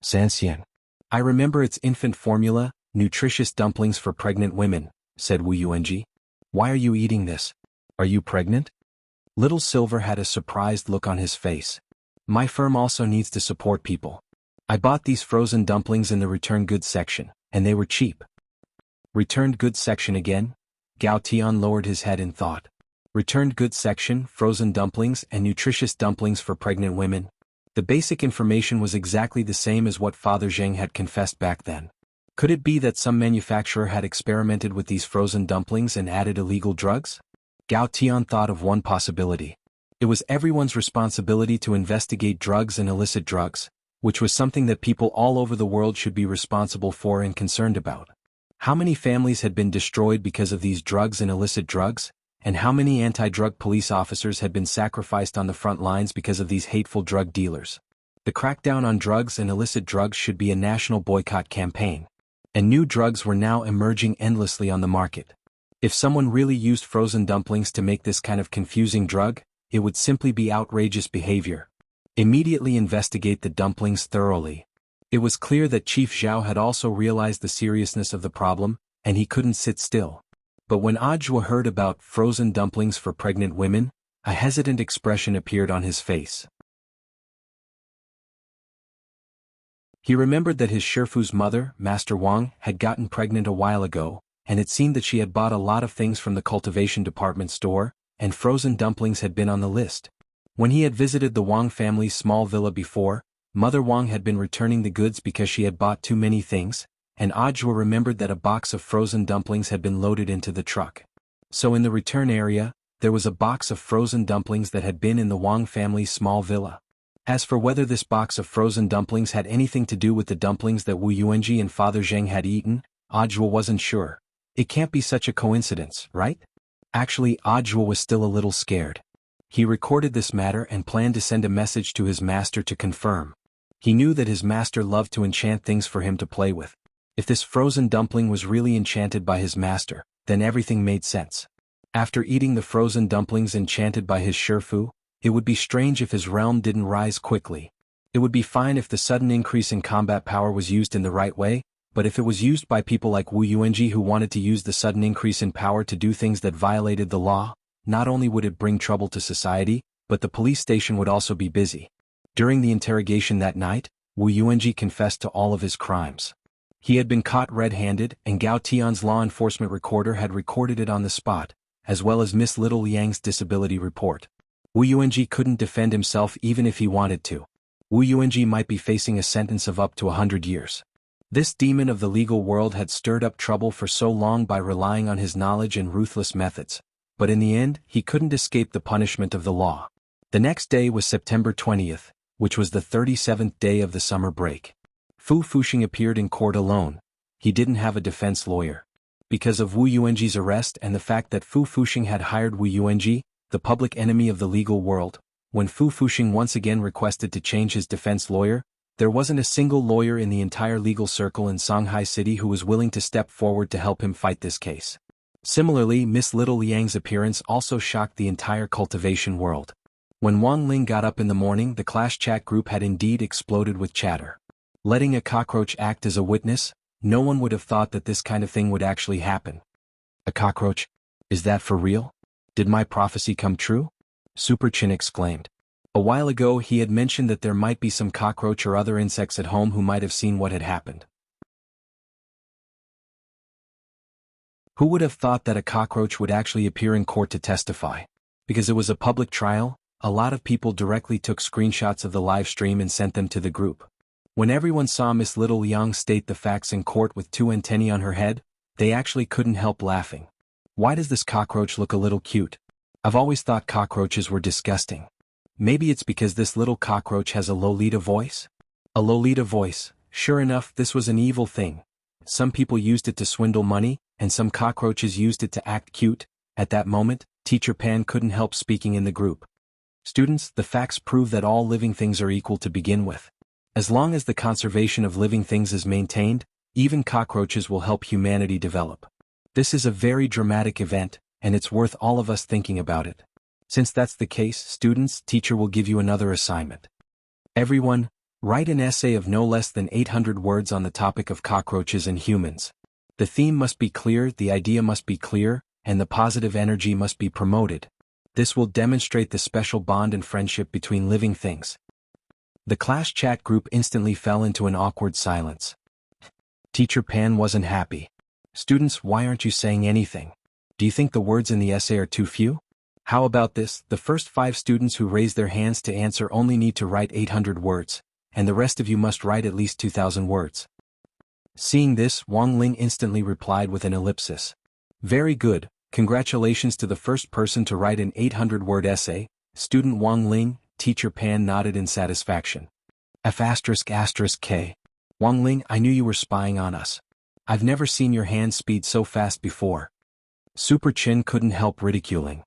Sanxian. I remember its infant formula, nutritious dumplings for pregnant women, said Wu Yuanji. Why are you eating this? Are you pregnant? Little Silver had a surprised look on his face. My firm also needs to support people. I bought these frozen dumplings in the return goods section, and they were cheap. Returned goods section again? Gao Tian lowered his head in thought. Returned goods section, frozen dumplings and nutritious dumplings for pregnant women. The basic information was exactly the same as what Father Zheng had confessed back then. Could it be that some manufacturer had experimented with these frozen dumplings and added illegal drugs? Gao Tian thought of one possibility. It was everyone's responsibility to investigate drugs and illicit drugs, which was something that people all over the world should be responsible for and concerned about. How many families had been destroyed because of these drugs and illicit drugs, and how many anti-drug police officers had been sacrificed on the front lines because of these hateful drug dealers? The crackdown on drugs and illicit drugs should be a national boycott campaign. And new drugs were now emerging endlessly on the market. If someone really used frozen dumplings to make this kind of confusing drug, it would simply be outrageous behavior. Immediately investigate the dumplings thoroughly. It was clear that Chief Zhao had also realized the seriousness of the problem, and he couldn't sit still. But when Ajwa heard about frozen dumplings for pregnant women, a hesitant expression appeared on his face. He remembered that his Shifu's mother, Master Wang, had gotten pregnant a while ago, and it seemed that she had bought a lot of things from the Cultivation department store, and frozen dumplings had been on the list. When he had visited the Wang family's small villa before, Mother Wang had been returning the goods because she had bought too many things, and Ajwa remembered that a box of frozen dumplings had been loaded into the truck. So in the return area, there was a box of frozen dumplings that had been in the Wang family's small villa. As for whether this box of frozen dumplings had anything to do with the dumplings that Wu Yuanji and Father Zheng had eaten, Ajwa wasn't sure. It can't be such a coincidence, right? Actually, Ajwa was still a little scared. He recorded this matter and planned to send a message to his master to confirm. He knew that his master loved to enchant things for him to play with. If this frozen dumpling was really enchanted by his master, then everything made sense. After eating the frozen dumplings enchanted by his Shifu, it would be strange if his realm didn't rise quickly. It would be fine if the sudden increase in combat power was used in the right way, but if it was used by people like Wu Yuanji who wanted to use the sudden increase in power to do things that violated the law, not only would it bring trouble to society, but the police station would also be busy. During the interrogation that night, Wu Yuanji confessed to all of his crimes. He had been caught red-handed, and Gao Tian's law enforcement recorder had recorded it on the spot, as well as Miss Little Liang's disability report. Wu Yuanji couldn't defend himself even if he wanted to. Wu Yuanji might be facing a sentence of up to 100 years. This demon of the legal world had stirred up trouble for so long by relying on his knowledge and ruthless methods, but in the end, he couldn't escape the punishment of the law. The next day was September 20th, which was the 37th day of the summer break. Fu Fuxing appeared in court alone. He didn't have a defense lawyer. Because of Wu Yuanji's arrest and the fact that Fu Fuxing had hired Wu Yuanji, the public enemy of the legal world, when Fu Fuxing once again requested to change his defense lawyer, there wasn't a single lawyer in the entire legal circle in Shanghai City who was willing to step forward to help him fight this case. Similarly, Miss Little Liang's appearance also shocked the entire cultivation world. When Wang Ling got up in the morning, the class chat group had indeed exploded with chatter. Letting a cockroach act as a witness, no one would have thought that this kind of thing would actually happen. A cockroach? Is that for real? Did my prophecy come true? Super Chin exclaimed. A while ago he had mentioned that there might be some cockroach or other insects at home who might have seen what had happened. Who would have thought that a cockroach would actually appear in court to testify? Because it was a public trial, a lot of people directly took screenshots of the live stream and sent them to the group. When everyone saw Miss Little Liang state the facts in court with two antennae on her head, they actually couldn't help laughing. Why does this cockroach look a little cute? I've always thought cockroaches were disgusting. Maybe it's because this little cockroach has a Lolita voice? A Lolita voice, sure enough, this was an evil thing. Some people used it to swindle money, and some cockroaches used it to act cute. At that moment, Teacher Pan couldn't help speaking in the group. Students, the facts prove that all living things are equal to begin with. As long as the conservation of living things is maintained, even cockroaches will help humanity develop. This is a very dramatic event, and it's worth all of us thinking about it. Since that's the case, students, teacher will give you another assignment. Everyone, write an essay of no less than 800 words on the topic of cockroaches and humans. The theme must be clear, the idea must be clear, and the positive energy must be promoted. This will demonstrate the special bond and friendship between living things. The class chat group instantly fell into an awkward silence. Teacher Pan wasn't happy. Students, why aren't you saying anything? Do you think the words in the essay are too few? How about this? The first 5 students who raise their hands to answer only need to write 800 words, and the rest of you must write at least 2,000 words. Seeing this, Wang Ling instantly replied with an ellipsis. Very good, congratulations to the first person to write an 800-word essay, student Wang Ling. Teacher Pan nodded in satisfaction. F***K. Wang Ling, I knew you were spying on us. I've never seen your hand speed so fast before. Super Chin couldn't help ridiculing.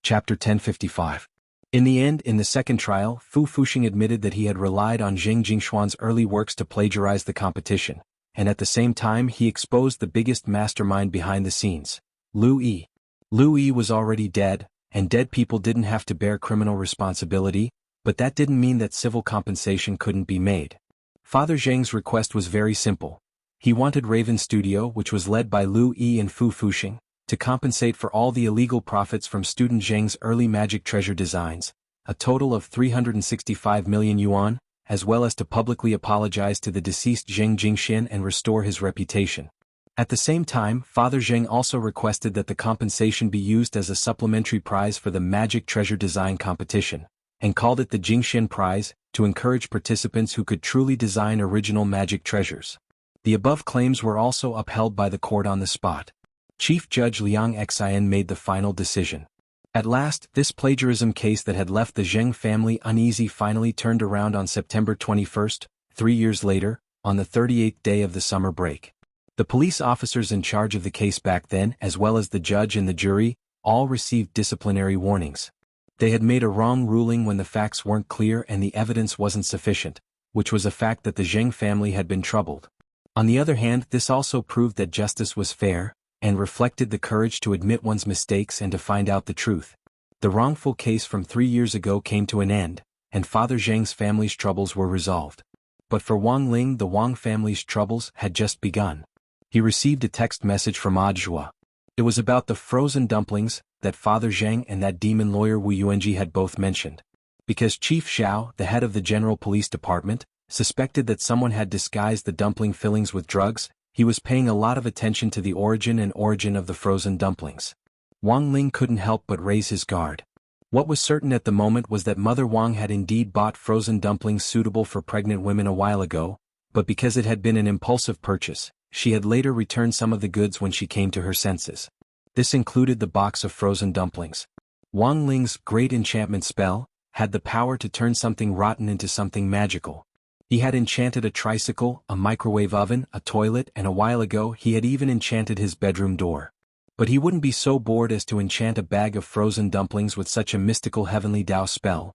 Chapter 1055. In the end, in the second trial, Fu Fuxing admitted that he had relied on Zheng Jingxuan's early works to plagiarize the competition, and at the same time he exposed the biggest mastermind behind the scenes, Liu Yi. Liu Yi was already dead, and dead people didn't have to bear criminal responsibility, but that didn't mean that civil compensation couldn't be made. Father Zheng's request was very simple. He wanted Raven Studio, which was led by Liu Yi and Fu Fuxing, to compensate for all the illegal profits from student Zheng's early magic treasure designs, a total of 365 million yuan, as well as to publicly apologize to the deceased Zheng Jingxian and restore his reputation. At the same time, Father Zheng also requested that the compensation be used as a supplementary prize for the magic treasure design competition, and called it the Jingxian Prize, to encourage participants who could truly design original magic treasures. The above claims were also upheld by the court on the spot. Chief Judge Liang Xian made the final decision. At last, this plagiarism case that had left the Zheng family uneasy finally turned around on September 21, 3 years later, on the 38th day of the summer break. The police officers in charge of the case back then, as well as the judge and the jury, all received disciplinary warnings. They had made a wrong ruling when the facts weren't clear and the evidence wasn't sufficient, which was a fact that the Zheng family had been troubled. On the other hand, this also proved that justice was fair, and reflected the courage to admit one's mistakes and to find out the truth. The wrongful case from 3 years ago came to an end, and Father Zheng's family's troubles were resolved. But for Wang Ling, the Wang family's troubles had just begun. He received a text message from Audiobook. It was about the frozen dumplings that Father Zheng and that demon lawyer Wu Yuanji had both mentioned. Because Chief Xiao, the head of the General Police Department, suspected that someone had disguised the dumpling fillings with drugs, he was paying a lot of attention to the origin of the frozen dumplings. Wang Ling couldn't help but raise his guard. What was certain at the moment was that Mother Wang had indeed bought frozen dumplings suitable for pregnant women a while ago, but because it had been an impulsive purchase, she had later returned some of the goods when she came to her senses. This included the box of frozen dumplings. Wang Ling's great enchantment spell had the power to turn something rotten into something magical. He had enchanted a tricycle, a microwave oven, a toilet, and a while ago he had even enchanted his bedroom door. But he wouldn't be so bored as to enchant a bag of frozen dumplings with such a mystical heavenly Tao spell.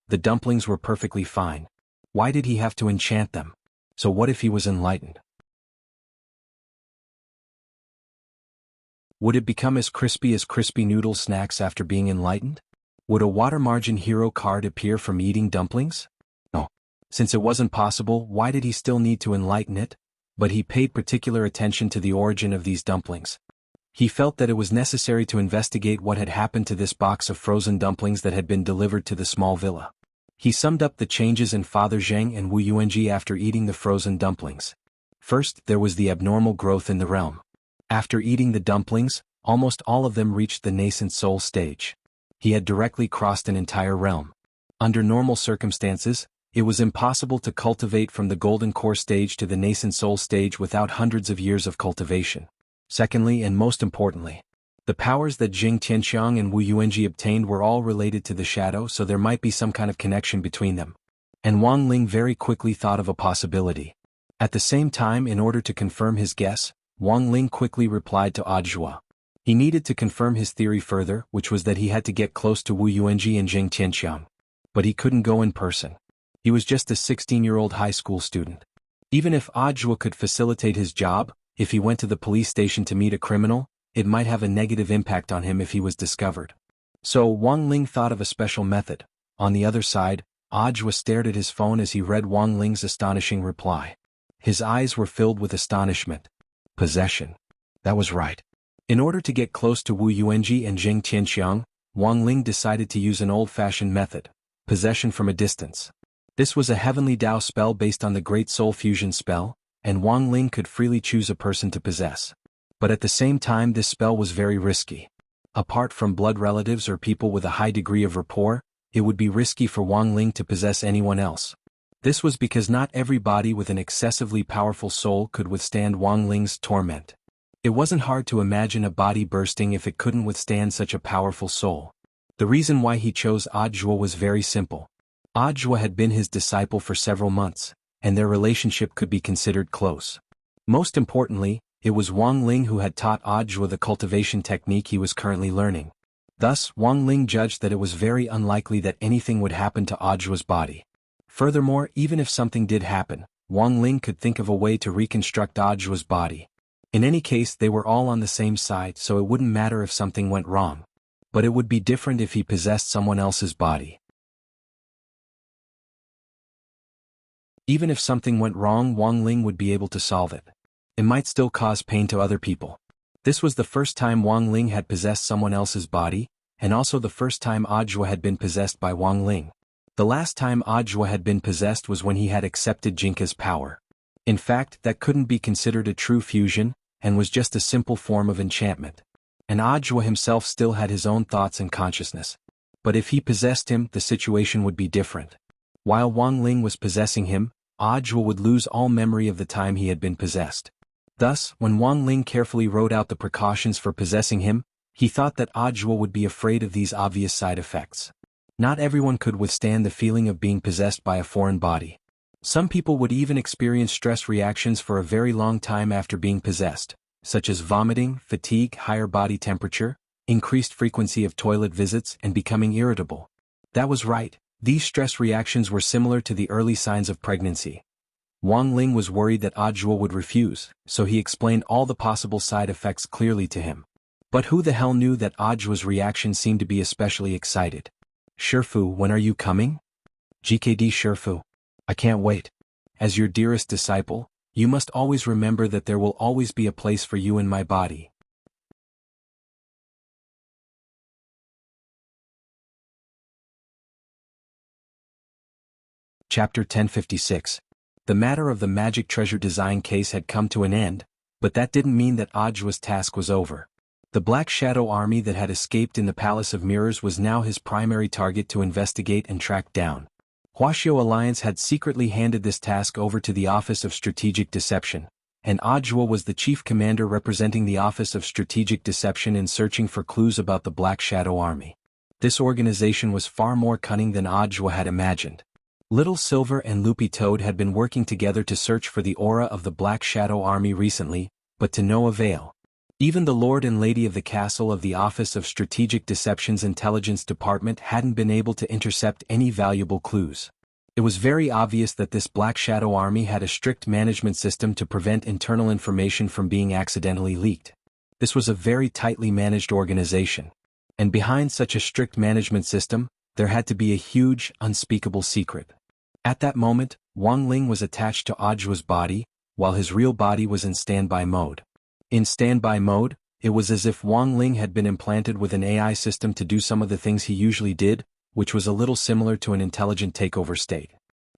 The dumplings were perfectly fine. Why did he have to enchant them? So what if he was enlightened? Would it become as crispy noodle snacks after being enlightened? Would a water margin hero card appear from eating dumplings? No. Since it wasn't possible, why did he still need to enlighten it? But he paid particular attention to the origin of these dumplings. He felt that it was necessary to investigate what had happened to this box of frozen dumplings that had been delivered to the small villa. He summed up the changes in Father Zheng and Wu Yuanji after eating the frozen dumplings. First, there was the abnormal growth in the realm. After eating the dumplings, almost all of them reached the nascent soul stage. He had directly crossed an entire realm. Under normal circumstances, it was impossible to cultivate from the golden core stage to the nascent soul stage without hundreds of years of cultivation. Secondly, and most importantly, the powers that Jing Tianxiang and Wu Yuanji obtained were all related to the shadow, so there might be some kind of connection between them. And Wang Ling very quickly thought of a possibility. At the same time, in order to confirm his guess, Wang Ling quickly replied to Audiobook. He needed to confirm his theory further, which was that he had to get close to Wu Yuanji and Jing Tianxiang. But he couldn't go in person. He was just a 16-year-old high school student. Even if Audiobook could facilitate his job, if he went to the police station to meet a criminal, it might have a negative impact on him if he was discovered. So Wang Ling thought of a special method. On the other side, Audiobook stared at his phone as he read Wang Ling's astonishing reply. His eyes were filled with astonishment. Possession. That was right. In order to get close to Wu Yuanji and Jing Tianxiang, Wang Ling decided to use an old-fashioned method, possession from a distance. This was a heavenly Tao spell based on the Great Soul Fusion spell, and Wang Ling could freely choose a person to possess. But at the same time, this spell was very risky. Apart from blood relatives or people with a high degree of rapport, it would be risky for Wang Ling to possess anyone else. This was because not every body with an excessively powerful soul could withstand Wang Ling's torment. It wasn't hard to imagine a body bursting if it couldn't withstand such a powerful soul. The reason why he chose Audiobook was very simple. Audiobook had been his disciple for several months, and their relationship could be considered close. Most importantly, it was Wang Ling who had taught Audiobook the cultivation technique he was currently learning. Thus, Wang Ling judged that it was very unlikely that anything would happen to Ajua's body. Furthermore, even if something did happen, Wang Ling could think of a way to reconstruct Ajua's body. In any case, they were all on the same side, so it wouldn't matter if something went wrong. But it would be different if he possessed someone else's body. Even if something went wrong, Wang Ling would be able to solve it. It might still cause pain to other people. This was the first time Wang Ling had possessed someone else's body, and also the first time Ajua had been possessed by Wang Ling. The last time Ajua had been possessed was when he had accepted Jinka's power. In fact, that couldn't be considered a true fusion, and was just a simple form of enchantment. And Ajua himself still had his own thoughts and consciousness. But if he possessed him, the situation would be different. While Wang Ling was possessing him, Ajua would lose all memory of the time he had been possessed. Thus, when Wang Ling carefully wrote out the precautions for possessing him, he thought that Ajua would be afraid of these obvious side effects. Not everyone could withstand the feeling of being possessed by a foreign body. Some people would even experience stress reactions for a very long time after being possessed, such as vomiting, fatigue, higher body temperature, increased frequency of toilet visits, and becoming irritable. That was right, these stress reactions were similar to the early signs of pregnancy. Wang Ling was worried that Ajua would refuse, so he explained all the possible side effects clearly to him. But who the hell knew that Ajua's reaction seemed to be especially excited? Shifu, when are you coming? GKD Shifu. I can't wait. As your dearest disciple, you must always remember that there will always be a place for you in my body. Chapter 1056. The matter of the magic treasure design case had come to an end, but that didn't mean that Ajua's task was over. The Black Shadow army that had escaped in the Palace of Mirrors was now his primary target to investigate and track down. Huaxiao Alliance had secretly handed this task over to the Office of Strategic Deception, and Ajua was the chief commander representing the Office of Strategic Deception in searching for clues about the Black Shadow army. This organization was far more cunning than Ajua had imagined. Little Silver and Loopy Toad had been working together to search for the aura of the Black Shadow army recently, but to no avail. Even the Lord and Lady of the Castle of the Office of Strategic Deception's Intelligence Department hadn't been able to intercept any valuable clues. It was very obvious that this Black Shadow army had a strict management system to prevent internal information from being accidentally leaked. This was a very tightly managed organization. And behind such a strict management system, there had to be a huge, unspeakable secret. At that moment, Wang Ling was attached to Ajua's body, while his real body was in standby mode. In standby mode, it was as if Wang Ling had been implanted with an AI system to do some of the things he usually did, which was a little similar to an intelligent takeover state.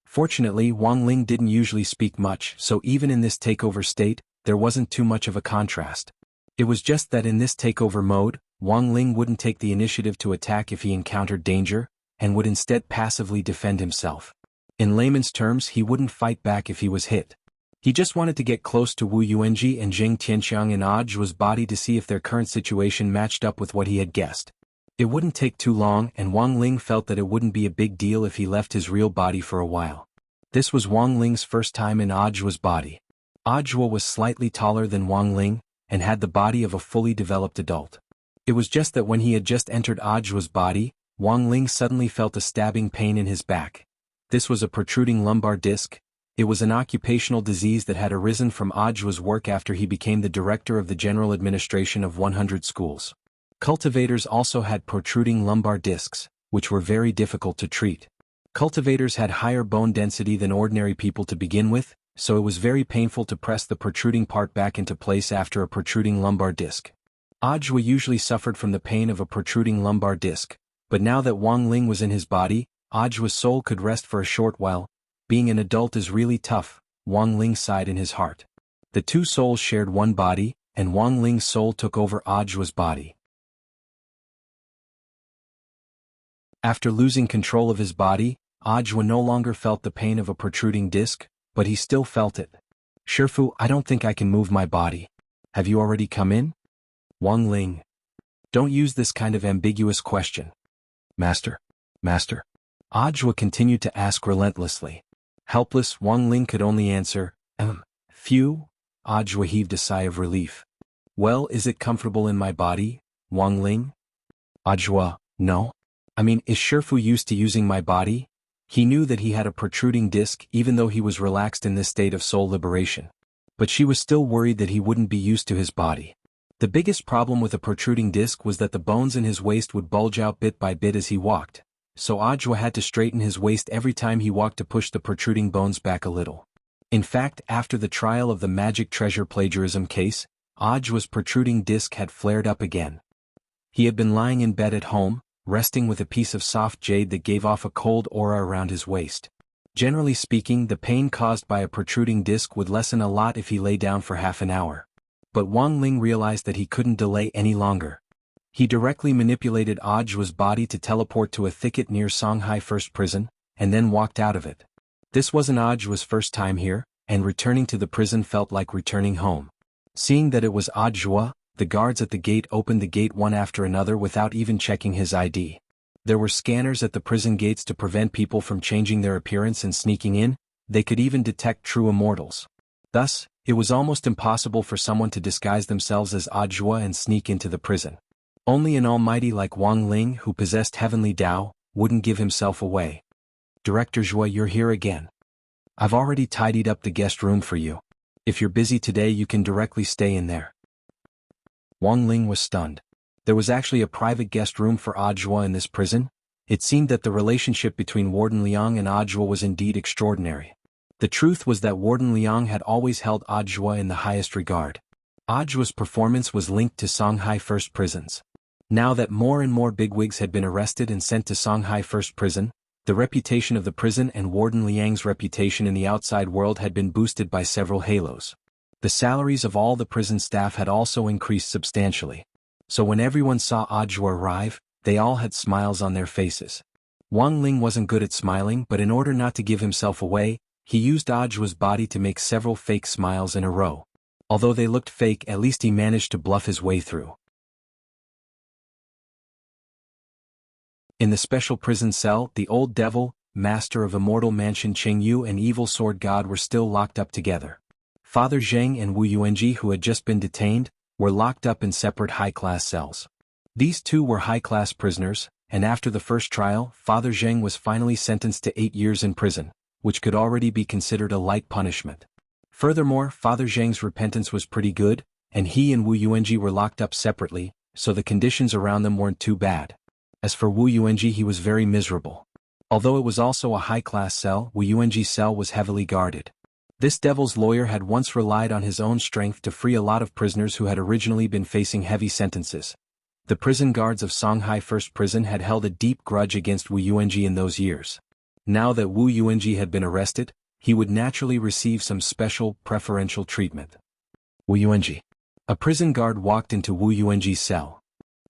Fortunately, Wang Ling didn't usually speak much, so even in this takeover state, there wasn't too much of a contrast. It was just that in this takeover mode, Wang Ling wouldn't take the initiative to attack if he encountered danger, and would instead passively defend himself. In layman's terms, he wouldn't fight back if he was hit. He just wanted to get close to Wu Yuanji and Zheng Tianxiang in Ajua's body to see if their current situation matched up with what he had guessed. It wouldn't take too long, and Wang Ling felt that it wouldn't be a big deal if he left his real body for a while. This was Wang Ling's first time in Ajua's body. Ajua was slightly taller than Wang Ling, and had the body of a fully developed adult. It was just that when he had just entered Ajua's body, Wang Ling suddenly felt a stabbing pain in his back. This was a protruding lumbar disc. It was an occupational disease that had arisen from Ajua's work after he became the director of the general administration of 100 schools. Cultivators also had protruding lumbar discs, which were very difficult to treat. Cultivators had higher bone density than ordinary people to begin with, so it was very painful to press the protruding part back into place after a protruding lumbar disc. Ajua usually suffered from the pain of a protruding lumbar disc, but now that Wang Ling was in his body, Ajua's soul could rest for a short while. Being an adult is really tough, Wang Ling sighed in his heart. The two souls shared one body, and Wang Ling's soul took over Ajua's body. After losing control of his body, Ajua no longer felt the pain of a protruding disc, but he still felt it. Shifu, I don't think I can move my body. Have you already come in? Wang Ling. Don't use this kind of ambiguous question. Master. Ajua continued to ask relentlessly. Helpless, Wang Ling could only answer, Phew. Ajua heaved a sigh of relief. Well, is it comfortable in my body, Wang Ling? Audiobook, no? I mean, is Shifu used to using my body? He knew that he had a protruding disc even though he was relaxed in this state of soul liberation. But she was still worried that he wouldn't be used to his body. The biggest problem with a protruding disc was that the bones in his waist would bulge out bit by bit as he walked, so Audiobook had to straighten his waist every time he walked to push the protruding bones back a little. In fact, after the trial of the magic treasure plagiarism case, Audiobook's protruding disc had flared up again. He had been lying in bed at home, resting with a piece of soft jade that gave off a cold aura around his waist. Generally speaking, the pain caused by a protruding disc would lessen a lot if he lay down for half an hour. But Wang Ling realized that he couldn't delay any longer. He directly manipulated Audiobook's body to teleport to a thicket near Songhai First Prison, and then walked out of it. This wasn't Audiobook's first time here, and returning to the prison felt like returning home. Seeing that it was Audiobook, the guards at the gate opened the gate one after another without even checking his ID. There were scanners at the prison gates to prevent people from changing their appearance and sneaking in. They could even detect true immortals. Thus, it was almost impossible for someone to disguise themselves as Audiobook and sneak into the prison. Only an almighty like Wang Ling, who possessed heavenly Tao, wouldn't give himself away. Director Zhuo, you're here again. I've already tidied up the guest room for you. If you're busy today, you can directly stay in there. Wang Ling was stunned. There was actually a private guest room for Audiobook in this prison. It seemed that the relationship between Warden Liang and Audiobook was indeed extraordinary. The truth was that Warden Liang had always held Audiobook in the highest regard. Audiobook's performance was linked to Songhai First Prisons. Now that more and more bigwigs had been arrested and sent to Songhai First Prison, the reputation of the prison and Warden Liang's reputation in the outside world had been boosted by several halos. The salaries of all the prison staff had also increased substantially. So when everyone saw Audiobook arrive, they all had smiles on their faces. Wang Ling wasn't good at smiling, but in order not to give himself away, he used Audiobook's body to make several fake smiles in a row. Although they looked fake, at least he managed to bluff his way through. In the special prison cell, the old devil, master of Immortal Mansion Jianghu and evil sword god were still locked up together. Father Zheng and Wu Yuanji, who had just been detained, were locked up in separate high-class cells. These two were high-class prisoners, and after the first trial, Father Zheng was finally sentenced to 8 years in prison, which could already be considered a light punishment. Furthermore, Father Zheng's repentance was pretty good, and he and Wu Yuanji were locked up separately, so the conditions around them weren't too bad. As for Wu Yuanji, he was very miserable. Although it was also a high-class cell, Wu Yuanji's cell was heavily guarded. This devil's lawyer had once relied on his own strength to free a lot of prisoners who had originally been facing heavy sentences. The prison guards of Songhai First Prison had held a deep grudge against Wu Yuanji in those years. Now that Wu Yuanji had been arrested, he would naturally receive some special, preferential treatment. Wu Yuanji. A prison guard walked into Wu Yuanji's cell.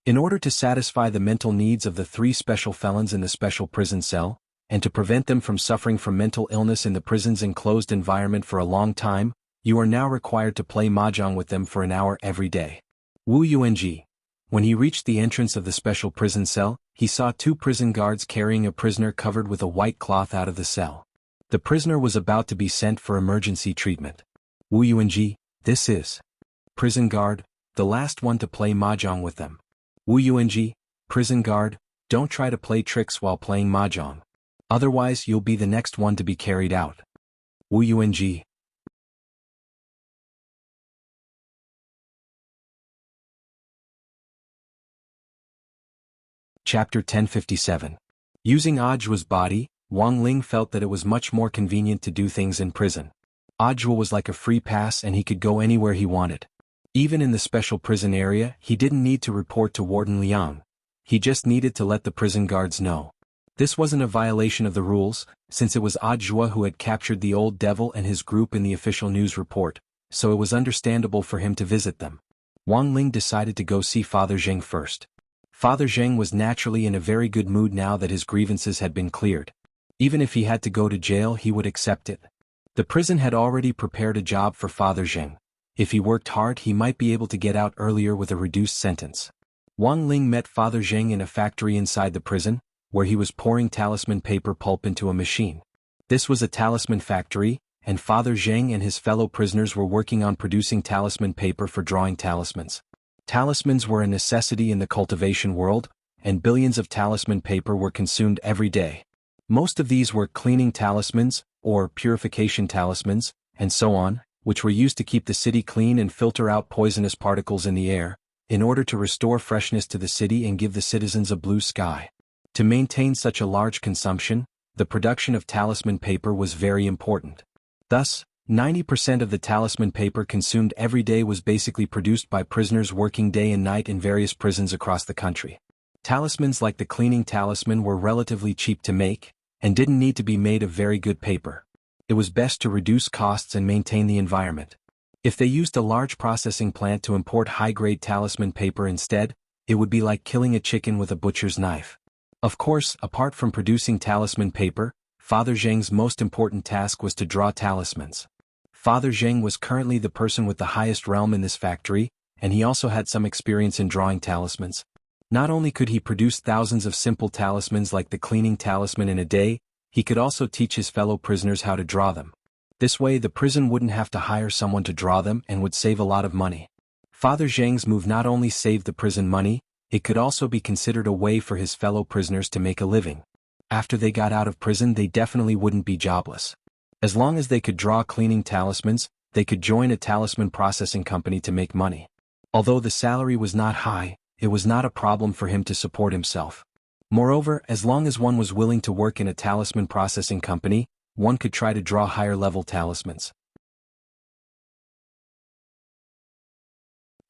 In order to satisfy the mental needs of the 3 special felons in the special prison cell, and to prevent them from suffering from mental illness in the prison's enclosed environment for a long time, you are now required to play mahjong with them for an hour every day. Wu Yuanji. When he reached the entrance of the special prison cell, he saw 2 prison guards carrying a prisoner covered with a white cloth out of the cell. The prisoner was about to be sent for emergency treatment. Wu Yuanji, this is. Prison guard, the last one to play mahjong with them. Wu Yuanji, prison guard, don't try to play tricks while playing mahjong. Otherwise you'll be the next one to be carried out. Wu Yuanji. Chapter 1057. Using Audiobook's body, Wang Ling felt that it was much more convenient to do things in prison. Audiobook was like a free pass and he could go anywhere he wanted. Even in the special prison area, he didn't need to report to Warden Liang. He just needed to let the prison guards know. This wasn't a violation of the rules, since it was Audiobook who had captured the old devil and his group in the official news report, so it was understandable for him to visit them. Wang Ling decided to go see Father Zheng first. Father Zheng was naturally in a very good mood now that his grievances had been cleared. Even if he had to go to jail, he would accept it. The prison had already prepared a job for Father Zheng. If he worked hard, he might be able to get out earlier with a reduced sentence. Wang Ling met Father Zheng in a factory inside the prison, where he was pouring talisman paper pulp into a machine. This was a talisman factory, and Father Zheng and his fellow prisoners were working on producing talisman paper for drawing talismans. Talismans were a necessity in the cultivation world, and billions of talisman paper were consumed every day. Most of these were cleaning talismans, or purification talismans, and so on, which were used to keep the city clean and filter out poisonous particles in the air, in order to restore freshness to the city and give the citizens a blue sky. To maintain such a large consumption, the production of talisman paper was very important. Thus, 90% of the talisman paper consumed every day was basically produced by prisoners working day and night in various prisons across the country. Talismans like the cleaning talisman were relatively cheap to make, and didn't need to be made of very good paper. It was best to reduce costs and maintain the environment. If they used a large processing plant to import high-grade talisman paper instead, it would be like killing a chicken with a butcher's knife. Of course, apart from producing talisman paper, Father Zheng's most important task was to draw talismans. Father Zheng was currently the person with the highest realm in this factory, and he also had some experience in drawing talismans. Not only could he produce thousands of simple talismans like the cleaning talisman in a day, he could also teach his fellow prisoners how to draw them. This way the prison wouldn't have to hire someone to draw them and would save a lot of money. Father Zheng's move not only saved the prison money, it could also be considered a way for his fellow prisoners to make a living. After they got out of prison they definitely wouldn't be jobless. As long as they could draw cleaning talismans, they could join a talisman processing company to make money. Although the salary was not high, it was not a problem for him to support himself. Moreover, as long as one was willing to work in a talisman processing company, one could try to draw higher-level talismans.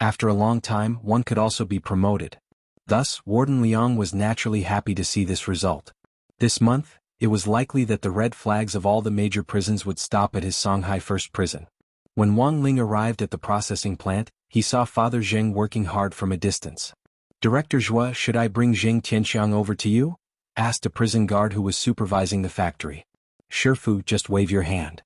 After a long time, one could also be promoted. Thus, Warden Liang was naturally happy to see this result. This month, it was likely that the red flags of all the major prisons would stop at his Songhai First Prison. When Wang Ling arrived at the processing plant, he saw Father Zheng working hard from a distance. "Director Zhua, should I bring Zheng Tianxiang over to you?" asked a prison guard who was supervising the factory. "Shifu, just wave your hand."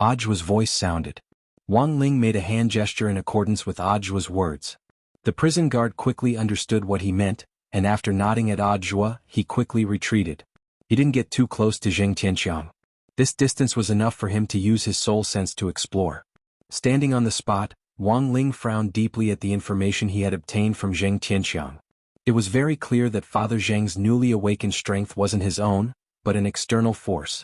Zhua's voice sounded. Wang Ling made a hand gesture in accordance with Zhua's words. The prison guard quickly understood what he meant, and after nodding at Zhua, he quickly retreated. He didn't get too close to Zheng Tianxiang. This distance was enough for him to use his soul sense to explore. Standing on the spot, Wang Ling frowned deeply at the information he had obtained from Zheng Tianxiang. It was very clear that Father Zheng's newly awakened strength wasn't his own, but an external force.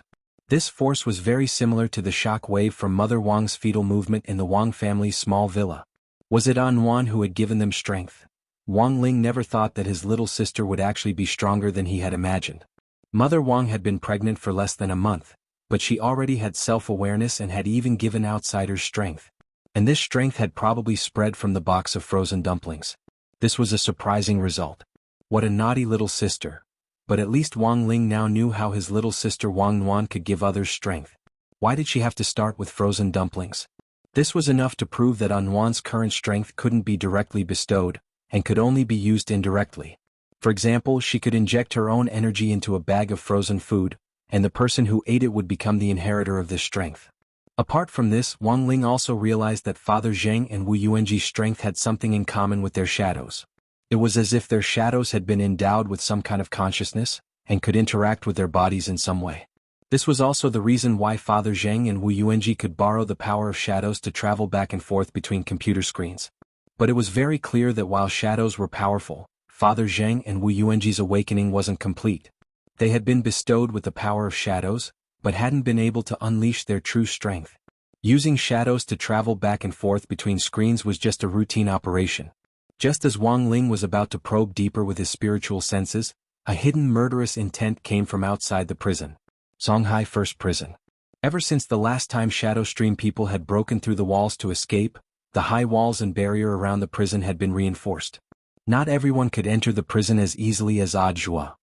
This force was very similar to the shock wave from Mother Wang's fetal movement in the Wang family's small villa. Was it An Wan who had given them strength? Wang Ling never thought that his little sister would actually be stronger than he had imagined. Mother Wang had been pregnant for less than a month, but she already had self-awareness and had even given outsiders strength. And this strength had probably spread from the box of frozen dumplings. This was a surprising result. What a naughty little sister. But at least Wang Ling now knew how his little sister Wang Nuan could give others strength. Why did she have to start with frozen dumplings? This was enough to prove that An Nuan's current strength couldn't be directly bestowed, and could only be used indirectly. For example, she could inject her own energy into a bag of frozen food, and the person who ate it would become the inheritor of this strength. Apart from this, Wang Ling also realized that Father Zheng and Wu Yuanji's strength had something in common with their shadows. It was as if their shadows had been endowed with some kind of consciousness, and could interact with their bodies in some way. This was also the reason why Father Zheng and Wu Yuanji could borrow the power of shadows to travel back and forth between computer screens. But it was very clear that while shadows were powerful, Father Zheng and Wu Yuanji's awakening wasn't complete. They had been bestowed with the power of shadows, but hadn't been able to unleash their true strength. Using shadows to travel back and forth between screens was just a routine operation. Just as Wang Ling was about to probe deeper with his spiritual senses, a hidden murderous intent came from outside the prison. Songhai First Prison. Ever since the last time Shadow Stream people had broken through the walls to escape, the high walls and barrier around the prison had been reinforced. Not everyone could enter the prison as easily as Zhua.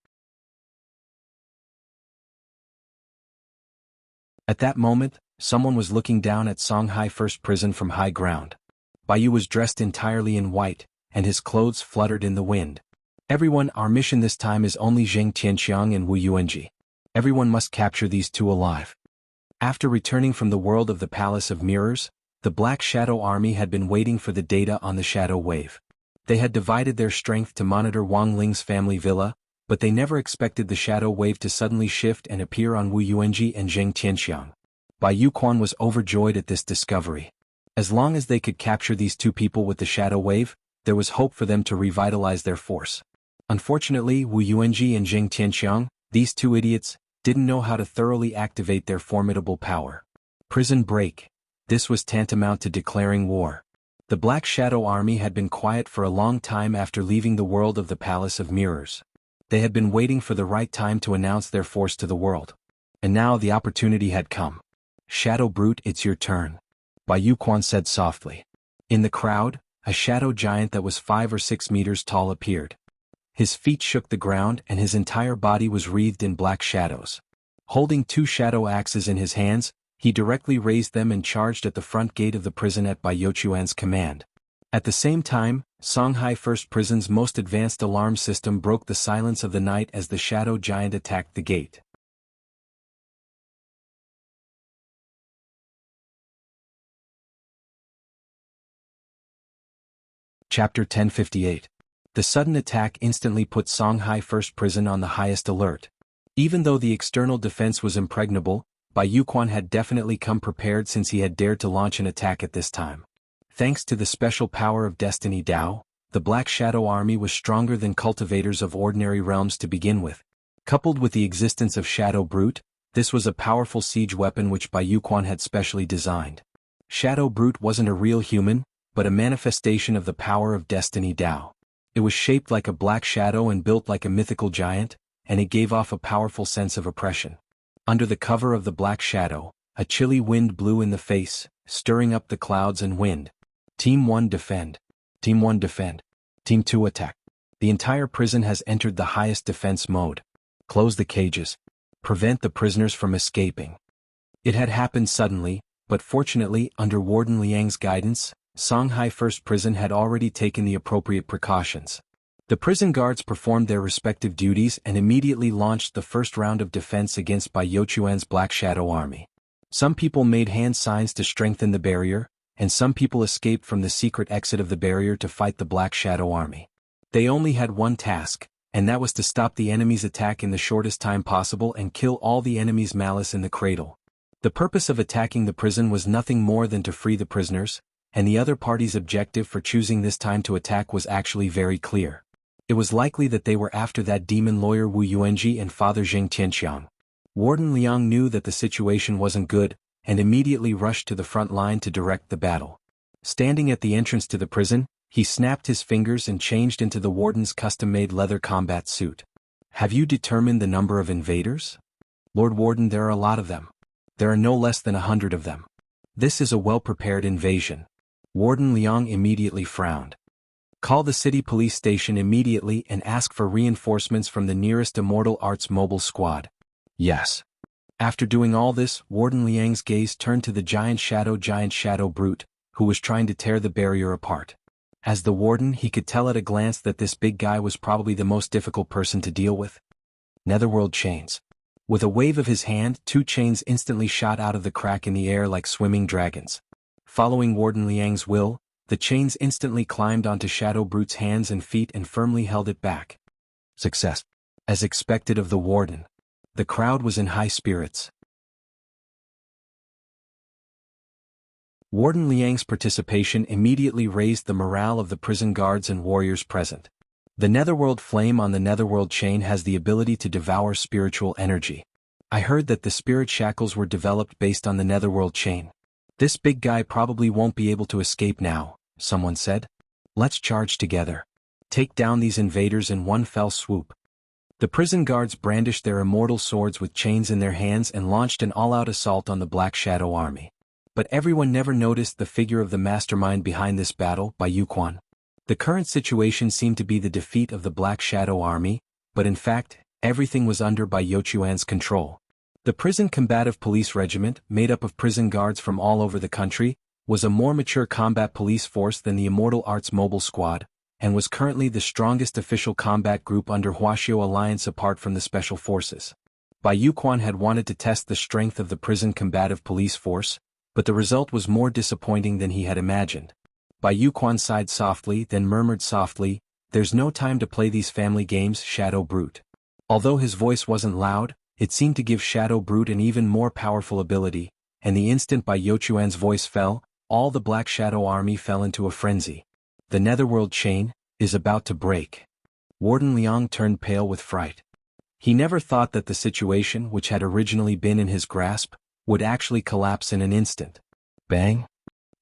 At that moment, someone was looking down at Songhai First Prison from high ground. Baiyu was dressed entirely in white, and his clothes fluttered in the wind. "Everyone, our mission this time is only Zheng Tianxiang and Wu Yuanji. Everyone must capture these two alive." After returning from the world of the Palace of Mirrors, the Black Shadow Army had been waiting for the data on the Shadow Wave. They had divided their strength to monitor Wang Ling's family villa, but they never expected the Shadow Wave to suddenly shift and appear on Wu Yuanji and Zheng Tianxiang. Baiyu Quan was overjoyed at this discovery. As long as they could capture these two people with the Shadow Wave, there was hope for them to revitalize their force. Unfortunately, Wu Yuanji and Zheng Tianxiang, these two idiots, didn't know how to thoroughly activate their formidable power. Prison break. This was tantamount to declaring war. The Black Shadow Army had been quiet for a long time after leaving the world of the Palace of Mirrors. They had been waiting for the right time to announce their force to the world. And now the opportunity had come. Shadow Brute, it's your turn. Bai Yuquan said softly. In the crowd, a shadow giant that was 5 or 6 meters tall appeared. His feet shook the ground and his entire body was wreathed in black shadows. Holding 2 shadow axes in his hands, he directly raised them and charged at the front gate of the prison at Bai Youquan's command. At the same time, Songhai First Prison's most advanced alarm system broke the silence of the night as the shadow giant attacked the gate. Chapter 1058. The sudden attack instantly put Songhai First Prison on the highest alert. Even though the external defense was impregnable, Bai Yuquan had definitely come prepared since he had dared to launch an attack at this time. Thanks to the special power of Destiny Dao, the Black Shadow Army was stronger than cultivators of ordinary realms to begin with. Coupled with the existence of Shadow Brute, this was a powerful siege weapon which Bai Yuquan had specially designed. Shadow Brute wasn't a real human, but a manifestation of the power of Destiny Dao. It was shaped like a black shadow and built like a mythical giant, and it gave off a powerful sense of oppression. Under the cover of the black shadow, a chilly wind blew in the face, stirring up the clouds and wind. Team 1 defend. Team 1 defend. Team 2 attack. The entire prison has entered the highest defense mode. Close the cages. Prevent the prisoners from escaping. It had happened suddenly, but fortunately, under Warden Liang's guidance, Songhai First Prison had already taken the appropriate precautions. The prison guards performed their respective duties and immediately launched the first round of defense against Bai Youquan's Black Shadow Army. Some people made hand signs to strengthen the barrier, and some people escaped from the secret exit of the barrier to fight the Black Shadow Army. They only had one task, and that was to stop the enemy's attack in the shortest time possible and kill all the enemy's malice in the cradle. The purpose of attacking the prison was nothing more than to free the prisoners, and the other party's objective for choosing this time to attack was actually very clear. It was likely that they were after that demon lawyer Wu Yuanji and Father Zheng Tianxiang. Warden Liang knew that the situation wasn't good, and immediately rushed to the front line to direct the battle. Standing at the entrance to the prison, he snapped his fingers and changed into the warden's custom-made leather combat suit. Have you determined the number of invaders? Lord Warden, there are a lot of them. There are no less than 100 of them. This is a well-prepared invasion. Warden Liang immediately frowned. Call the city police station immediately and ask for reinforcements from the nearest Immortal Arts mobile squad. Yes. After doing all this, Warden Liang's gaze turned to the giant Shadow Brute, who was trying to tear the barrier apart. As the warden, he could tell at a glance that this big guy was probably the most difficult person to deal with. Netherworld chains. With a wave of his hand, 2 chains instantly shot out of the crack in the air like swimming dragons. Following Warden Liang's will, the chains instantly climbed onto Shadow Brute's hands and feet and firmly held it back. Success. As expected of the warden. The crowd was in high spirits. Warden Liang's participation immediately raised the morale of the prison guards and warriors present. The Netherworld flame on the Netherworld chain has the ability to devour spiritual energy. I heard that the spirit shackles were developed based on the Netherworld chain. This big guy probably won't be able to escape now, someone said. Let's charge together. Take down these invaders in one fell swoop. The prison guards brandished their immortal swords with chains in their hands and launched an all-out assault on the Black Shadow Army. But everyone never noticed the figure of the mastermind behind this battle, Bai Yuquan. The current situation seemed to be the defeat of the Black Shadow Army, but in fact, everything was under Bai Youquan's control. The Prison Combative Police Regiment, made up of prison guards from all over the country, was a more mature combat police force than the Immortal Arts Mobile Squad, and was currently the strongest official combat group under Huaxiao Alliance apart from the Special Forces. Bai Yuquan had wanted to test the strength of the Prison Combative Police Force, but the result was more disappointing than he had imagined. Bai Yuquan sighed softly, then murmured softly, "There's no time to play these family games, Shadow Brute." Although his voice wasn't loud, it seemed to give Shadow Brute an even more powerful ability, and the instant Bai Youquan's voice fell, all the Black Shadow Army fell into a frenzy. The Netherworld chain is about to break. Warden Liang turned pale with fright. He never thought that the situation, which had originally been in his grasp, would actually collapse in an instant. Bang!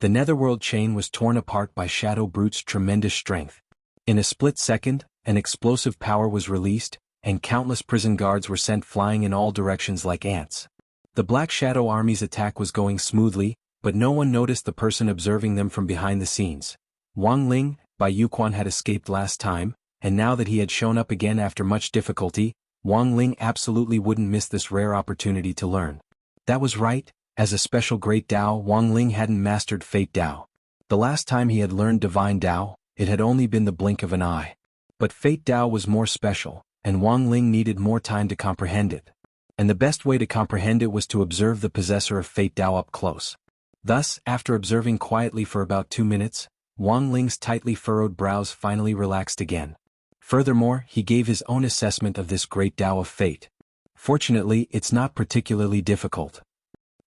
The netherworld chain was torn apart by Shadow Brute's tremendous strength. In a split second, an explosive power was released, and countless prison guards were sent flying in all directions like ants. The Black Shadow Army's attack was going smoothly, but no one noticed the person observing them from behind the scenes. Wang Ling, Bai Yuquan had escaped last time, and now that he had shown up again after much difficulty, Wang Ling absolutely wouldn't miss this rare opportunity to learn. That was right, as a special Great Dao, Wang Ling hadn't mastered Fate Dao. The last time he had learned Divine Dao, it had only been the blink of an eye. But Fate Dao was more special, and Wang Ling needed more time to comprehend it. And the best way to comprehend it was to observe the possessor of Fate Dao up close. Thus, after observing quietly for about 2 minutes, Wang Ling's tightly furrowed brows finally relaxed again. Furthermore, he gave his own assessment of this great Tao of fate. Fortunately, it's not particularly difficult.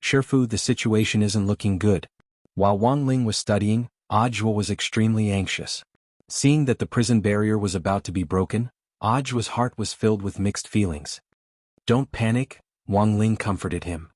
Shifu, the situation isn't looking good. While Wang Ling was studying, Audiobook was extremely anxious. Seeing that the prison barrier was about to be broken, Audiobook's heart was filled with mixed feelings. Don't panic, Wang Ling comforted him.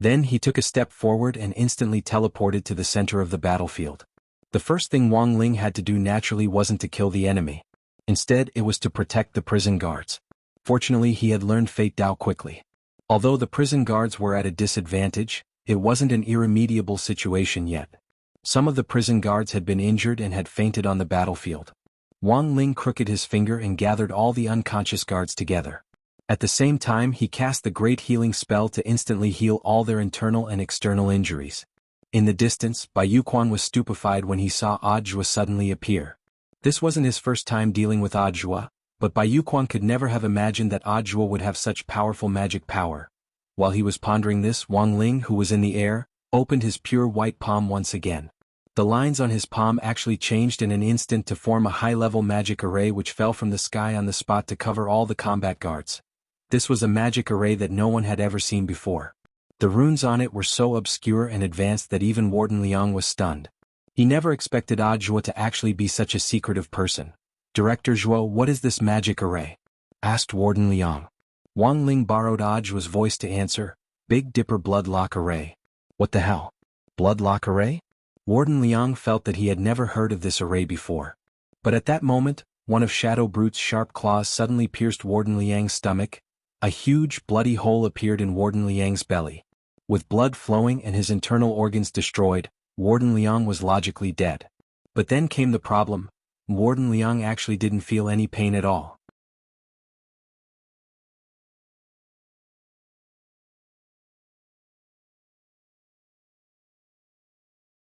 Then he took a step forward and instantly teleported to the center of the battlefield. The first thing Wang Ling had to do naturally wasn't to kill the enemy. Instead, it was to protect the prison guards. Fortunately, he had learned Fate Dao quickly. Although the prison guards were at a disadvantage, it wasn't an irremediable situation yet. Some of the prison guards had been injured and had fainted on the battlefield. Wang Ling crooked his finger and gathered all the unconscious guards together. At the same time, he cast the great healing spell to instantly heal all their internal and external injuries. In the distance, Bai Yuquan was stupefied when he saw Audiobook suddenly appear. This wasn't his first time dealing with Audiobook, but Bai Yuquan could never have imagined that Audiobook would have such powerful magic power. While he was pondering this, Wang Ling, who was in the air, opened his pure white palm once again. The lines on his palm actually changed in an instant to form a high-level magic array which fell from the sky on the spot to cover all the combat guards. This was a magic array that no one had ever seen before. The runes on it were so obscure and advanced that even Warden Liang was stunned. He never expected Audiobook to actually be such a secretive person. Director Zhuo, what is this magic array? Asked Warden Liang. Wang Ling borrowed Audiobook's voice to answer, Big Dipper Bloodlock Array. What the hell? Bloodlock Array? Warden Liang felt that he had never heard of this array before. But at that moment, one of Shadow Brute's sharp claws suddenly pierced Warden Liang's stomach. A huge, bloody hole appeared in Warden Liang's belly. With blood flowing and his internal organs destroyed, Warden Liang was logically dead. But then came the problem. Warden Liang actually didn't feel any pain at all.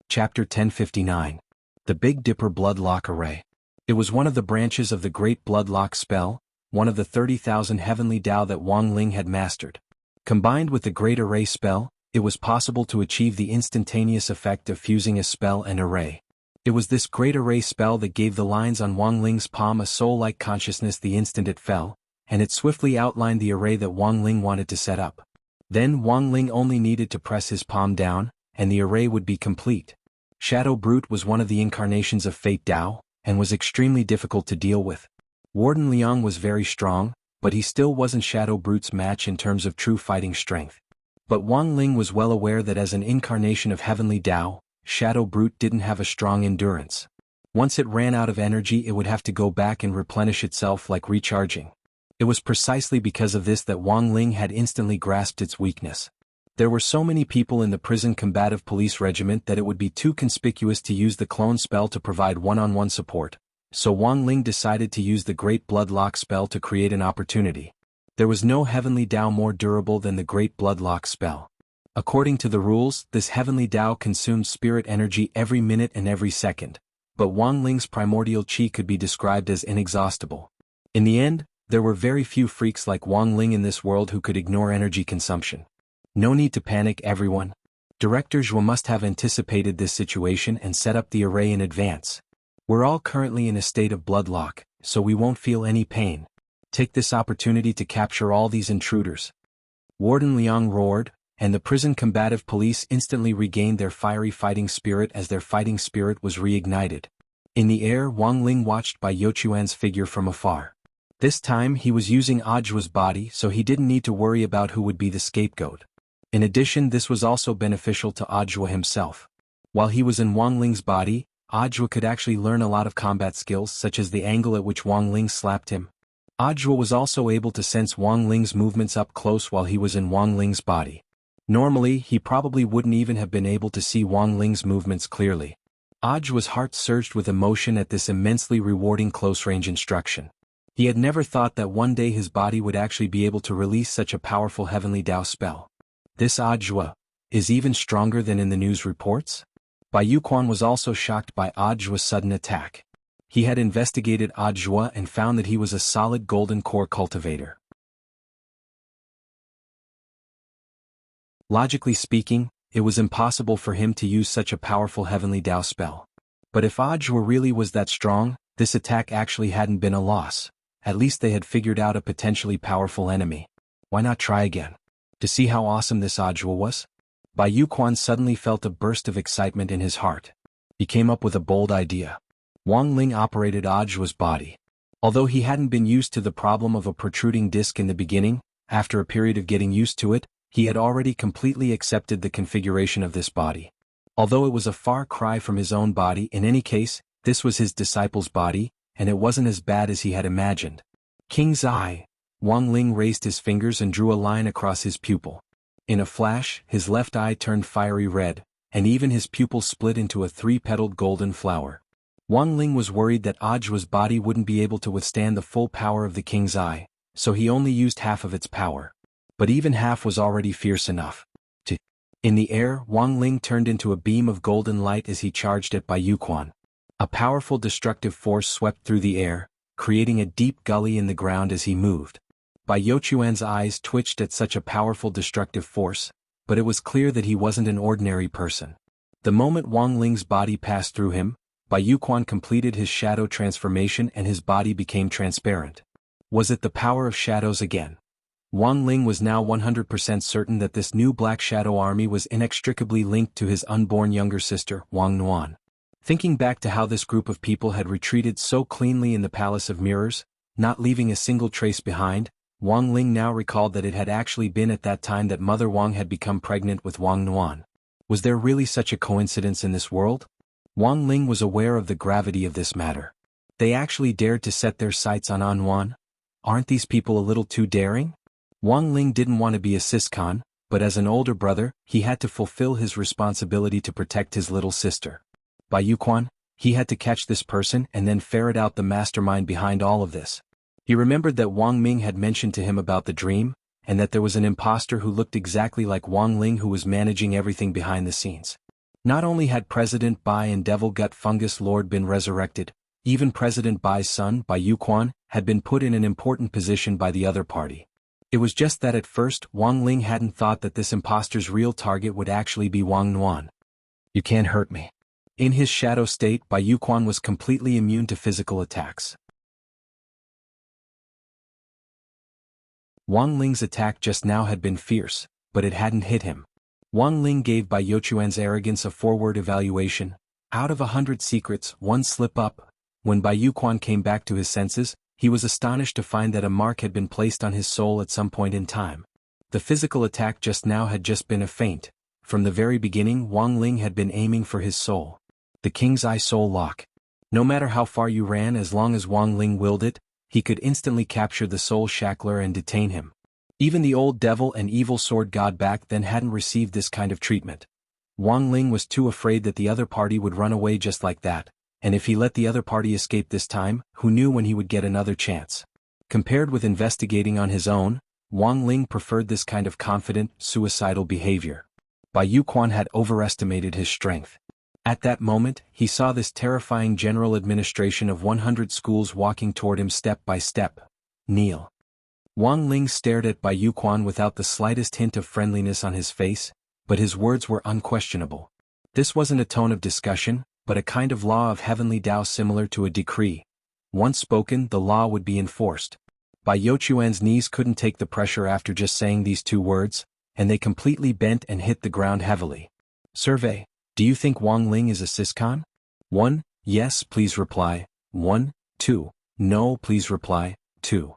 Chapter 1059. The Big Dipper Bloodlock Array. It was one of the branches of the Great Bloodlock spell, one of the 30,000 heavenly Dao that Wang Ling had mastered. Combined with the Great Array spell, it was possible to achieve the instantaneous effect of fusing a spell and array. It was this Great Array spell that gave the lines on Wang Ling's palm a soul-like consciousness the instant it fell, and it swiftly outlined the array that Wang Ling wanted to set up. Then Wang Ling only needed to press his palm down, and the array would be complete. Shadow Brute was one of the incarnations of Fate Dao, and was extremely difficult to deal with. Warden Liang was very strong, but he still wasn't Shadow Brute's match in terms of true fighting strength. But Wang Ling was well aware that as an incarnation of Heavenly Dao, Shadow Brute didn't have a strong endurance. Once it ran out of energy, it would have to go back and replenish itself like recharging. It was precisely because of this that Wang Ling had instantly grasped its weakness. There were so many people in the prison combative police regiment that it would be too conspicuous to use the clone spell to provide one-on-one support, so Wang Ling decided to use the Great Bloodlock spell to create an opportunity. There was no Heavenly Dao more durable than the Great Bloodlock spell. According to the rules, this Heavenly Dao consumed spirit energy every minute and every second, but Wang Ling's primordial qi could be described as inexhaustible. In the end, there were very few freaks like Wang Ling in this world who could ignore energy consumption. No need to panic, everyone. Director Zhuo must have anticipated this situation and set up the array in advance. We're all currently in a state of bloodlock, so we won't feel any pain. Take this opportunity to capture all these intruders. Warden Liang roared, and the prison combative police instantly regained their fiery fighting spirit as their fighting spirit was reignited. In the air, Wang Ling watched Bai Youquan's figure from afar. This time he was using Ajua's body, so he didn't need to worry about who would be the scapegoat. In addition, this was also beneficial to Ajua himself. While he was in Wang Ling's body, Ajua could actually learn a lot of combat skills, such as the angle at which Wang Ling slapped him. Ajua was also able to sense Wang Ling's movements up close while he was in Wang Ling's body. Normally, he probably wouldn't even have been able to see Wang Ling's movements clearly. Ajua's heart surged with emotion at this immensely rewarding close-range instruction. He had never thought that one day his body would actually be able to release such a powerful heavenly Dao spell. This Ajua is even stronger than in the news reports? Bai Youquan was also shocked by Ajua's sudden attack. He had investigated Ajua and found that he was a solid golden core cultivator. Logically speaking, it was impossible for him to use such a powerful heavenly Dao spell. But if Ajua really was that strong, this attack actually hadn't been a loss. At least they had figured out a potentially powerful enemy. Why not try again? To see how awesome this Ajua was? Bai Youquan suddenly felt a burst of excitement in his heart. He came up with a bold idea. Wang Ling operated Ajua's body. Although he hadn't been used to the problem of a protruding disc in the beginning, after a period of getting used to it, he had already completely accepted the configuration of this body. Although it was a far cry from his own body, in any case, this was his disciple's body, and it wasn't as bad as he had imagined. King's Eye. Wang Ling raised his fingers and drew a line across his pupil. In a flash, his left eye turned fiery red, and even his pupil split into a three-petaled golden flower. Wang Ling was worried that Ajua's body wouldn't be able to withstand the full power of the King's Eye, so he only used half of its power. But even half was already fierce enough. In the air, Wang Ling turned into a beam of golden light as he charged at Bai Youquan. A powerful destructive force swept through the air, creating a deep gully in the ground as he moved. Bai Youquan's eyes twitched at such a powerful destructive force, but it was clear that he wasn't an ordinary person. The moment Wang Ling's body passed through him, Bai Youquan completed his shadow transformation and his body became transparent. Was it the power of shadows again? Wang Ling was now 100% certain that this new Black Shadow army was inextricably linked to his unborn younger sister, Wang Nuan. Thinking back to how this group of people had retreated so cleanly in the Palace of Mirrors, not leaving a single trace behind, Wang Ling now recalled that it had actually been at that time that Mother Wang had become pregnant with Wang Nuan. Was there really such a coincidence in this world? Wang Ling was aware of the gravity of this matter. They actually dared to set their sights on Nuan? Aren't these people a little too daring? Wang Ling didn't want to be a siscon, but as an older brother, he had to fulfill his responsibility to protect his little sister. Bai Youquan, he had to catch this person and then ferret out the mastermind behind all of this. He remembered that Wang Ming had mentioned to him about the dream, and that there was an imposter who looked exactly like Wang Ling who was managing everything behind the scenes. Not only had President Bai and Devil Gut Fungus Lord been resurrected, even President Bai's son, Bai Youquan, had been put in an important position by the other party. It was just that at first, Wang Ling hadn't thought that this imposter's real target would actually be Wang Nuan. You can't hurt me. In his shadow state, Bai Youquan was completely immune to physical attacks. Wang Ling's attack just now had been fierce, but it hadn't hit him. Wang Ling gave Bai Youquan's arrogance a forward evaluation. Out of 100 secrets, one slip up. When Bai Youquan came back to his senses, he was astonished to find that a mark had been placed on his soul at some point in time. The physical attack just now had just been a feint. From the very beginning, Wang Ling had been aiming for his soul. The King's Eye Soul Lock. No matter how far you ran, as long as Wang Ling willed it, he could instantly capture the soul shackler and detain him. Even the old devil and evil sword god back then hadn't received this kind of treatment. Wang Ling was too afraid that the other party would run away just like that. And if he let the other party escape this time, who knew when he would get another chance? Compared with investigating on his own, Wang Ling preferred this kind of confident, suicidal behavior. Bai Youquan had overestimated his strength. At that moment, he saw this terrifying general administration of 100 schools walking toward him step by step. Kneel. Wang Ling stared at Bai Youquan without the slightest hint of friendliness on his face, but his words were unquestionable. This wasn't a tone of discussion, but a kind of law of heavenly Tao similar to a decree. Once spoken, the law would be enforced. Bai Youquan's knees couldn't take the pressure after just saying these two words, and they completely bent and hit the ground heavily. Survey, do you think Wang Ling is a siscon? 1. Yes, please reply. 1, 2. No, please reply. 2.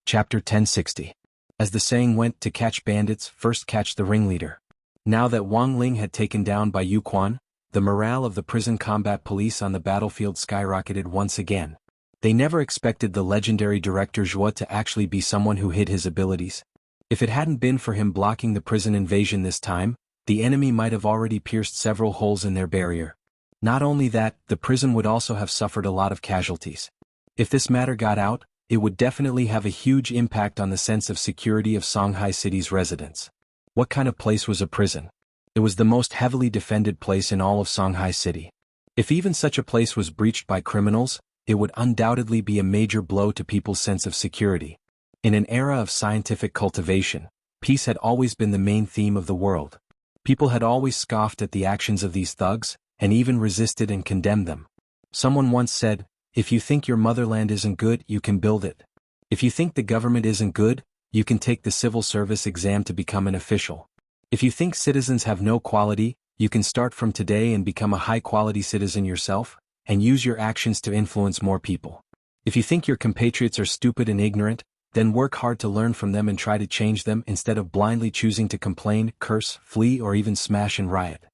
Chapter 1060. As the saying went, to catch bandits, first catch the ringleader. Now that Wang Ling had taken down Bai Yuquan, the morale of the prison combat police on the battlefield skyrocketed once again. They never expected the legendary Director Zhuo to actually be someone who hid his abilities. If it hadn't been for him blocking the prison invasion this time, the enemy might have already pierced several holes in their barrier. Not only that, the prison would also have suffered a lot of casualties. If this matter got out, it would definitely have a huge impact on the sense of security of Songhai City's residents. What kind of place was a prison? It was the most heavily defended place in all of Songhai City. If even such a place was breached by criminals, it would undoubtedly be a major blow to people's sense of security. In an era of scientific cultivation, peace had always been the main theme of the world. People had always scoffed at the actions of these thugs, and even resisted and condemned them. Someone once said, "If you think your motherland isn't good, you can build it. If you think the government isn't good, you can take the civil service exam to become an official. If you think citizens have no quality, you can start from today and become a high-quality citizen yourself, and use your actions to influence more people. If you think your compatriots are stupid and ignorant, then work hard to learn from them and try to change them instead of blindly choosing to complain, curse, flee, or even smash and riot.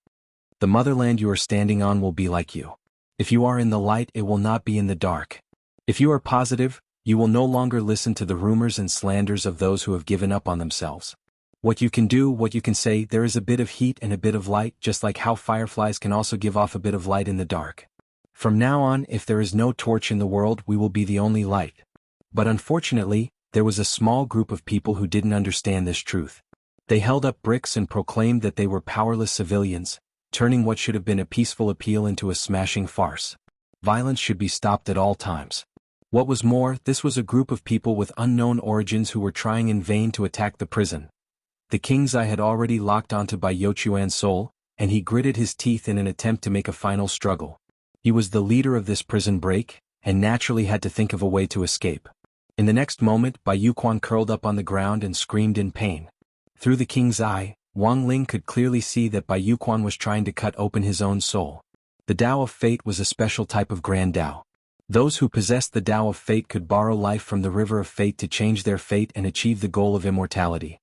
The motherland you are standing on will be like you. If you are in the light, it will not be in the dark. If you are positive, you will no longer listen to the rumors and slanders of those who have given up on themselves. What you can do, what you can say, there is a bit of heat and a bit of light, just like how fireflies can also give off a bit of light in the dark. From now on, if there is no torch in the world, we will be the only light." But unfortunately, there was a small group of people who didn't understand this truth. They held up bricks and proclaimed that they were powerless civilians, turning what should have been a peaceful appeal into a smashing farce. Violence should be stopped at all times. What was more, this was a group of people with unknown origins who were trying in vain to attack the prison. The king's eye had already locked onto Bai Youquan's soul, and he gritted his teeth in an attempt to make a final struggle. He was the leader of this prison break, and naturally had to think of a way to escape. In the next moment, Bai Yuquan curled up on the ground and screamed in pain. Through the king's eye, Wang Ling could clearly see that Bai Yuquan was trying to cut open his own soul. The Tao of Fate was a special type of Grand Tao. Those who possessed the Tao of Fate could borrow life from the River of Fate to change their fate and achieve the goal of immortality.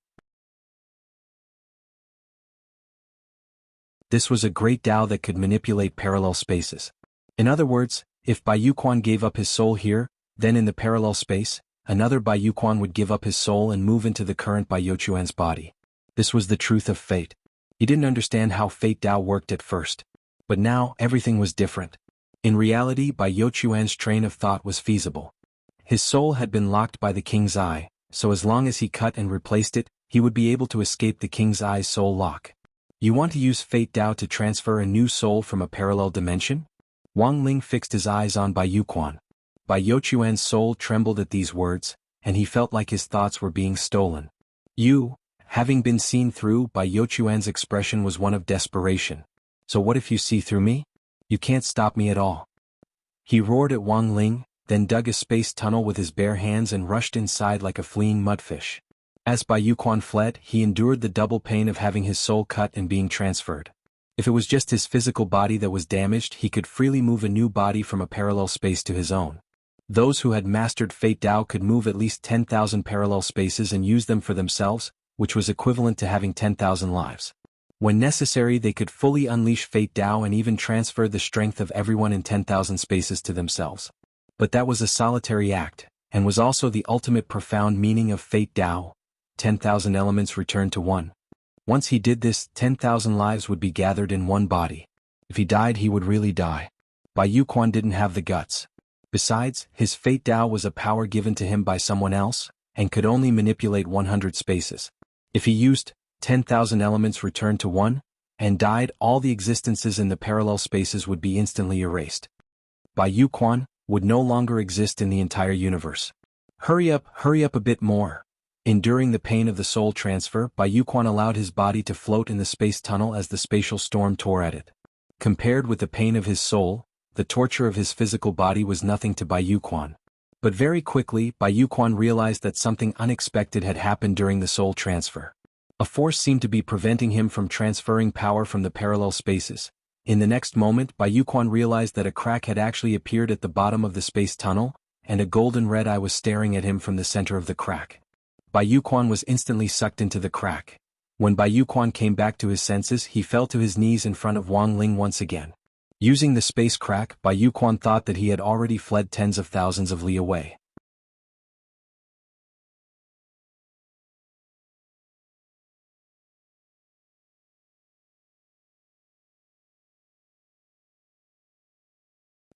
This was a great Tao that could manipulate parallel spaces. In other words, if Bai Yuquan gave up his soul here, then in the parallel space, another Bai Yuquan would give up his soul and move into the current Bai Youquan's body. This was the truth of fate. He didn't understand how fate Tao worked at first. But now, everything was different. In reality, Bai Youquan's train of thought was feasible. His soul had been locked by the king's eye, so as long as he cut and replaced it, he would be able to escape the king's eye's soul lock. You want to use fate Tao to transfer a new soul from a parallel dimension? Wang Ling fixed his eyes on Bai Yuquan. Bai Youquan's soul trembled at these words, and he felt like his thoughts were being stolen. "You," having been seen through, Bai Youquan's expression was one of desperation. "So what if you see through me? You can't stop me at all." He roared at Wang Ling, then dug a space tunnel with his bare hands and rushed inside like a fleeing mudfish. As Bai Yuquan fled, he endured the double pain of having his soul cut and being transferred. If it was just his physical body that was damaged, he could freely move a new body from a parallel space to his own. Those who had mastered Fate Tao could move at least 10,000 parallel spaces and use them for themselves, which was equivalent to having 10,000 lives. When necessary, they could fully unleash Fate Tao and even transfer the strength of everyone in 10,000 spaces to themselves. But that was a solitary act, and was also the ultimate profound meaning of Fate Tao. 10,000 elements returned to one. Once he did this, 10,000 lives would be gathered in one body. If he died, he would really die. Bai Yuquan didn't have the guts. Besides, his Fate Tao was a power given to him by someone else, and could only manipulate 100 spaces. If he used 10,000 elements returned to one, and died, all the existences in the parallel spaces would be instantly erased. Bai Yuquan would no longer exist in the entire universe. Hurry up a bit more. Enduring the pain of the soul transfer, Bai Yuquan allowed his body to float in the space tunnel as the spatial storm tore at it. Compared with the pain of his soul, the torture of his physical body was nothing to Bai Yuquan. But very quickly, Bai Yuquan realized that something unexpected had happened during the soul transfer. A force seemed to be preventing him from transferring power from the parallel spaces. In the next moment, Bai Yuquan realized that a crack had actually appeared at the bottom of the space tunnel, and a golden red eye was staring at him from the center of the crack. Bai Yuquan was instantly sucked into the crack. When Bai Yuquan came back to his senses, he fell to his knees in front of Wang Ling once again. Using the space crack, Bai Yuquan thought that he had already fled tens of thousands of li away.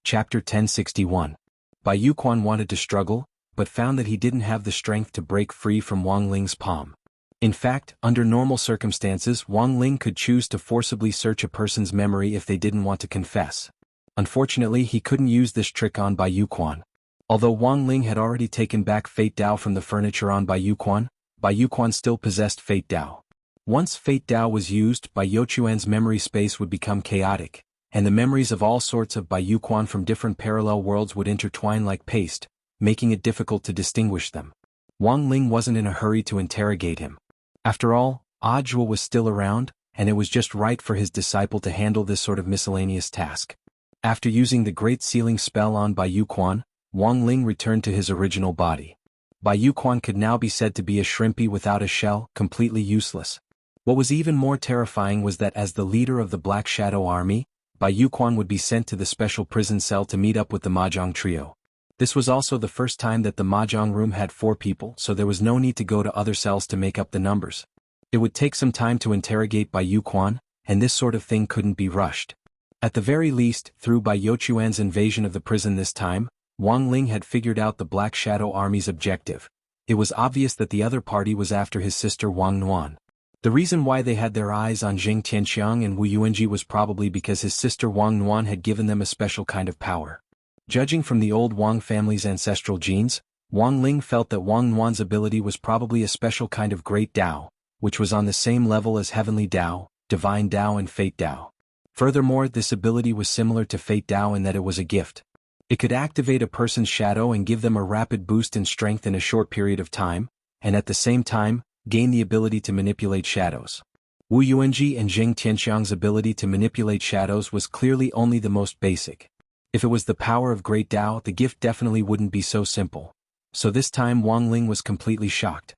Chapter 1061. Bai Yuquan wanted to struggle, but found that he didn't have the strength to break free from Wang Ling's palm. In fact, under normal circumstances, Wang Ling could choose to forcibly search a person's memory if they didn't want to confess. Unfortunately, he couldn't use this trick on Bai Yuquan. Although Wang Ling had already taken back Fate Dao from the furniture on Bai Yuquan still possessed Fate Dao. Once Fate Dao was used, Bai Yuquan's memory space would become chaotic, and the memories of all sorts of Bai Yuquan from different parallel worlds would intertwine like paste, making it difficult to distinguish them. Wang Ling wasn't in a hurry to interrogate him. After all, Audiobook was still around, and it was just right for his disciple to handle this sort of miscellaneous task. After using the Great Sealing spell on Bai Yuquan, Wang Ling returned to his original body. Bai Yuquan could now be said to be a shrimpy without a shell, completely useless. What was even more terrifying was that as the leader of the Black Shadow Army, Bai Yuquan would be sent to the special prison cell to meet up with the Mahjong trio. This was also the first time that the Mahjong room had 4 people, so there was no need to go to other cells to make up the numbers. It would take some time to interrogate Bai Yuquan, and this sort of thing couldn't be rushed. At the very least, through Bai Yuquan's invasion of the prison this time, Wang Ling had figured out the Black Shadow Army's objective. It was obvious that the other party was after his sister Wang Nuan. The reason why they had their eyes on Jing Tianxiang and Wu Yuanji was probably because his sister Wang Nuan had given them a special kind of power. Judging from the old Wang family's ancestral genes, Wang Ling felt that Wang Nuan's ability was probably a special kind of Great Dao, which was on the same level as Heavenly Dao, Divine Dao and Fate Dao. Furthermore, this ability was similar to Fate Dao in that it was a gift. It could activate a person's shadow and give them a rapid boost in strength in a short period of time, and at the same time, gain the ability to manipulate shadows. Wu Yuanji and Jing Tianxiang's ability to manipulate shadows was clearly only the most basic. If it was the power of Great Dao, the gift definitely wouldn't be so simple. So this time Wang Ling was completely shocked.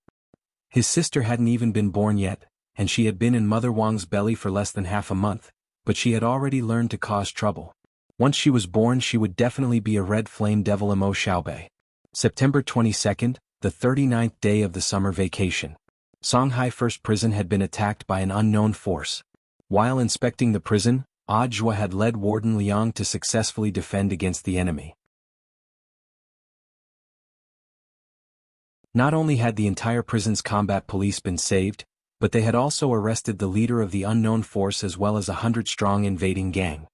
His sister hadn't even been born yet, and she had been in Mother Wang's belly for less than half a month, but she had already learned to cause trouble. Once she was born, she would definitely be a red flame devil. Mo Xiaobei. September 22nd, the 39th day of the summer vacation. Songhai First Prison had been attacked by an unknown force. While inspecting the prison, Audiobook had led Warden Liang to successfully defend against the enemy. Not only had the entire prison's combat police been saved, but they had also arrested the leader of the unknown force as well as 100-strong invading gang.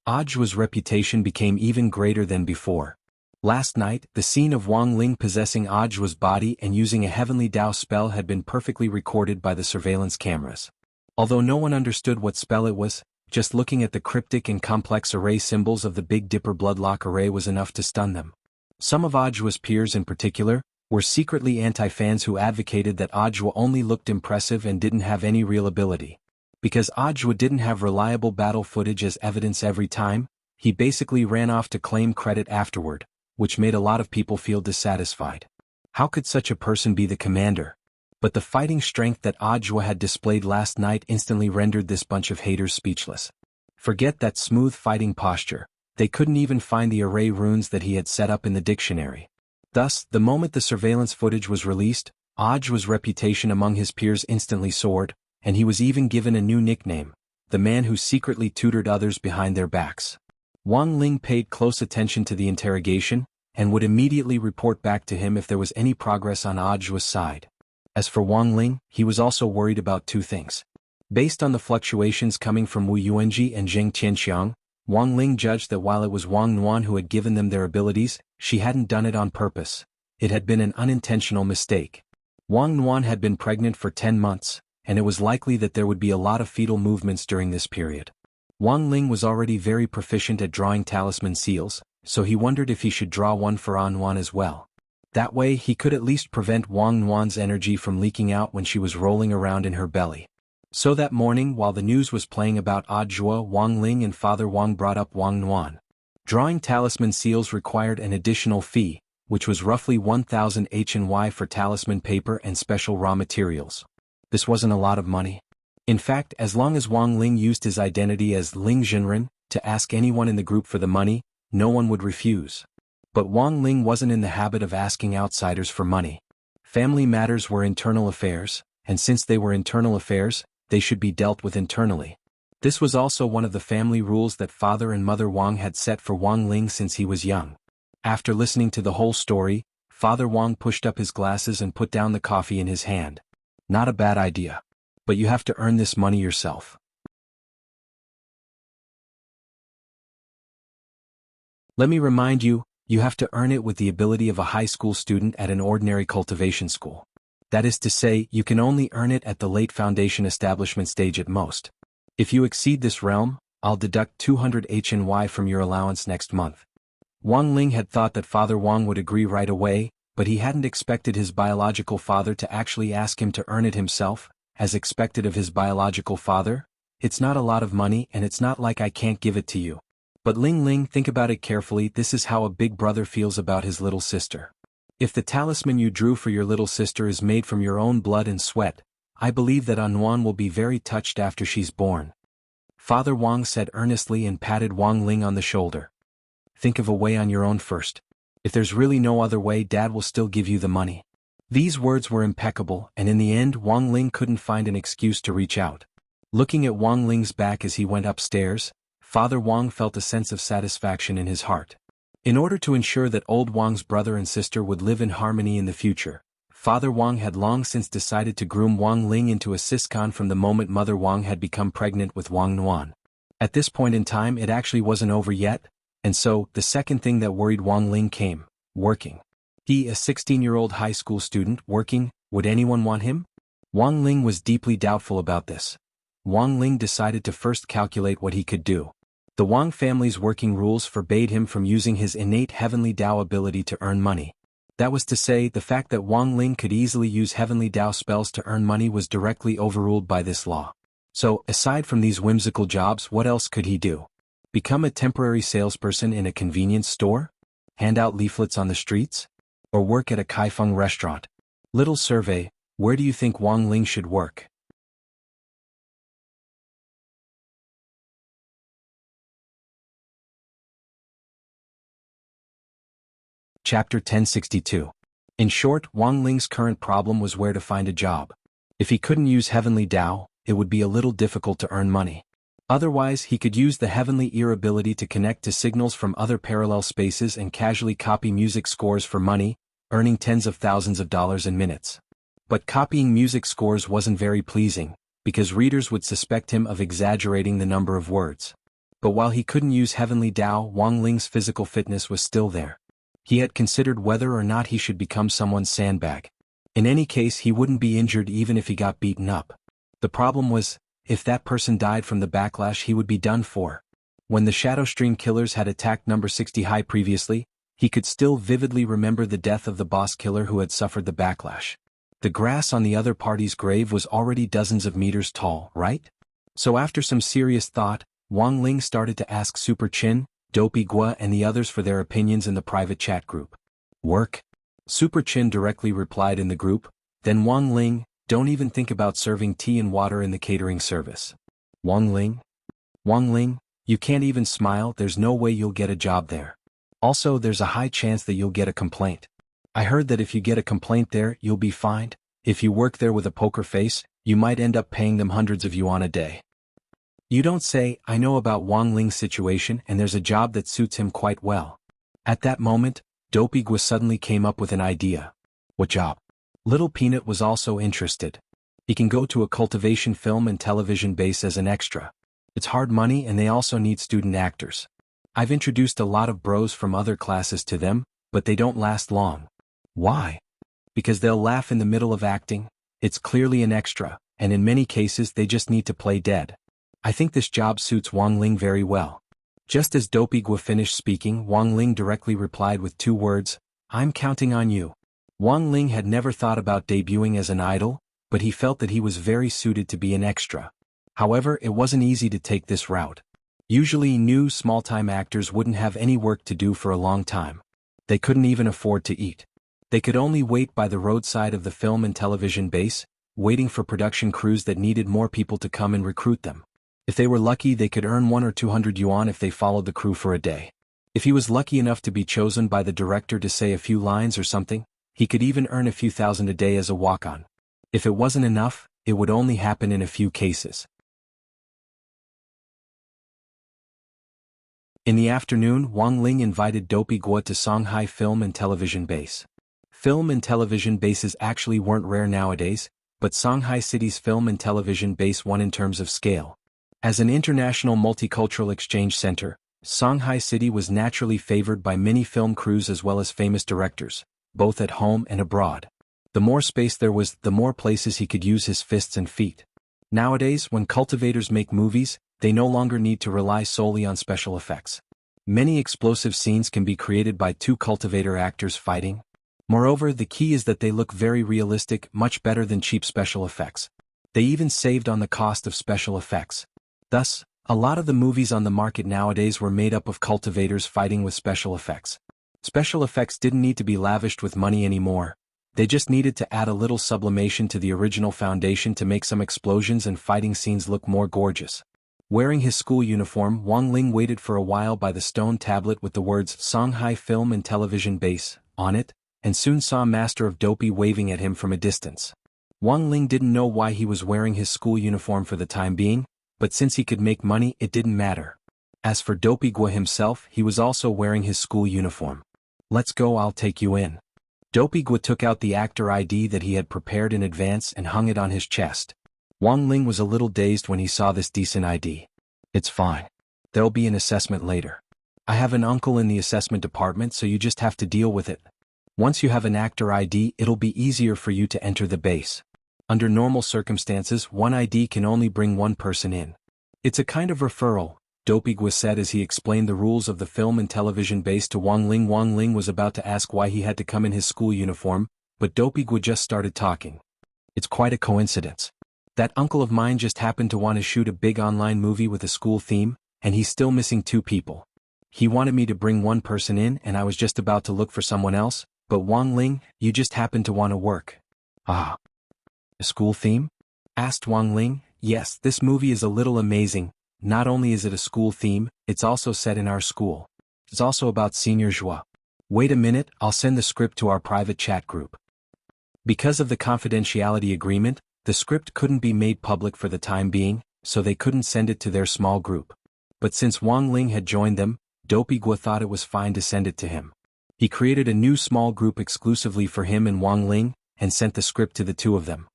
Audiobook's reputation became even greater than before. Last night, the scene of Wang Ling possessing Audiobook's body and using a Heavenly Dao spell had been perfectly recorded by the surveillance cameras. Although no one understood what spell it was, just looking at the cryptic and complex array symbols of the Big Dipper Bloodlock array was enough to stun them. Some of Audiobook's peers in particular were secretly anti-fans who advocated that Audiobook only looked impressive and didn't have any real ability. Because Audiobook didn't have reliable battle footage as evidence every time, he basically ran off to claim credit afterward, which made a lot of people feel dissatisfied. How could such a person be the commander? But the fighting strength that Audiobook had displayed last night instantly rendered this bunch of haters speechless. Forget that smooth fighting posture, they couldn't even find the array runes that he had set up in the dictionary. Thus, the moment the surveillance footage was released, Audiobook's reputation among his peers instantly soared, and he was even given a new nickname, the man who secretly tutored others behind their backs. Wang Ling paid close attention to the interrogation, and would immediately report back to him if there was any progress on Audiobook's side. As for Wang Ling, he was also worried about 2 things. Based on the fluctuations coming from Wu Yuanji and Jing Tianxiang, Wang Ling judged that while it was Wang Nuan who had given them their abilities, she hadn't done it on purpose. It had been an unintentional mistake. Wang Nuan had been pregnant for 10 months, and it was likely that there would be a lot of fetal movements during this period. Wang Ling was already very proficient at drawing talisman seals, so he wondered if he should draw one for An Nuan as well. That way he could at least prevent Wang Nuan's energy from leaking out when she was rolling around in her belly. So that morning while the news was playing about Zhuo, Wang Ling and Father Wang brought up Wang Nuan. Drawing talisman seals required an additional fee, which was roughly 1,000 HNY for talisman paper and special raw materials. This wasn't a lot of money. In fact, as long as Wang Ling used his identity as Ling Jinren to ask anyone in the group for the money, no one would refuse. But Wang Ling wasn't in the habit of asking outsiders for money. Family matters were internal affairs, and since they were internal affairs, they should be dealt with internally. This was also one of the family rules that Father and Mother Wang had set for Wang Ling since he was young. After listening to the whole story, Father Wang pushed up his glasses and put down the coffee in his hand. Not a bad idea. But you have to earn this money yourself. Let me remind you, you have to earn it with the ability of a high school student at an ordinary cultivation school. That is to say, you can only earn it at the late foundation establishment stage at most. If you exceed this realm, I'll deduct 200 HNY from your allowance next month. Wang Ling had thought that Father Wang would agree right away, but he hadn't expected his biological father to actually ask him to earn it himself, as expected of his biological father. It's not a lot of money and it's not like I can't give it to you. But Ling, think about it carefully, this is how a big brother feels about his little sister. If the talisman you drew for your little sister is made from your own blood and sweat, I believe that Nuan will be very touched after she's born. Father Wang said earnestly and patted Wang Ling on the shoulder. Think of a way on your own first. If there's really no other way, Dad will still give you the money. These words were impeccable, and in the end Wang Ling couldn't find an excuse to reach out. Looking at Wang Ling's back as he went upstairs, Father Wang felt a sense of satisfaction in his heart. In order to ensure that old Wang's brother and sister would live in harmony in the future, Father Wang had long since decided to groom Wang Ling into a siscon from the moment Mother Wang had become pregnant with Wang Nuan. At this point in time it actually wasn't over yet, and so, the second thing that worried Wang Ling came: working. He, a 16-year-old high school student, working, would anyone want him? Wang Ling was deeply doubtful about this. Wang Ling decided to first calculate what he could do. The Wang family's working rules forbade him from using his innate Heavenly Dao ability to earn money. That was to say, the fact that Wang Ling could easily use Heavenly Dao spells to earn money was directly overruled by this law. So, aside from these whimsical jobs, what else could he do? Become a temporary salesperson in a convenience store? Hand out leaflets on the streets? Or work at a Kaifeng restaurant? Little survey, where do you think Wang Ling should work? Chapter 1062. In short, Wang Ling's current problem was where to find a job. If he couldn't use Heavenly Dao, it would be a little difficult to earn money. Otherwise, he could use the Heavenly Ear ability to connect to signals from other parallel spaces and casually copy music scores for money, earning tens of thousands of dollars in minutes. But copying music scores wasn't very pleasing, because readers would suspect him of exaggerating the number of words. But while he couldn't use Heavenly Dao, Wang Ling's physical fitness was still there. He had considered whether or not he should become someone's sandbag. In any case, he wouldn't be injured even if he got beaten up. The problem was, if that person died from the backlash, he would be done for. When the Shadow Stream killers had attacked number 60 High previously, he could still vividly remember the death of the boss killer who had suffered the backlash. The grass on the other party's grave was already dozens of meters tall, right? So after some serious thought, Wang Ling started to ask Super Chin, Dopey Gua and the others for their opinions in the private chat group. Work? Super Chin directly replied in the group, then Wang Ling, don't even think about serving tea and water in the catering service. Wang Ling? Wang Ling, you can't even smile, there's no way you'll get a job there. Also, there's a high chance that you'll get a complaint. I heard that if you get a complaint there, you'll be fined. If you work there with a poker face, you might end up paying them hundreds of yuan a day. You don't say. I know about Wang Ling's situation and there's a job that suits him quite well. At that moment, Dopey Gua suddenly came up with an idea. What job? Little Peanut was also interested. He can go to a cultivation film and television base as an extra. It's hard money and they also need student actors. I've introduced a lot of bros from other classes to them, but they don't last long. Why? Because they'll laugh in the middle of acting. It's clearly an extra, and in many cases they just need to play dead. I think this job suits Wang Ling very well. Just as Dopey Gua finished speaking, Wang Ling directly replied with two words, I'm counting on you. Wang Ling had never thought about debuting as an idol, but he felt that he was very suited to be an extra. However, it wasn't easy to take this route. Usually new small-time actors wouldn't have any work to do for a long time. They couldn't even afford to eat. They could only wait by the roadside of the film and television base, waiting for production crews that needed more people to come and recruit them. If they were lucky, they could earn 1 or 200 yuan if they followed the crew for a day. If he was lucky enough to be chosen by the director to say a few lines or something, he could even earn a few thousand a day as a walk-on. If it wasn't enough, it would only happen in a few cases. In the afternoon, Wang Ling invited Dopey Guo to Shanghai Film and Television Base. Film and television bases actually weren't rare nowadays, but Shanghai City's film and television base won in terms of scale. As an international multicultural exchange center, Shanghai City was naturally favored by many film crews as well as famous directors, both at home and abroad. The more space there was, the more places he could use his fists and feet. Nowadays, when cultivators make movies, they no longer need to rely solely on special effects. Many explosive scenes can be created by 2 cultivator actors fighting. Moreover, the key is that they look very realistic, much better than cheap special effects. They even saved on the cost of special effects. Thus, a lot of the movies on the market nowadays were made up of cultivators fighting with special effects. Special effects didn't need to be lavished with money anymore. They just needed to add a little sublimation to the original foundation to make some explosions and fighting scenes look more gorgeous. Wearing his school uniform, Wang Ling waited for a while by the stone tablet with the words Shanghai Film and Television Base on it, and soon saw Master of Dopey waving at him from a distance. Wang Ling didn't know why he was wearing his school uniform for the time being, but since he could make money, it didn't matter. As for Dopey Guo himself, he was also wearing his school uniform. "Let's go, I'll take you in." Dopey Guo took out the actor ID that he had prepared in advance and hung it on his chest. Wang Ling was a little dazed when he saw this decent ID. "It's fine. There'll be an assessment later. I have an uncle in the assessment department, so you just have to deal with it. Once you have an actor ID, it'll be easier for you to enter the base. Under normal circumstances, one ID can only bring one person in. It's a kind of referral," Dopey Guo said as he explained the rules of the film and television base to Wang Ling. Wang Ling was about to ask why he had to come in his school uniform, but Dopey Guo just started talking. "It's quite a coincidence. That uncle of mine just happened to want to shoot a big online movie with a school theme, and he's still missing 2 people. He wanted me to bring one person in and I was just about to look for someone else, but Wang Ling, you just happened to want to work." "Ah. A school theme?" asked Wang Ling. "Yes, this movie is a little amazing. Not only is it a school theme, it's also set in our school. It's also about Senior Zhua. Wait a minute, I'll send the script to our private chat group." Because of the confidentiality agreement, the script couldn't be made public for the time being, so they couldn't send it to their small group. But since Wang Ling had joined them, Dopey Guo thought it was fine to send it to him. He created a new small group exclusively for him and Wang Ling, and sent the script to the 2 of them.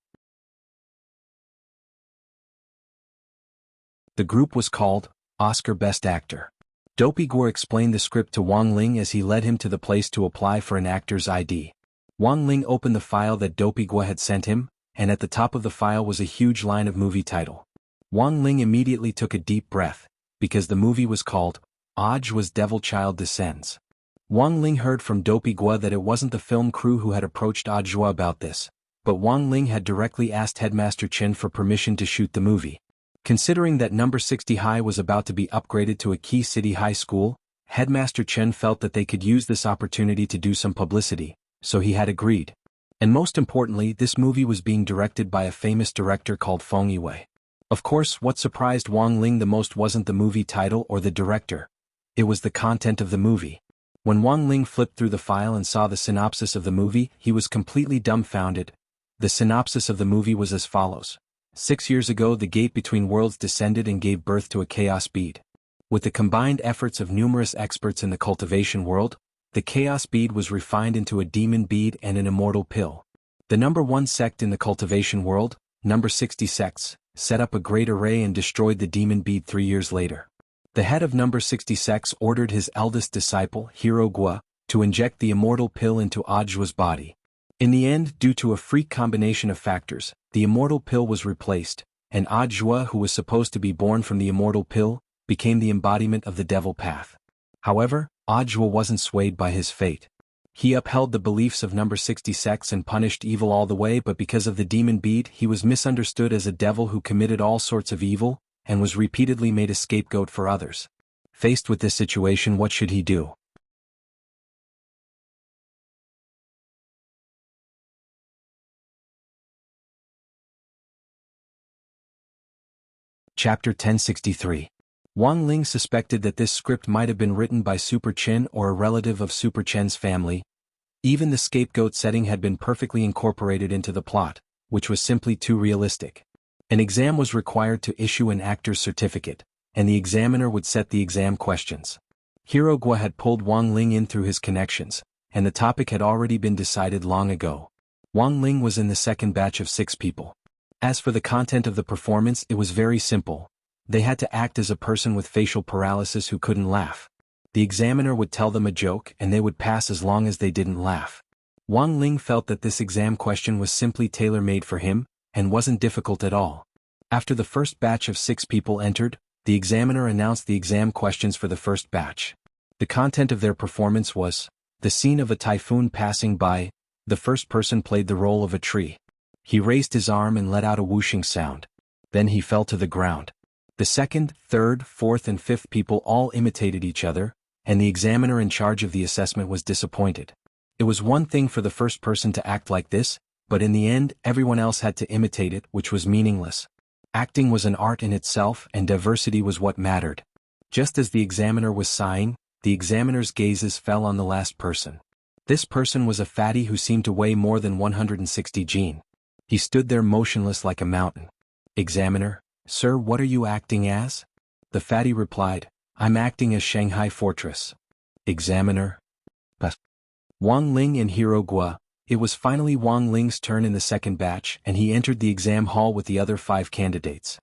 The group was called Oscar Best Actor. Dopey Guo explained the script to Wang Ling as he led him to the place to apply for an actor's ID. Wang Ling opened the file that Dopey Guo had sent him, and at the top of the file was a huge line of movie title. Wang Ling immediately took a deep breath, because the movie was called Audjua's Devil Child Descends. Wang Ling heard from Dopey Guo that it wasn't the film crew who had approached Audjua about this, but Wang Ling had directly asked Headmaster Chen for permission to shoot the movie. Considering that number 60 High was about to be upgraded to a key city high school, Headmaster Chen felt that they could use this opportunity to do some publicity, so he had agreed. And most importantly, this movie was being directed by a famous director called Feng Yiwei. Of course, what surprised Wang Ling the most wasn't the movie title or the director. It was the content of the movie. When Wang Ling flipped through the file and saw the synopsis of the movie, he was completely dumbfounded. The synopsis of the movie was as follows. 6 years ago, the gate between worlds descended and gave birth to a chaos bead. With the combined efforts of numerous experts in the cultivation world, the chaos bead was refined into a demon bead and an immortal pill. The number 1 sect in the cultivation world, number 60 sects, set up a great array and destroyed the demon bead 3 years later. The head of number 60 sects ordered his eldest disciple, Hero Guo, to inject the immortal pill into Audjua's body. In the end, due to a freak combination of factors, the immortal pill was replaced, and Audjua, who was supposed to be born from the immortal pill, became the embodiment of the devil path. However, Audjua wasn't swayed by his fate. He upheld the beliefs of number 60 sects and punished evil all the way, but because of the demon bead he was misunderstood as a devil who committed all sorts of evil, and was repeatedly made a scapegoat for others. Faced with this situation, what should he do? Chapter 1063. Wang Ling suspected that this script might have been written by Super Chen or a relative of Super Chen's family. Even the scapegoat setting had been perfectly incorporated into the plot, which was simply too realistic. An exam was required to issue an actor's certificate, and the examiner would set the exam questions. Hirogua had pulled Wang Ling in through his connections, and the topic had already been decided long ago. Wang Ling was in the second batch of 6 people. As for the content of the performance, it was very simple. They had to act as a person with facial paralysis who couldn't laugh. The examiner would tell them a joke and they would pass as long as they didn't laugh. Wang Ling felt that this exam question was simply tailor-made for him, and wasn't difficult at all. After the first batch of 6 people entered, the examiner announced the exam questions for the first batch. The content of their performance was the scene of a typhoon passing by. The first person played the role of a tree. He raised his arm and let out a whooshing sound. Then he fell to the ground. The second, third, fourth and fifth people all imitated each other, and the examiner in charge of the assessment was disappointed. It was one thing for the first person to act like this, but in the end everyone else had to imitate it, which was meaningless. Acting was an art in itself and diversity was what mattered. Just as the examiner was sighing, the examiner's gazes fell on the last person. This person was a fatty who seemed to weigh more than 160 jin. He stood there motionless like a mountain. Examiner, sir, what are you acting as? The fatty replied, I'm acting as Shanghai Fortress. Examiner. Wang Ling and Hirogua. It was finally Wang Ling's turn in the second batch, and he entered the exam hall with the other 5 candidates.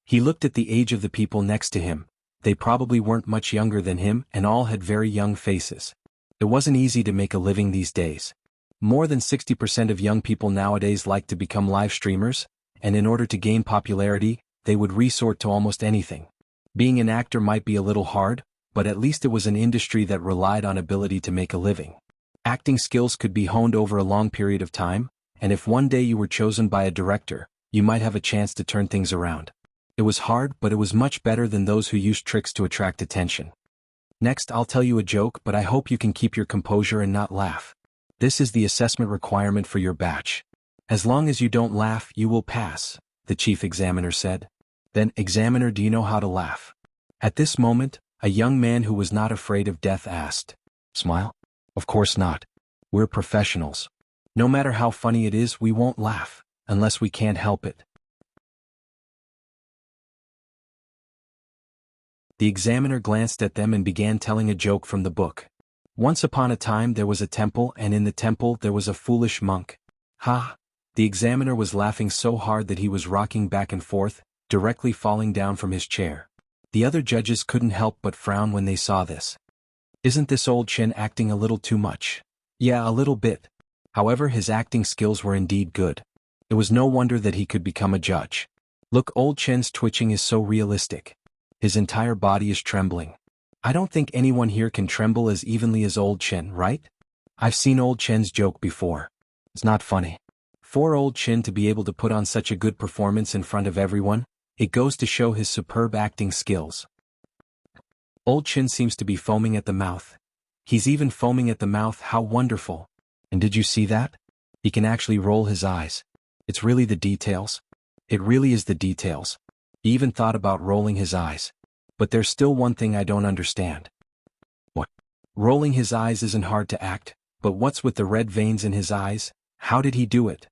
He looked at the age of the people next to him. They probably weren't much younger than him, and all had very young faces. It wasn't easy to make a living these days. More than 60% of young people nowadays like to become live streamers, and in order to gain popularity, they would resort to almost anything. Being an actor might be a little hard, but at least it was an industry that relied on ability to make a living. Acting skills could be honed over a long period of time, and if one day you were chosen by a director, you might have a chance to turn things around. It was hard, but it was much better than those who used tricks to attract attention. Next, I'll tell you a joke, but I hope you can keep your composure and not laugh. This is the assessment requirement for your batch. As long as you don't laugh, you will pass, the chief examiner said. Then, examiner, do you know how to laugh? At this moment, a young man who was not afraid of death asked. Smile? Of course not. We're professionals. No matter how funny it is, we won't laugh, unless we can't help it. The examiner glanced at them and began telling a joke from the book. Once upon a time there was a temple, and in the temple there was a foolish monk. Ha! The examiner was laughing so hard that he was rocking back and forth, directly falling down from his chair. The other judges couldn't help but frown when they saw this. Isn't this old Chen acting a little too much? Yeah, a little bit. However, his acting skills were indeed good. It was no wonder that he could become a judge. Look, old Chen's twitching is so realistic. His entire body is trembling. I don't think anyone here can tremble as evenly as old Chen, right? I've seen old Chen's joke before. It's not funny. For old Chen to be able to put on such a good performance in front of everyone, it goes to show his superb acting skills. Old Chen seems to be foaming at the mouth. He's even foaming at the mouth, how wonderful. And did you see that? He can actually roll his eyes. It's really the details. It really is the details. He even thought about rolling his eyes. But there's still one thing I don't understand. What? Rolling his eyes isn't hard to act, but what's with the red veins in his eyes? How did he do it?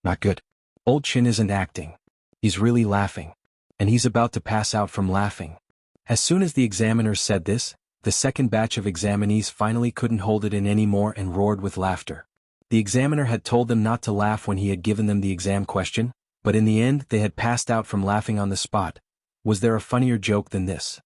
Not good. Old Chen isn't acting. He's really laughing. And he's about to pass out from laughing. As soon as the examiner said this, the second batch of examinees finally couldn't hold it in anymore and roared with laughter. The examiner had told them not to laugh when he had given them the exam question, but in the end they had passed out from laughing on the spot. Was there a funnier joke than this?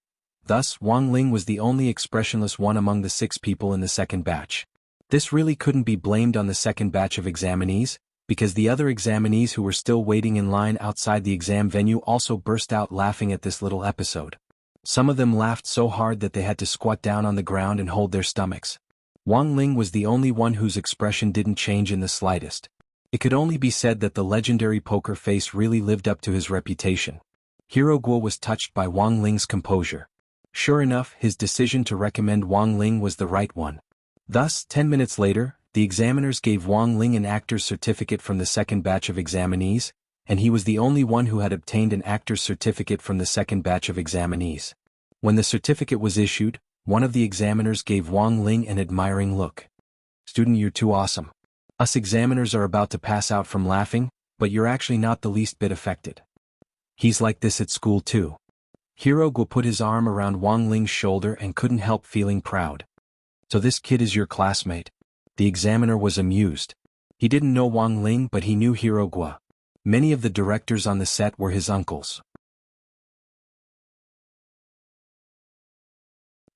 Thus, Wang Ling was the only expressionless one among the 6 people in the second batch. This really couldn't be blamed on the second batch of examinees, because the other examinees who were still waiting in line outside the exam venue also burst out laughing at this little episode. Some of them laughed so hard that they had to squat down on the ground and hold their stomachs. Wang Ling was the only one whose expression didn't change in the slightest. It could only be said that the legendary poker face really lived up to his reputation. Hero Guo was touched by Wang Ling's composure. Sure enough, his decision to recommend Wang Ling was the right one. Thus, 10 minutes later, the examiners gave Wang Ling an actor's certificate from the second batch of examinees, and he was the only one who had obtained an actor's certificate from the second batch of examinees. When the certificate was issued, one of the examiners gave Wang Ling an admiring look. "Student, you're too awesome. Us examiners are about to pass out from laughing, but you're actually not the least bit affected. He's like this at school too." Hero Guo put his arm around Wang Ling's shoulder and couldn't help feeling proud. "So this kid is your classmate?" The examiner was amused. He didn't know Wang Ling, but he knew Hero Guo. Many of the directors on the set were his uncles.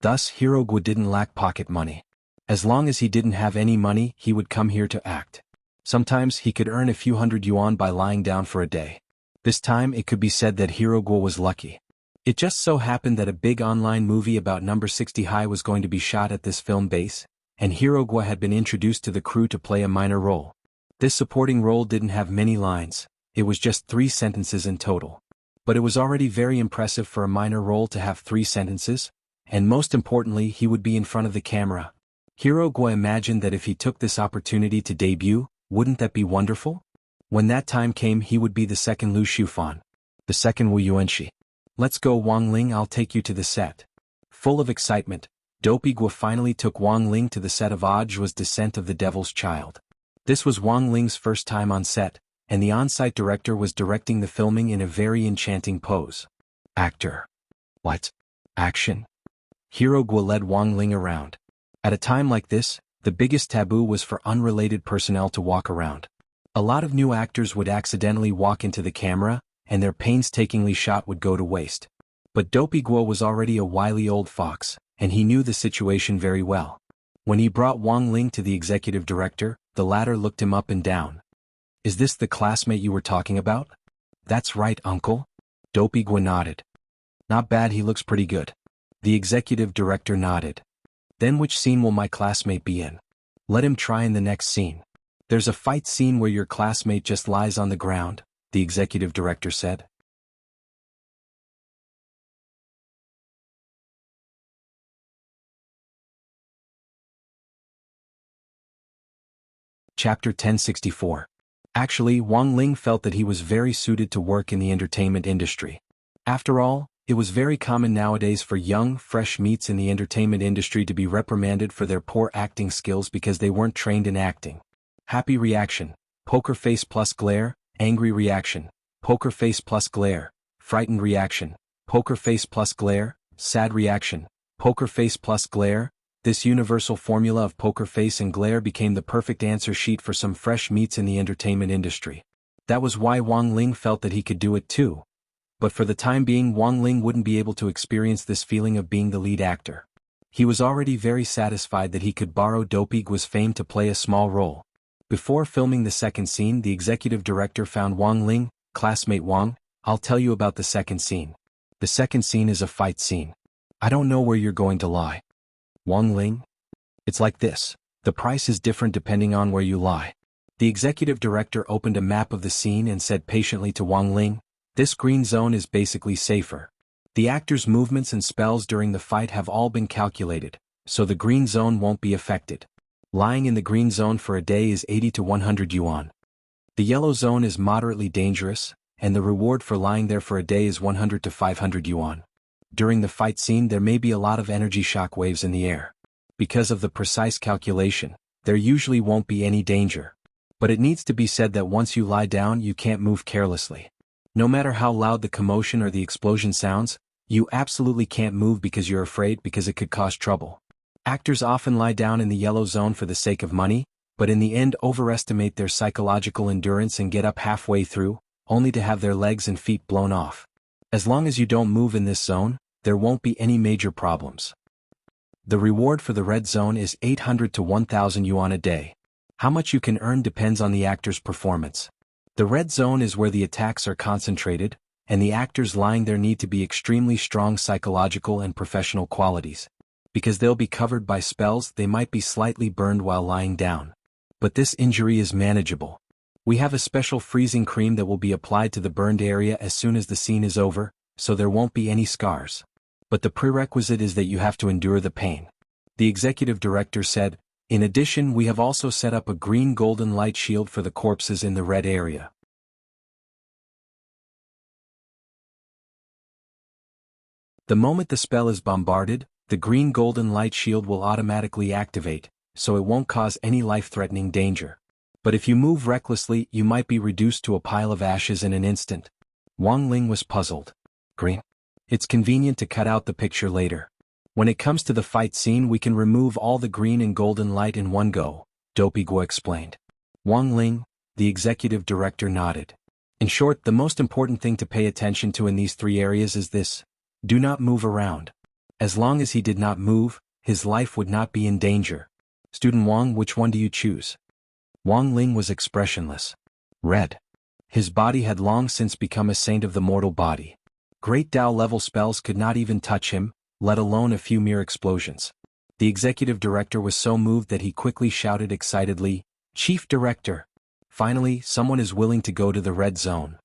Thus, Hero Guo didn't lack pocket money. As long as he didn't have any money, he would come here to act. Sometimes he could earn a few hundred yuan by lying down for a day. This time it could be said that Hero Guo was lucky. It just so happened that a big online movie about number 60 high was going to be shot at this film base, and Hero Guo had been introduced to the crew to play a minor role. This supporting role didn't have many lines, it was just 3 sentences in total. But it was already very impressive for a minor role to have 3 sentences, and most importantly, he would be in front of the camera. Hero Guo imagined that if he took this opportunity to debut, wouldn't that be wonderful? When that time came, he would be the second Lu Shufan. The second Wu Yuanxi. "Let's go, Wang Ling, I'll take you to the set." Full of excitement, Dopey Guo finally took Wang Ling to the set of Audiobook's Descent of the Devil's Child. This was Wang Ling's first time on set, and the on-site director was directing the filming in a very enchanting pose. "Actor. What? Action?" Hero Guo led Wang Ling around. At a time like this, the biggest taboo was for unrelated personnel to walk around. A lot of new actors would accidentally walk into the camera, and their painstakingly shot would go to waste. But Dopey Guo was already a wily old fox, and he knew the situation very well. When he brought Wang Ling to the executive director, the latter looked him up and down. "Is this the classmate you were talking about?" "That's right, uncle." Dopey Guo nodded. "Not bad, he looks pretty good." The executive director nodded. "Then which scene will my classmate be in?" "Let him try in the next scene." "There's a fight scene where your classmate just lies on the ground," the executive director said. Chapter 1064. Actually, Wang Ling felt that he was very suited to work in the entertainment industry. After all, it was very common nowadays for young, fresh meats in the entertainment industry to be reprimanded for their poor acting skills because they weren't trained in acting. Happy reaction, poker face plus glare; angry reaction, poker face plus glare; frightened reaction, poker face plus glare; sad reaction, poker face plus glare. This universal formula of poker face and glare became the perfect answer sheet for some fresh meats in the entertainment industry. That was why Wang Ling felt that he could do it too. But for the time being, Wang Ling wouldn't be able to experience this feeling of being the lead actor. He was already very satisfied that he could borrow Dopey Guo's fame to play a small role. Before filming the second scene, the executive director found Wang Ling. "Classmate Wang, I'll tell you about the second scene. The second scene is a fight scene. I don't know where you're going to lie." "Wang Ling? It's like this. The price is different depending on where you lie." The executive director opened a map of the scene and said patiently to Wang Ling, "This green zone is basically safer. The actor's movements and spells during the fight have all been calculated, so the green zone won't be affected. Lying in the green zone for a day is 80 to 100 yuan. The yellow zone is moderately dangerous, and the reward for lying there for a day is 100 to 500 yuan. During the fight scene there may be a lot of energy shock waves in the air. Because of the precise calculation, there usually won't be any danger. But it needs to be said that once you lie down you can't move carelessly. No matter how loud the commotion or the explosion sounds, you absolutely can't move because you're afraid because it could cause trouble. Actors often lie down in the yellow zone for the sake of money, but in the end overestimate their psychological endurance and get up halfway through, only to have their legs and feet blown off. As long as you don't move in this zone, there won't be any major problems. The reward for the red zone is 800 to 1000 yuan a day. How much you can earn depends on the actor's performance. The red zone is where the attacks are concentrated, and the actors lying there need to be extremely strong psychological and professional qualities. Because they'll be covered by spells, they might be slightly burned while lying down. But this injury is manageable. We have a special freezing cream that will be applied to the burned area as soon as the scene is over, so there won't be any scars. But the prerequisite is that you have to endure the pain. The executive director said, in addition, we have also set up a green golden light shield for the corpses in the red area. The moment the spell is bombarded, the green golden light shield will automatically activate, so it won't cause any life-threatening danger. But if you move recklessly, you might be reduced to a pile of ashes in an instant. Wang Ling was puzzled. Green? It's convenient to cut out the picture later. When it comes to the fight scene, we can remove all the green and golden light in one go, Dopey Guo explained. Wang Ling, the executive director, nodded. In short, the most important thing to pay attention to in these three areas is this: do not move around. As long as he did not move, his life would not be in danger. Student Wang, which one do you choose? Wang Ling was expressionless. Red. His body had long since become a saint of the mortal body. Great Dao-level spells could not even touch him, let alone a few mere explosions. The executive director was so moved that he quickly shouted excitedly, "Chief Director! Finally, someone is willing to go to the red zone."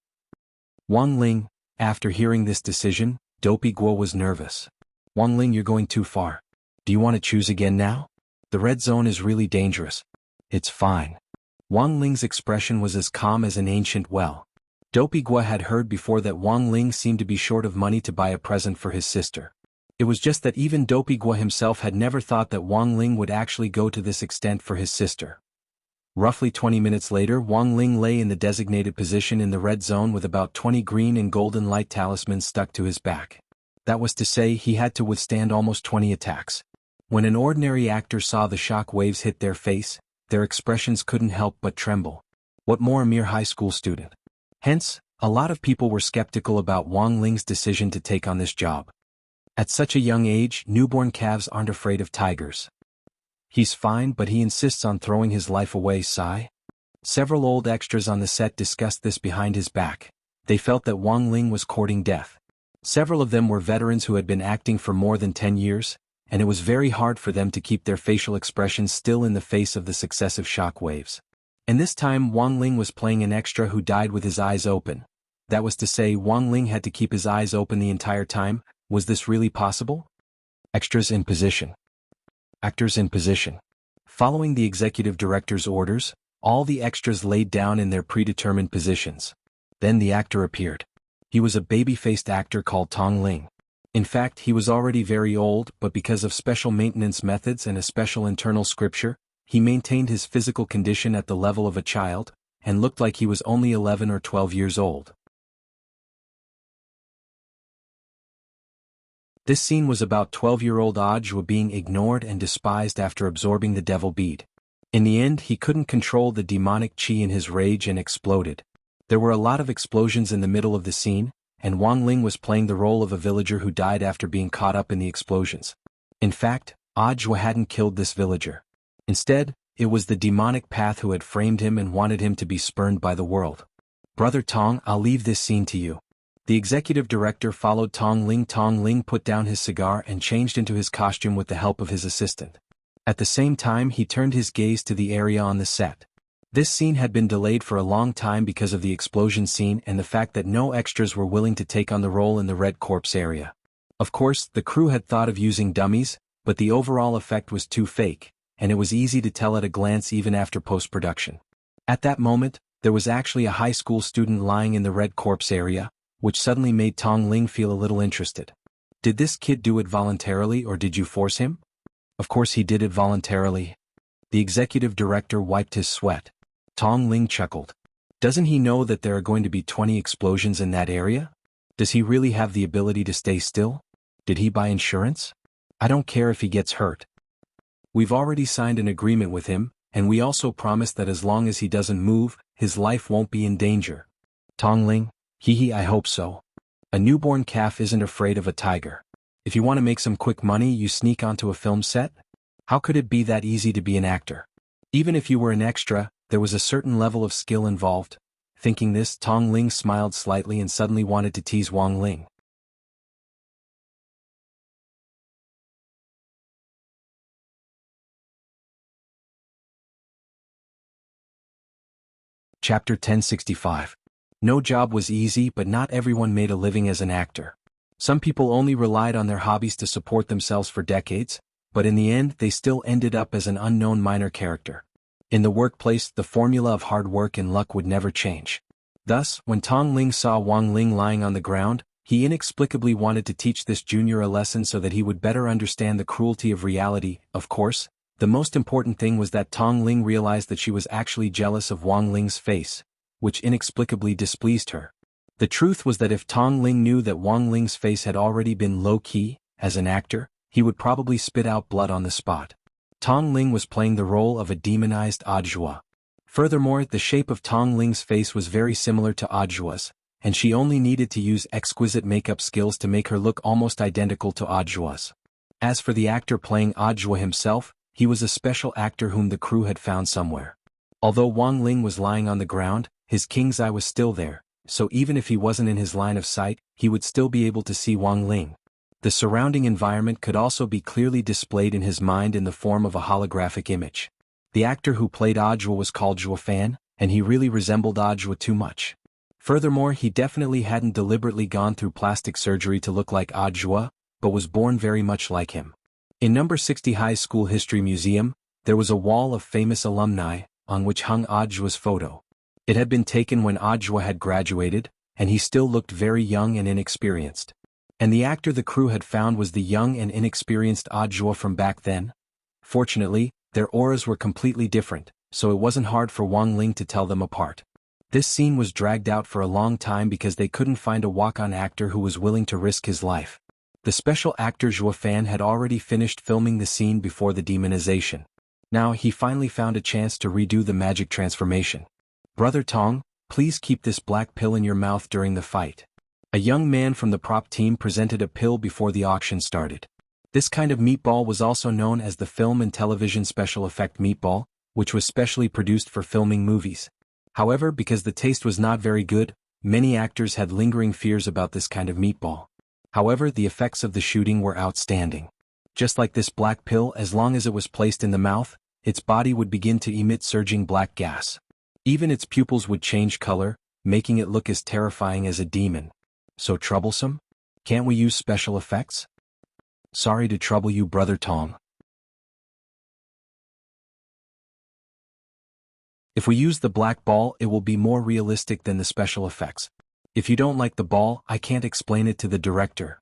Wang Ling, after hearing this decision, Dopey Guo was nervous. Wang Ling, you're going too far. Do you want to choose again now? The red zone is really dangerous. It's fine. Wang Ling's expression was as calm as an ancient well. Dopey Guo had heard before that Wang Ling seemed to be short of money to buy a present for his sister. It was just that even Dopey Guo himself had never thought that Wang Ling would actually go to this extent for his sister. Roughly 20 minutes later, Wang Ling lay in the designated position in the red zone with about 20 green and golden light talismans stuck to his back. That was to say, he had to withstand almost 20 attacks. When an ordinary actor saw the shock waves hit their face, their expressions couldn't help but tremble. What more a mere high school student? Hence, a lot of people were skeptical about Wang Ling's decision to take on this job. At such a young age, newborn calves aren't afraid of tigers. He's fine, but he insists on throwing his life away, sigh. Several old extras on the set discussed this behind his back. They felt that Wang Ling was courting death. Several of them were veterans who had been acting for more than 10 years, and it was very hard for them to keep their facial expressions still in the face of the successive shock waves. And this time Wang Ling was playing an extra who died with his eyes open. That was to say, Wang Ling had to keep his eyes open the entire time. Was this really possible? Extras in position. Actors in position. Following the executive director's orders, all the extras laid down in their predetermined positions. Then the actor appeared. He was a baby-faced actor called Tong Ling. In fact, he was already very old, but because of special maintenance methods and a special internal scripture, he maintained his physical condition at the level of a child, and looked like he was only 11 or 12 years old. This scene was about 12-year-old Audiobook being ignored and despised after absorbing the devil bead. In the end, he couldn't control the demonic chi in his rage and exploded. There were a lot of explosions in the middle of the scene, and Wang Ling was playing the role of a villager who died after being caught up in the explosions. In fact, Audiobook hadn't killed this villager. Instead, it was the demonic path who had framed him and wanted him to be spurned by the world. Brother Tong, I'll leave this scene to you. The executive director followed Tong Ling. Tong Ling put down his cigar and changed into his costume with the help of his assistant. At the same time, he turned his gaze to the area on the set. This scene had been delayed for a long time because of the explosion scene and the fact that no extras were willing to take on the role in the red corpse area. Of course, the crew had thought of using dummies, but the overall effect was too fake, and it was easy to tell at a glance even after post-production. At that moment, there was actually a high school student lying in the red corpse area, which suddenly made Tong Ling feel a little interested. Did this kid do it voluntarily or did you force him? Of course he did it voluntarily. The executive director wiped his sweat. Tong Ling chuckled. Doesn't he know that there are going to be 20 explosions in that area? Does he really have the ability to stay still? Did he buy insurance? I don't care if he gets hurt. We've already signed an agreement with him, and we also promised that as long as he doesn't move, his life won't be in danger. Tong Ling, hee, I hope so. A newborn calf isn't afraid of a tiger. If you want to make some quick money, you sneak onto a film set? How could it be that easy to be an actor? Even if you were an extra, there was a certain level of skill involved. Thinking this, Tong Ling smiled slightly and suddenly wanted to tease Wang Ling. Chapter 1065. No job was easy, but not everyone made a living as an actor. Some people only relied on their hobbies to support themselves for decades, but in the end they still ended up as an unknown minor character. In the workplace, the formula of hard work and luck would never change. Thus, when Tong Ling saw Wang Ling lying on the ground, he inexplicably wanted to teach this junior a lesson so that he would better understand the cruelty of reality. Of course, the most important thing was that Tong Ling realized that she was actually jealous of Wang Ling's face, which inexplicably displeased her. The truth was that if Tong Ling knew that Wang Ling's face had already been low-key, as an actor, he would probably spit out blood on the spot. Tong Ling was playing the role of a demonized Audiobook. Furthermore, the shape of Tong Ling's face was very similar to Audiobook's, and she only needed to use exquisite makeup skills to make her look almost identical to Audiobook's. As for the actor playing Audiobook himself, he was a special actor whom the crew had found somewhere. Although Wang Ling was lying on the ground, his king's eye was still there, so even if he wasn't in his line of sight, he would still be able to see Wang Ling. The surrounding environment could also be clearly displayed in his mind in the form of a holographic image. The actor who played Audiobook was called Zhuo Fan, and he really resembled Audiobook too much. Furthermore, he definitely hadn't deliberately gone through plastic surgery to look like Audiobook, but was born very much like him. In number 60 High School History Museum, there was a wall of famous alumni, on which hung Audiobook's photo. It had been taken when Audiobook had graduated, and he still looked very young and inexperienced. And the actor the crew had found was the young and inexperienced Audiobook from back then. Fortunately, their auras were completely different, so it wasn't hard for Wang Ling to tell them apart. This scene was dragged out for a long time because they couldn't find a walk-on actor who was willing to risk his life. The special actor Zhuo Fan had already finished filming the scene before the demonization. Now he finally found a chance to redo the magic transformation. "Brother Tong, please keep this black pill in your mouth during the fight." A young man from the prop team presented a pill before the auction started. This kind of meatball was also known as the film and television special effect meatball, which was specially produced for filming movies. However, because the taste was not very good, many actors had lingering fears about this kind of meatball. However, the effects of the shooting were outstanding. Just like this black pill, as long as it was placed in the mouth, its body would begin to emit surging black gas. Even its pupils would change color, making it look as terrifying as a demon. So troublesome? Can't we use special effects? Sorry to trouble you, Brother Tong. If we use the black ball, it will be more realistic than the special effects. If you don't like the ball, I can't explain it to the director.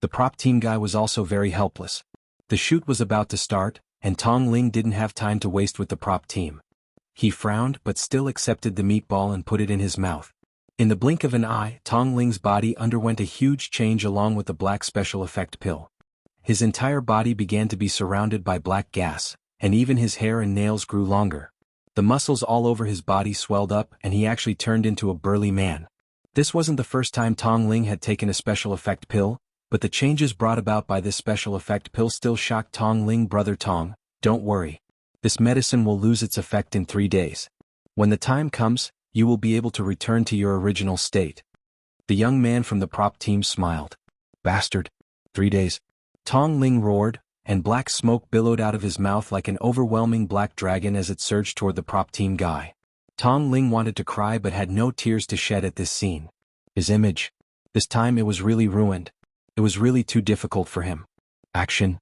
The prop team guy was also very helpless. The shoot was about to start, and Tong Ling didn't have time to waste with the prop team. He frowned but still accepted the meatball and put it in his mouth. In the blink of an eye, Tong Ling's body underwent a huge change along with the black special effect pill. His entire body began to be surrounded by black gas, and even his hair and nails grew longer. The muscles all over his body swelled up and he actually turned into a burly man. This wasn't the first time Tong Ling had taken a special effect pill, but the changes brought about by this special effect pill still shocked Tong Ling. "Brother Tong, don't worry. This medicine will lose its effect in 3 days. When the time comes, you will be able to return to your original state." The young man from the prop team smiled. "Bastard. 3 days." Tong Ling roared, and black smoke billowed out of his mouth like an overwhelming black dragon as it surged toward the prop team guy. Tong Ling wanted to cry but had no tears to shed at this scene. His image. This time it was really ruined. It was really too difficult for him. Action.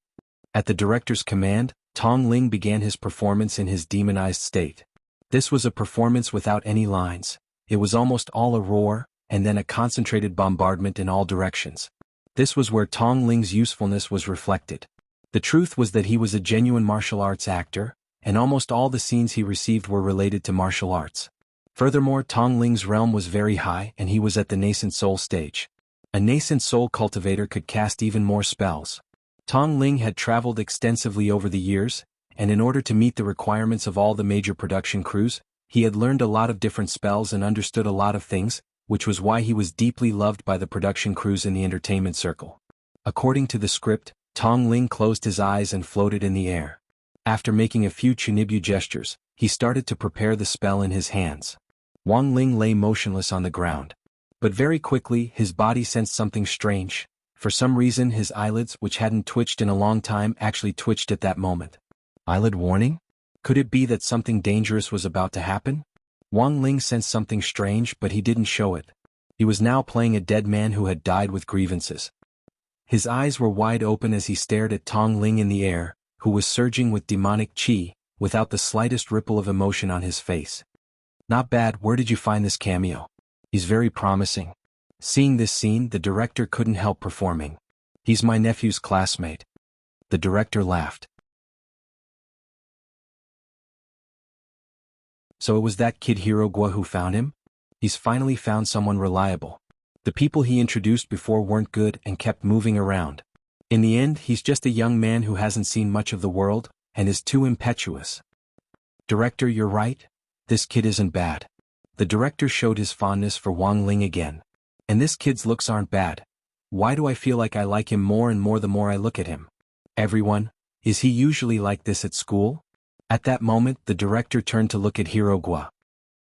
At the director's command, Tong Ling began his performance in his demonized state. This was a performance without any lines. It was almost all a roar, and then a concentrated bombardment in all directions. This was where Tong Ling's usefulness was reflected. The truth was that he was a genuine martial arts actor, and almost all the scenes he received were related to martial arts. Furthermore, Tong Ling's realm was very high and he was at the nascent soul stage. A nascent soul cultivator could cast even more spells. Tong Ling had traveled extensively over the years, and in order to meet the requirements of all the major production crews, he had learned a lot of different spells and understood a lot of things, which was why he was deeply loved by the production crews in the entertainment circle. According to the script, Tong Ling closed his eyes and floated in the air. After making a few chunibu gestures, he started to prepare the spell in his hands. Wang Ling lay motionless on the ground. But very quickly his body sensed something strange. For some reason his eyelids, which hadn't twitched in a long time, actually twitched at that moment. Eyelid warning? Could it be that something dangerous was about to happen? Wang Ling sensed something strange, but he didn't show it. He was now playing a dead man who had died with grievances. His eyes were wide open as he stared at Tong Ling in the air, who was surging with demonic qi, without the slightest ripple of emotion on his face. Not bad. Where did you find this cameo? He's very promising. Seeing this scene, the director couldn't help performing. He's my nephew's classmate. The director laughed. So it was that kid Hirogua who found him? He's finally found someone reliable. The people he introduced before weren't good and kept moving around. In the end, he's just a young man who hasn't seen much of the world, and is too impetuous. Director, you're right. This kid isn't bad. The director showed his fondness for Wang Ling again. And this kid's looks aren't bad. Why do I feel like I like him more and more the more I look at him? Everyone, is he usually like this at school? At that moment, the director turned to look at Hirogua.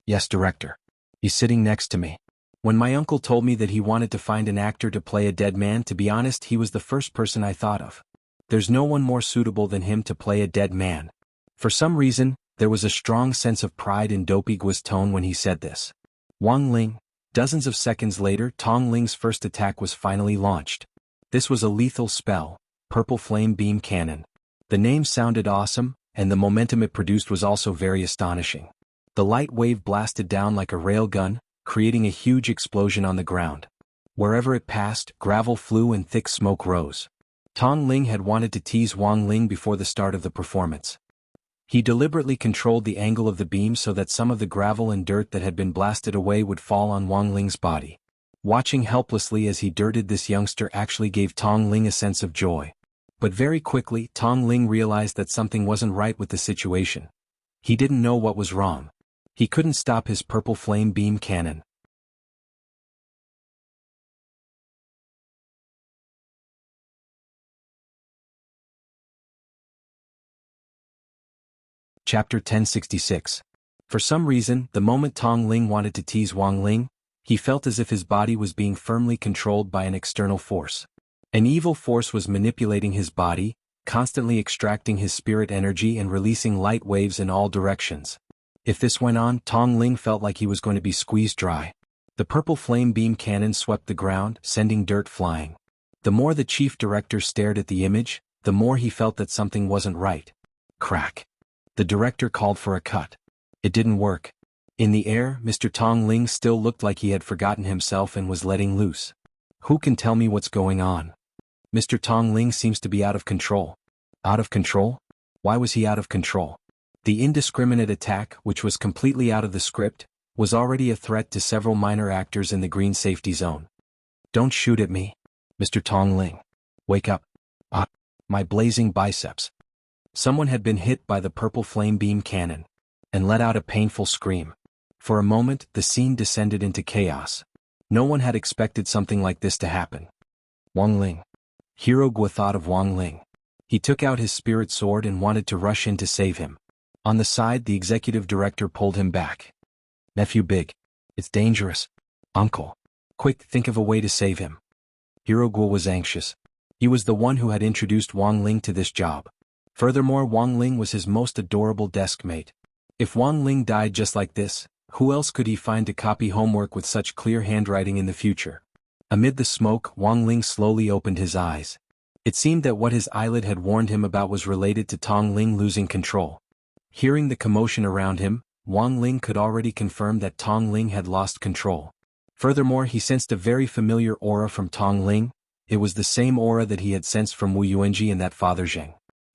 Yes, director. He's sitting next to me. When my uncle told me that he wanted to find an actor to play a dead man, to be honest, he was the first person I thought of. There's no one more suitable than him to play a dead man. For some reason, there was a strong sense of pride in Dopigua's tone when he said this. Wang Ling. Dozens of seconds later, Tong Ling's first attack was finally launched. This was a lethal spell, Purple Flame Beam Cannon. The name sounded awesome, and the momentum it produced was also very astonishing. The light wave blasted down like a railgun, creating a huge explosion on the ground. Wherever it passed, gravel flew and thick smoke rose. Tong Ling had wanted to tease Wang Ling before the start of the performance. He deliberately controlled the angle of the beam so that some of the gravel and dirt that had been blasted away would fall on Wang Ling's body. Watching helplessly as he dirted this youngster actually gave Tong Ling a sense of joy. But very quickly, Tong Ling realized that something wasn't right with the situation. He didn't know what was wrong. He couldn't stop his purple flame beam cannon. Chapter 1066. For some reason, the moment Tong Ling wanted to tease Wang Ling, he felt as if his body was being firmly controlled by an external force. An evil force was manipulating his body, constantly extracting his spirit energy and releasing light waves in all directions. If this went on, Tong Ling felt like he was going to be squeezed dry. The purple flame beam cannon swept the ground, sending dirt flying. The more the chief director stared at the image, the more he felt that something wasn't right. Crack. The director called for a cut. It didn't work. In the air, Mr. Tong Ling still looked like he had forgotten himself and was letting loose. Who can tell me what's going on? Mr. Tong Ling seems to be out of control. Out of control? Why was he out of control? The indiscriminate attack, which was completely out of the script, was already a threat to several minor actors in the green safety zone. Don't shoot at me. Mr. Tong Ling. Wake up. Ah, my blazing biceps. Someone had been hit by the purple flame beam cannon, and let out a painful scream. For a moment, the scene descended into chaos. No one had expected something like this to happen. Wang Ling. Hirogua thought of Wang Ling. He took out his spirit sword and wanted to rush in to save him. On the side, the executive director pulled him back. Nephew Big. It's dangerous. Uncle. Quick, think of a way to save him. Hirogua was anxious. He was the one who had introduced Wang Ling to this job. Furthermore, Wang Ling was his most adorable desk mate. If Wang Ling died just like this, who else could he find to copy homework with such clear handwriting in the future? Amid the smoke, Wang Ling slowly opened his eyes. It seemed that what his eyelid had warned him about was related to Tong Ling losing control. Hearing the commotion around him, Wang Ling could already confirm that Tong Ling had lost control. Furthermore, he sensed a very familiar aura from Tong Ling. It was the same aura that he had sensed from Wu Yuanji and that Father Zheng.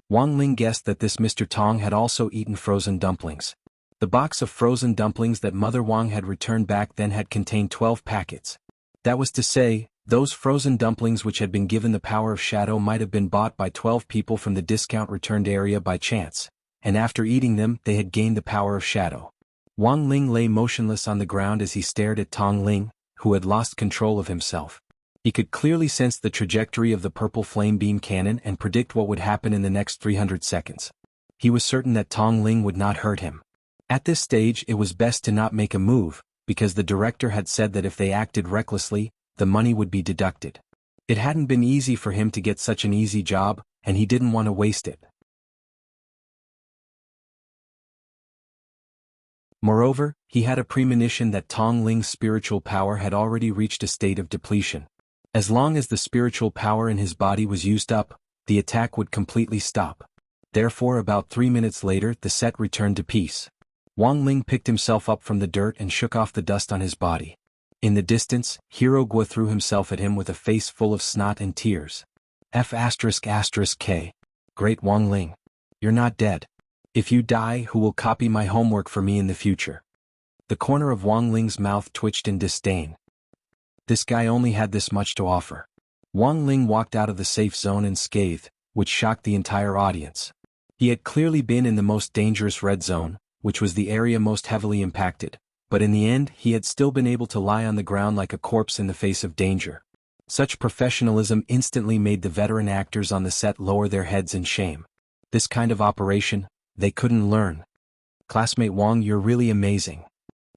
Wang Ling guessed that this Mr. Tong had also eaten frozen dumplings. The box of frozen dumplings that Mother Wang had returned back then had contained 12 packets. That was to say, those frozen dumplings which had been given the power of shadow might have been bought by 12 people from the discount returned area by chance, and after eating them they had gained the power of shadow. Wang Ling lay motionless on the ground as he stared at Tong Ling, who had lost control of himself. He could clearly sense the trajectory of the purple flame beam cannon and predict what would happen in the next 300 seconds. He was certain that Tong Ling would not hurt him. At this stage it was best to not make a move, because the director had said that if they acted recklessly, the money would be deducted. It hadn't been easy for him to get such an easy job, and he didn't want to waste it. Moreover, he had a premonition that Tong Ling's spiritual power had already reached a state of depletion. As long as the spiritual power in his body was used up, the attack would completely stop. Therefore, about 3 minutes later, the set returned to peace. Wang Ling picked himself up from the dirt and shook off the dust on his body. In the distance, Hero Guo threw himself at him with a face full of snot and tears. F***K. Great Wang Ling. You're not dead. If you die, who will copy my homework for me in the future? The corner of Wang Ling's mouth twitched in disdain. This guy only had this much to offer. Wang Ling walked out of the safe zone unscathed, which shocked the entire audience. He had clearly been in the most dangerous red zone, which was the area most heavily impacted, but in the end he had still been able to lie on the ground like a corpse in the face of danger. Such professionalism instantly made the veteran actors on the set lower their heads in shame. This kind of operation, they couldn't learn. Classmate Wang, you're really amazing.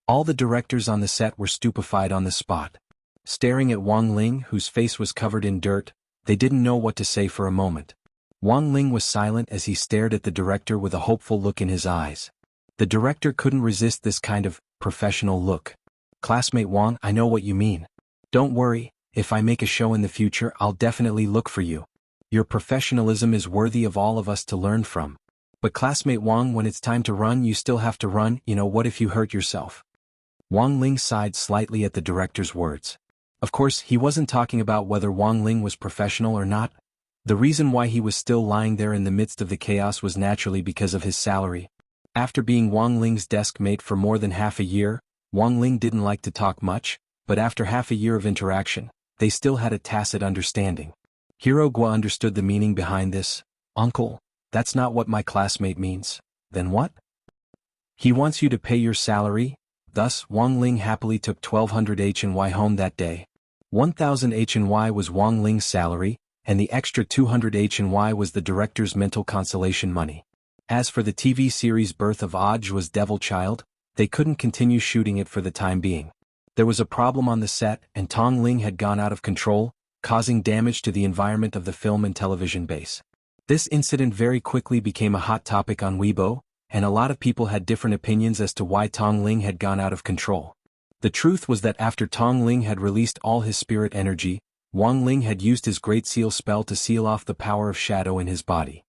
All the directors on the set were stupefied on the spot. Staring at Wang Ling, whose face was covered in dirt, they didn't know what to say for a moment. Wang Ling was silent as he stared at the director with a hopeful look in his eyes. The director couldn't resist this kind of professional look. Classmate Wang, I know what you mean. Don't worry, if I make a show in the future, I'll definitely look for you. Your professionalism is worthy of all of us to learn from. But classmate Wang, when it's time to run, you still have to run. What if you hurt yourself? Wang Ling sighed slightly at the director's words. Of course, he wasn't talking about whether Wang Ling was professional or not. The reason why he was still lying there in the midst of the chaos was naturally because of his salary. After being Wang Ling's desk mate for more than half a year, Wang Ling didn't like to talk much, but after half a year of interaction, they still had a tacit understanding. Hero Guo understood the meaning behind this. Uncle, that's not what my classmate means. Then what? He wants you to pay your salary. Thus, Wang Ling happily took 1,200 HNY home that day. 1,000 HNY was Wang Ling's salary, and the extra 200 HNY was the director's mental consolation money. As for the TV series Birth of Oj's Devil Child, they couldn't continue shooting it for the time being. There was a problem on the set, and Tong Ling had gone out of control, causing damage to the environment of the film and television base. This incident very quickly became a hot topic on Weibo, and a lot of people had different opinions as to why Tong Ling had gone out of control. The truth was that after Tong Ling had released all his spirit energy, Wang Ling had used his Great Seal spell to seal off the power of shadow in his body.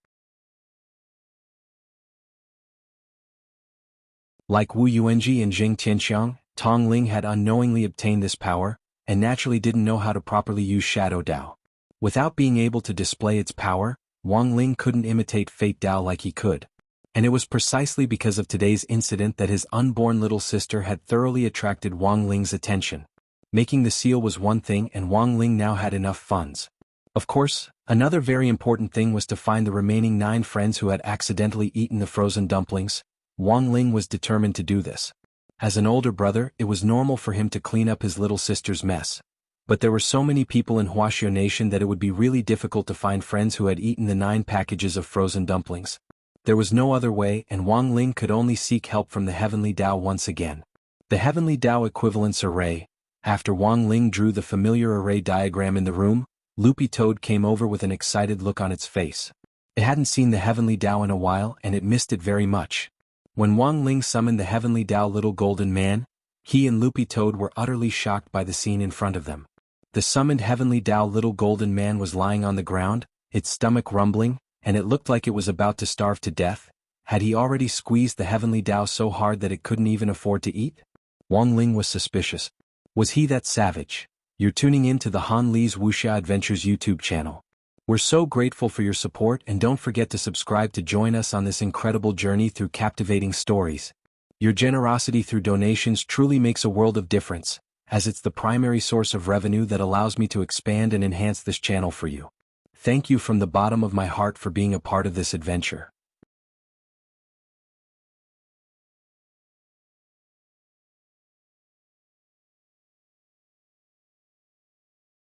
Like Wu Yuanji and Jing Tianxiang, Tong Ling had unknowingly obtained this power, and naturally didn't know how to properly use Shadow Dao. Without being able to display its power, Wang Ling couldn't imitate Fate Dao like he could. And it was precisely because of today's incident that his unborn little sister had thoroughly attracted Wang Ling's attention. Making the seal was one thing, and Wang Ling now had enough funds. Of course, another very important thing was to find the remaining 9 friends who had accidentally eaten the frozen dumplings. Wang Ling was determined to do this. As an older brother, it was normal for him to clean up his little sister's mess. But there were so many people in Huaxiao Nation that it would be really difficult to find friends who had eaten the 9 packages of frozen dumplings. There was no other way, and Wang Ling could only seek help from the Heavenly Dao once again. The Heavenly Dao equivalence array. After Wang Ling drew the familiar array diagram in the room, Loopy Toad came over with an excited look on its face. It hadn't seen the Heavenly Dao in a while, and it missed it very much. When Wang Ling summoned the Heavenly Dao Little Golden Man, he and Loopy Toad were utterly shocked by the scene in front of them. The summoned Heavenly Dao Little Golden Man was lying on the ground, its stomach rumbling, and it looked like it was about to starve to death. Had he already squeezed the Heavenly Dao so hard that it couldn't even afford to eat? Wang Ling was suspicious. Was he that savage? You're tuning in to the Han Li's Wuxia Adventures YouTube channel. We're so grateful for your support, and don't forget to subscribe to join us on this incredible journey through captivating stories. Your generosity through donations truly makes a world of difference, as it's the primary source of revenue that allows me to expand and enhance this channel for you. Thank you from the bottom of my heart for being a part of this adventure.